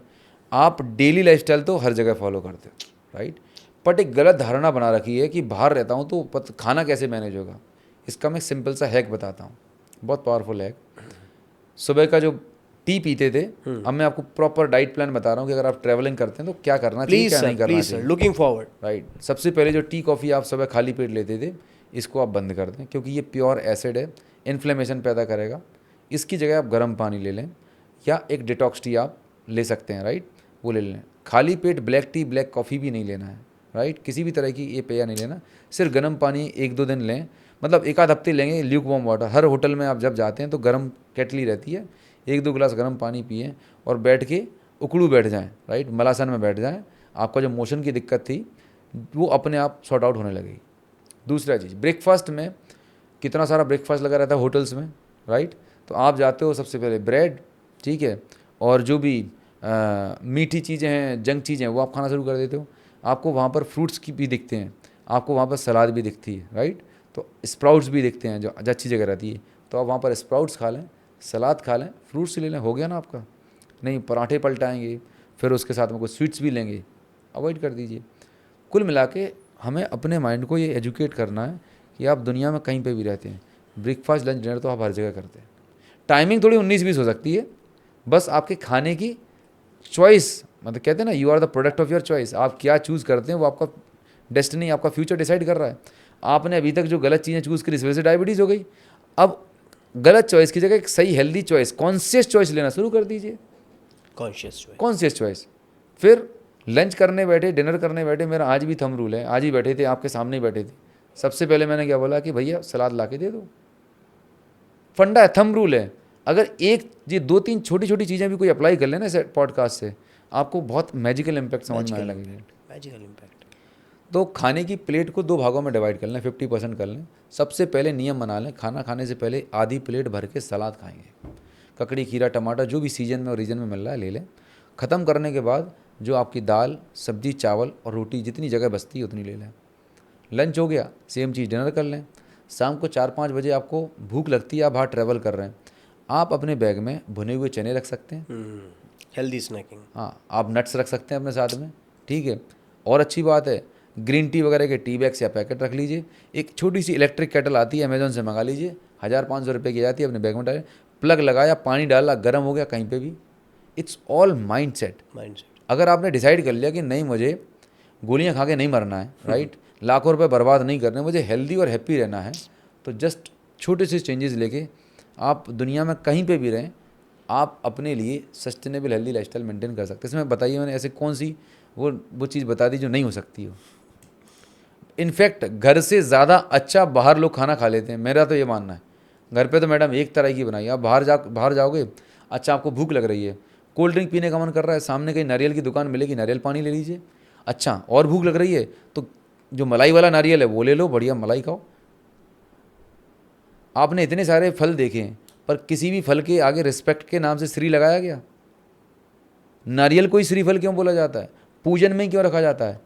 आप डेली लाइफस्टाइल तो हर जगह फॉलो करते हो, राइट, बट एक गलत धारणा बना रखी है कि बाहर रहता हूँ तो खाना कैसे मैनेज होगा। इसका मैं सिंपल सा हैक बताता हूँ, बहुत पावरफुल हैक। सुबह का जो टी पीते थे, अब मैं आपको प्रॉपर डाइट प्लान बता रहा हूँ कि अगर आप ट्रैवलिंग करते हैं तो क्या करना चाहिए, प्लीज क्या सर, नहीं करना प्लीज सर, चाहिए। Looking forward. राइट। सबसे पहले जो टी कॉफ़ी आप सुबह खाली पेट लेते थे, इसको आप बंद कर दें, क्योंकि ये प्योर एसिड है, इन्फ्लेमेशन पैदा करेगा। इसकी जगह आप गर्म पानी ले लें, या एक डिटॉक्स टी आप ले सकते हैं, राइट, वो ले लें। खाली पेट ब्लैक टी, ब्लैक कॉफ़ी भी नहीं लेना है, राइट, किसी भी तरह की ये पेय नहीं लेना। सिर्फ गर्म पानी 1-2 दिन लें, मतलब 1 आध हफ्ते लेंगे। ल्यूक वार्म वाटर, हर होटल में आप जब जाते हैं तो गर्म केटली रहती है, 1-2 गिलास गर्म पानी पिएं और बैठ के उकड़ू बैठ जाएं, राइट, मलासन में बैठ जाएं। आपका जो मोशन की दिक्कत थी वो अपने आप सॉर्ट आउट होने लगेगी। दूसरा चीज़, ब्रेकफास्ट में कितना सारा ब्रेकफास्ट लगा रहता है होटल्स में, राइट, तो आप जाते हो सबसे पहले ब्रेड, ठीक है, और जो भी मीठी चीज़ें हैं, जंक चीज़ें हैं, वो आप खाना शुरू कर देते हो। आपको वहाँ पर फ्रूट्स की भी दिखते हैं, आपको वहाँ पर सलाद भी दिखती है, राइट, तो स्प्राउट्स भी दिखते हैं जो अच्छी जगह रहती है, तो आप वहाँ पर स्प्राउट्स खा लें, सलाद खा लें, फ्रूट्स ले लें, हो गया ना आपका। नहीं, पराठे पलटाएंगे, फिर उसके साथ में कुछ स्वीट्स भी लेंगे, अवॉइड कर दीजिए। कुल मिला के हमें अपने माइंड को ये एजुकेट करना है कि आप दुनिया में कहीं पे भी रहते हैं, ब्रेकफास्ट लंच डिनर तो आप हर जगह करते हैं। टाइमिंग थोड़ी 19-20 हो सकती है, बस आपके खाने की चॉइस, मतलब कहते हैं ना, you are the product of your choice. आप क्या चूज़ करते हैं वो आपका डेस्टिनी, आपका फ्यूचर डिसाइड कर रहा है। आपने अभी तक जो गलत चीज़ें चूज़ करी, इस वजह से डायबिटीज़ हो गई। अब गलत चॉइस की जगह एक सही हेल्दी चॉइस, कॉन्शियस चॉइस लेना शुरू कर दीजिए। Conscious choice. फिर लंच करने बैठे, डिनर करने बैठे, मेरा आज भी थंब रूल है, आज ही बैठे थे, आपके सामने ही बैठे थे, सबसे पहले मैंने क्या बोला कि भैया सलाद ला के दे दो। फंडा है, थंब रूल है। अगर एक ये 2-3 छोटी छोटी चीज़ें भी कोई अप्लाई कर लेना इस पॉडकास्ट से, आपको बहुत मैजिकल इम्पैक्ट समझ में आने लगेगा। Magical impact. तो खाने की प्लेट को 2 भागों में डिवाइड कर लें, 50% कर लें। सबसे पहले नियम बना लें, खाना खाने से पहले आधी प्लेट भर के सलाद खाएंगे, ककड़ी, खीरा, टमाटर, जो भी सीजन में और रीजन में मिल रहा है ले लें। ख़त्म करने के बाद जो आपकी दाल, सब्जी, चावल और रोटी जितनी जगह बचती है उतनी ले लें। लंच हो गया, सेम चीज़ डिनर कर लें। शाम को 4-5 बजे आपको भूख लगती है, आप बाहर ट्रैवल कर रहे हैं, आप अपने बैग में भुने हुए चने रख सकते हैं, हेल्दी स्नैकिंग। हाँ, आप नट्स रख सकते हैं अपने साथ में, ठीक है। और अच्छी बात है, ग्रीन टी वगैरह के टी बैग्स या पैकेट रख लीजिए। एक छोटी सी इलेक्ट्रिक केटल आती है, अमेजोन से मंगा लीजिए, 1000-500 रुपये की जाती है, अपने बैग में डालें, प्लग लगाया, पानी डाला, गर्म हो गया, कहीं पे भी। It's all mind set. अगर आपने डिसाइड कर लिया कि नहीं, मुझे गोलियां खा के नहीं मरना है, राइट, लाखों रुपए बर्बाद नहीं करने, मुझे हेल्दी और हैप्पी रहना है, तो जस्ट छोटे से चेंजेस लेके आप दुनिया में कहीं पे भी रहें, आप अपने लिए सस्टेनेबल हेल्दी लाइफस्टाइल मेंटेन कर सकते हैं। इसमें बताइए मैंने ऐसे कौन सी वो चीज़ बता दी जो नहीं हो सकती हो। इनफैक्ट घर से ज़्यादा अच्छा बाहर लोग खाना खा लेते हैं, मेरा तो ये मानना है। घर पे तो मैडम एक तरह की बनाई, आप बाहर जाओगे, अच्छा आपको भूख लग रही है, कोल्ड ड्रिंक पीने का मन कर रहा है, सामने कहीं नारियल की दुकान मिलेगी, नारियल पानी ले लीजिए। अच्छा और भूख लग रही है तो जो मलाई वाला नारियल है वो ले लो, बढ़िया मलाई खाओ। आपने इतने सारे फल देखे हैं, पर किसी भी फल के आगे रिस्पेक्ट के नाम से श्री लगाया गया? नारियल को ही श्रीफल क्यों बोला जाता है? पूजन में क्यों रखा जाता है?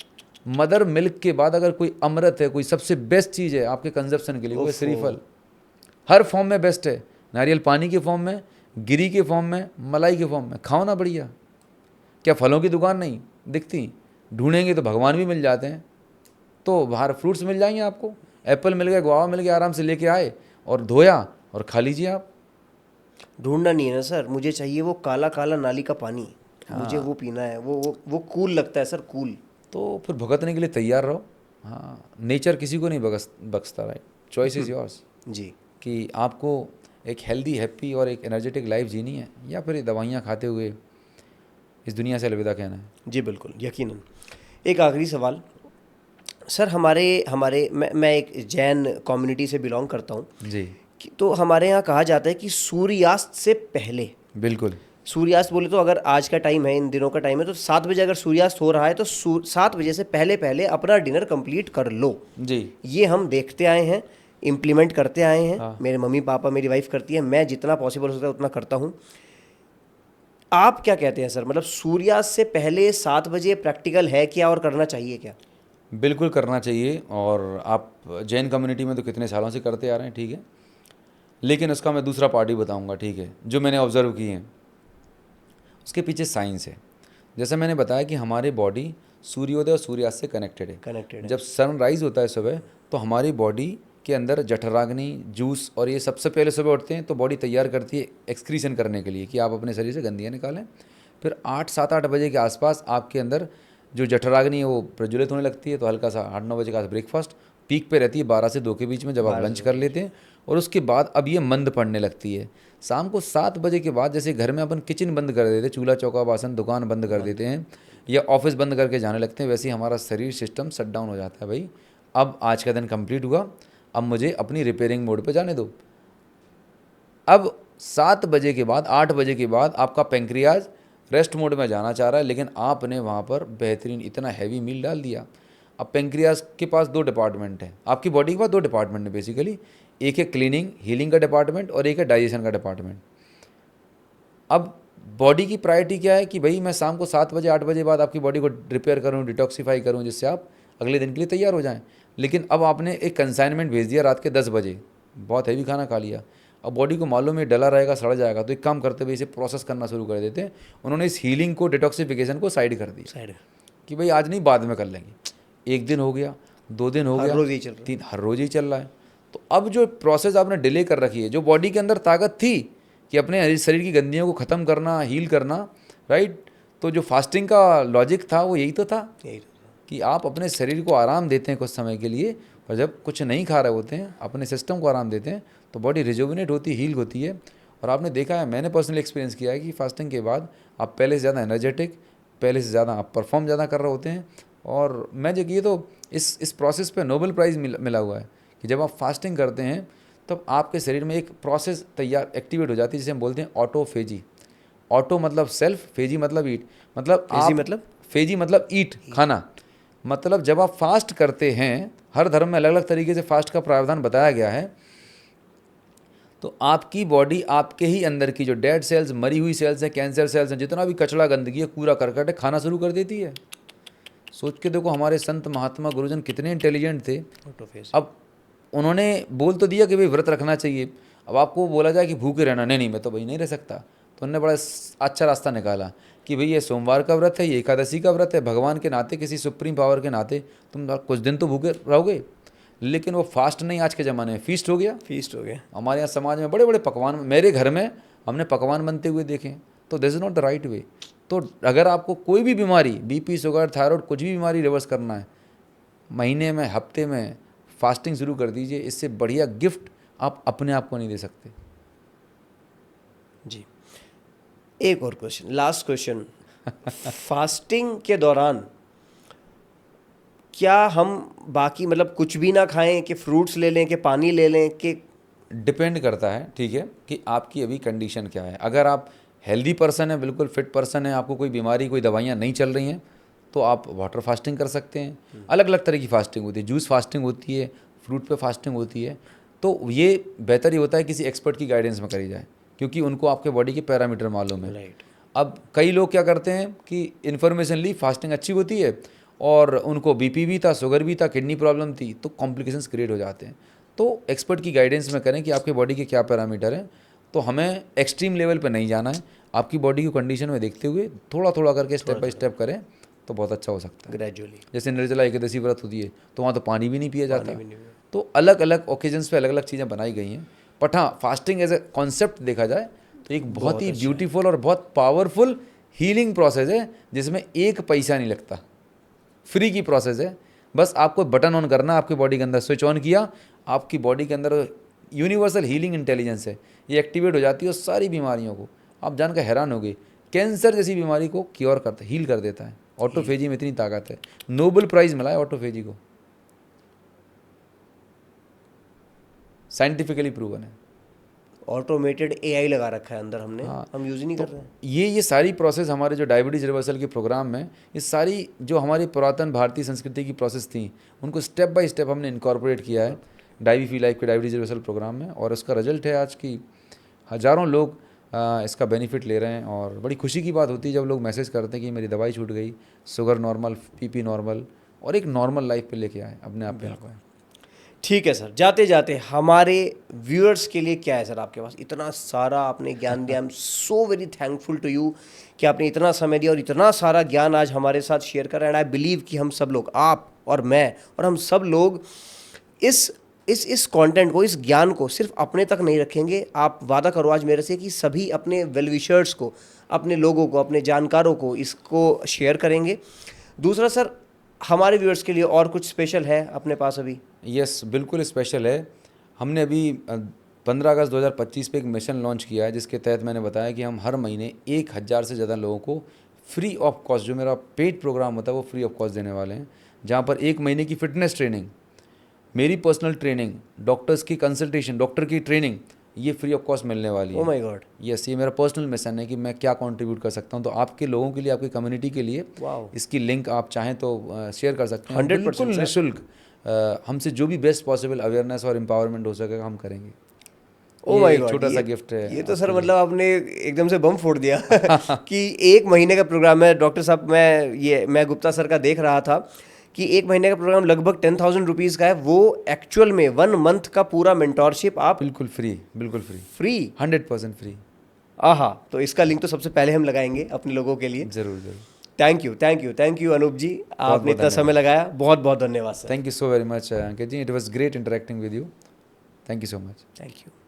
मदर मिल्क के बाद अगर कोई अमृत है, कोई सबसे बेस्ट चीज़ है आपके कंजप्शन के लिए, वो है श्रीफल। हर फॉर्म में बेस्ट है, नारियल पानी के फॉर्म में, गिरी के फॉर्म में, मलाई के फॉर्म में, खाओ ना बढ़िया। क्या फलों की दुकान नहीं दिखती? ढूंढेंगे तो भगवान भी मिल जाते हैं। तो बाहर फ्रूट्स मिल जाएंगे आपको, एप्पल मिल गया, गुआवा मिल गया, आराम से लेके आए और धोया और खा लीजिए आप। ढूंढना नहीं है ना सर, मुझे चाहिए वो काला काला नाली का पानी, मुझे वो पीना है, वो कूल लगता है सर, कूल। तो फिर भुगतने के लिए तैयार रहो। हाँ, नेचर किसी को नहीं बख्शता, राइट, चॉइस इज़ योर्स जी, कि आपको एक हेल्दी, हैप्पी और एक एनर्जेटिक लाइफ जीनी है, या फिर दवाइयाँ खाते हुए इस दुनिया से अलविदा कहना है। जी बिल्कुल, यकीनन। एक आखिरी सवाल सर, हमारे मैं एक जैन कम्युनिटी से बिलोंग करता हूँ जी। तो हमारे यहाँ कहा जाता है कि सूर्यास्त से पहले, बिल्कुल, सूर्यास्त बोले तो अगर आज का टाइम है, इन दिनों का टाइम है, तो 7 बजे अगर सूर्यास्त हो रहा है तो 7 बजे से पहले पहले अपना डिनर कंप्लीट कर लो। जी। ये हम देखते आए हैं, इम्प्लीमेंट करते आए हैं। हाँ। मेरे मम्मी पापा, मेरी वाइफ करती है, मैं जितना पॉसिबल होता है उतना करता हूँ। आप क्या कहते हैं सर, मतलब सूर्यास्त से पहले 7 बजे प्रैक्टिकल है क्या और करना चाहिए क्या? बिल्कुल करना चाहिए, और आप जैन कम्युनिटी में तो कितने सालों से करते आ रहे हैं, ठीक है, लेकिन उसका मैं दूसरा पार्टी बताऊंगा, ठीक है, जो मैंने ऑब्जर्व किए हैं, उसके पीछे साइंस है। जैसे मैंने बताया कि हमारी बॉडी सूर्योदय और सूर्यास्त से कनेक्टेड है। कनेक्टेड है। जब सनराइज़ होता है सुबह, तो हमारी बॉडी के अंदर जठराग्नि, जूस और ये सबसे पहले सुबह उठते हैं तो बॉडी तैयार करती है एक्सक्रीशन करने के लिए कि आप अपने शरीर से गंदगियाँ निकालें। फिर 7-8 बजे के आसपास आपके अंदर जो जठराग्नि है वो प्रज्वलित होने लगती है, तो हल्का सा 8-9 बजे का ब्रेकफास्ट पीक पे रहती है 12 से 2 के बीच में जब आप लंच कर लेते हैं, और उसके बाद अब ये मंद पड़ने लगती है। शाम को 7 बजे के बाद जैसे घर में अपन किचन बंद कर देते हैं, चूल्हा चौका बासन दुकान बंद कर देते हैं या ऑफिस बंद करके जाने लगते हैं, वैसे ही हमारा शरीर सिस्टम शट डाउन हो जाता है। भाई अब आज का दिन कंप्लीट हुआ, अब मुझे अपनी रिपेयरिंग मोड पे जाने दो। अब 7 बजे के बाद 8 बजे के बाद आपका पेंक्रियाज रेस्ट मोड में जाना चाह रहा है, लेकिन आपने वहाँ पर बेहतरीन इतना हैवी मील डाल दिया। अब पेंक्रियाज के पास 2 डिपार्टमेंट हैं, आपकी बॉडी के पास 2 डिपार्टमेंट है बेसिकली, एक है क्लीनिंग हीलिंग का डिपार्टमेंट और एक है डाइजेशन का डिपार्टमेंट। अब बॉडी की प्रायोरिटी क्या है कि भाई मैं शाम को 7 बजे 8 बजे बाद आपकी बॉडी को रिपेयर करूँ, डिटॉक्सीफाई करूँ, जिससे आप अगले दिन के लिए तैयार हो जाएं। लेकिन अब आपने एक कंसाइनमेंट भेज दिया रात के 10 बजे, बहुत हैवी खाना खा लिया, अब बॉडी को मालूम है डला रहेगा सड़ जाएगा, तो एक काम करते हुए इसे प्रोसेस करना शुरू कर देते हैं। उन्होंने इस हीलिंग को डिटॉक्सिफिकेशन को साइड कर दिया कि भाई आज नहीं बाद में कर लेंगे। 1 दिन हो गया, 2 दिन हो गया, 3, हर रोज़ ही चल रहा है। तो अब जो प्रोसेस आपने डिले कर रखी है, जो बॉडी के अंदर ताकत थी कि अपने शरीर की गंदगियों को ख़त्म करना, हील करना, राइट, तो जो फास्टिंग का लॉजिक था वो यही तो था कि आप अपने शरीर को आराम देते हैं कुछ समय के लिए, और जब कुछ नहीं खा रहे होते हैं अपने सिस्टम को आराम देते हैं तो बॉडी रिजुविनेट होती, हील होती है। और आपने देखा है, मैंने पर्सनली एक्सपीरियंस किया है कि फास्टिंग के बाद आप पहले से ज़्यादा एनर्जेटिक, पहले से ज़्यादा आप परफॉर्म ज़्यादा कर रहे होते हैं। और मैं जो ये तो इस प्रोसेस पे नोबेल प्राइज़ मिला हुआ है कि जब आप फास्टिंग करते हैं तब आपके शरीर में एक प्रोसेस तैयार एक्टिवेट हो जाती है जिसे हम बोलते हैं ऑटोफेजी। ऑटो मतलब सेल्फ, फेजी मतलब ईट, मतलब फेजी मतलब ईट, खाना। मतलब जब आप फास्ट करते हैं, हर धर्म में अलग अलग तरीके से फास्ट का प्रावधान बताया गया है, तो आपकी बॉडी आपके ही अंदर की जो डेड सेल्स, मरी हुई सेल्स हैं, कैंसर सेल्स हैं, जितना भी कचरा गंदगी है, कूड़ा करकट है, खाना शुरू कर देती है। सोच के देखो हमारे संत महात्मा गुरुजन कितने इंटेलिजेंट थे। अब उन्होंने बोल तो दिया कि भाई व्रत रखना चाहिए, अब आपको बोला जाए कि भूखे रहना, नहीं मैं तो भाई नहीं रह सकता, तो उन्होंने बड़ा अच्छा रास्ता निकाला कि भाई ये सोमवार का व्रत है, ये एकादशी का व्रत है, भगवान के नाते, किसी सुप्रीम पावर के नाते तुम कुछ दिन तो भूखे रहोगे। लेकिन वो फास्ट नहीं, आज के ज़माने में फीस्ट हो गया। हमारे यहाँ समाज में बड़े बड़े पकवान, मेरे घर में हमने पकवान बनते हुए देखे, तो this is not the right way. तो अगर आपको कोई भी बीमारी, बीपी, शुगर, थायराइड, कुछ भी बीमारी रिवर्स करना है, महीने में, हफ्ते में फास्टिंग शुरू कर दीजिए। इससे बढ़िया गिफ्ट आप अपने आप को नहीं दे सकते। जी, एक और क्वेश्चन, लास्ट क्वेश्चन। फास्टिंग के दौरान क्या हम बाकी मतलब कुछ भी ना खाएं, कि फ्रूट्स ले लें, कि पानी ले लें, कि डिपेंड करता है, ठीक है, कि आपकी अभी कंडीशन क्या है। अगर आप हेल्दी पर्सन है, बिल्कुल फिट पर्सन है, आपको कोई बीमारी, कोई दवाइयाँ नहीं चल रही हैं, तो आप वाटर फास्टिंग कर सकते हैं। अलग अलग तरह की फास्टिंग होती है, जूस फास्टिंग होती है, फ्रूट पे फास्टिंग होती है। तो ये बेहतर ही होता है किसी एक्सपर्ट की गाइडेंस में करी जाए, क्योंकि उनको आपके बॉडी के पैरामीटर मालूम है। अब कई लोग क्या करते हैं कि इन्फॉर्मेशन ली, फास्टिंग अच्छी होती है और उनको बीपी भी था, शुगर भी था, किडनी प्रॉब्लम थी, तो कॉम्प्लिकेशंस क्रिएट हो जाते हैं। तो एक्सपर्ट की गाइडेंस में करें कि आपके बॉडी के क्या पैरामीटर हैं। तो हमें एक्सट्रीम लेवल पे नहीं जाना है, आपकी बॉडी की कंडीशन में देखते हुए थोड़ा थोड़ा करके स्टेप बाय स्टेप करें तो बहुत अच्छा हो सकता है। ग्रेजुअली, जैसे निर्जला एकादशी व्रत होती है तो वहाँ तो पानी भी नहीं पिया जाता। तो अलग अलग ओकेजन्स पे अलग अलग चीज़ें बनाई गई हैं। बट हाँ, फास्टिंग एज ए कॉन्सेप्ट देखा जाए तो एक बहुत ही ब्यूटीफुल और बहुत पावरफुल हीलिंग प्रोसेस है, जिसमें एक पैसा नहीं लगता, फ्री की प्रोसेस है। बस आपको बटन ऑन करना, आपकी बॉडी के अंदर स्विच ऑन किया, आपकी बॉडी के अंदर यूनिवर्सल हीलिंग इंटेलिजेंस है, ये एक्टिवेट हो जाती है और सारी बीमारियों को आप जानकर हैरान होंगे, कैंसर जैसी बीमारी को क्योर करता है, हील कर देता है। ऑटोफेजी में इतनी ताकत है, नोबेल प्राइज मिला है ऑटोफेजी को, साइंटिफिकली प्रूवन है। ऑटोमेटेड एआई लगा रखा है अंदर हमने, हाँ, हम यूज ही नहीं कर रहे हैं। ये सारी प्रोसेस हमारे जो डायबिटीज़ रिवर्सल के प्रोग्राम में, ये सारी जो हमारी पुरातन भारतीय संस्कृति की प्रोसेस थी, उनको स्टेप बाय स्टेप हमने इनकॉर्पोरेट किया है डायबी फी लाइफ के डायबिटीज़ रिवर्सल प्रोग्राम में, और उसका रिजल्ट है आज की हज़ारों लोग इसका बेनिफिट ले रहे हैं। और बड़ी खुशी की बात होती है जब लोग मैसेज करते हैं कि मेरी दवाई छूट गई, शुगर नॉर्मल, पीपी नॉर्मल, और एक नॉर्मल लाइफ पे लेके आए अपने आप पे। ठीक है सर, जाते जाते हमारे व्यूअर्स के लिए क्या है सर आपके पास? इतना सारा आपने ज्ञान दिया, I am so very thankful to you कि आपने इतना समय दिया और इतना सारा ज्ञान आज हमारे साथ शेयर कर रहे हैं। एंड आई बिलीव कि हम सब लोग, आप और मैं और हम सब लोग, इस इस कंटेंट को, इस ज्ञान को सिर्फ अपने तक नहीं रखेंगे, आप वादा करो आज मेरे से कि सभी अपने वेल विशर्स को, अपने लोगों को, अपने जानकारों को इसको शेयर करेंगे। दूसरा सर, हमारे व्यूअर्स के लिए और कुछ स्पेशल है अपने पास अभी? यस, बिल्कुल स्पेशल है। हमने अभी 15 अगस्त 2025 पे एक मिशन लॉन्च किया है, जिसके तहत मैंने बताया कि हम हर महीने 1000 से ज़्यादा लोगों को फ्री ऑफ कॉस्ट, जो मेरा पेड प्रोग्राम होता है वो फ्री ऑफ कॉस्ट देने वाले हैं, जहाँ पर 1 महीने की फिटनेस ट्रेनिंग, मेरी पर्सनल ट्रेनिंग, डॉक्टर्स की कंसल्टेशन, डॉक्टर की ट्रेनिंग, ये फ्री ऑफ कॉस्ट मिलने वाली है। Oh my God. यस, ये मेरा पर्सनल मिशन है कि मैं क्या कंट्रीब्यूट कर सकता हूँ। तो आपके लोगों के लिए, आपकी कम्युनिटी के लिए वाओ। इसकी लिंक आप चाहें तो शेयर कर सकते हैं। 100% बिल्कुल निःशुल्क, हमसे जो भी बेस्ट पॉसिबल अवेयरनेस और एम्पावरमेंट हो सकेगा हम करेंगे। ओ माय गॉड, छोटा सा गिफ्ट है। ये तो सर मतलब आपने एकदम से बम फोड़ दिया कि 1 महीने का प्रोग्राम है। डॉक्टर साहब, मैं गुप्ता सर का देख रहा था कि 1 महीने का प्रोग्राम लगभग 10,000 रुपीज़ का है। वो एक्चुअल में 1 मंथ का पूरा मेंटोरशिप आप बिल्कुल फ्री, बिल्कुल फ्री, फ्री, 100% फ्री। आहा, तो इसका लिंक तो सबसे पहले हम लगाएंगे अपने लोगों के लिए। जरूर जरूर। थैंक यू अनूप जी, आपने इतना समय लगाया, बहुत बहुत धन्यवाद sir. Thank you so very much Ankit ji, it was great interacting with you. Thank you so much. Thank you.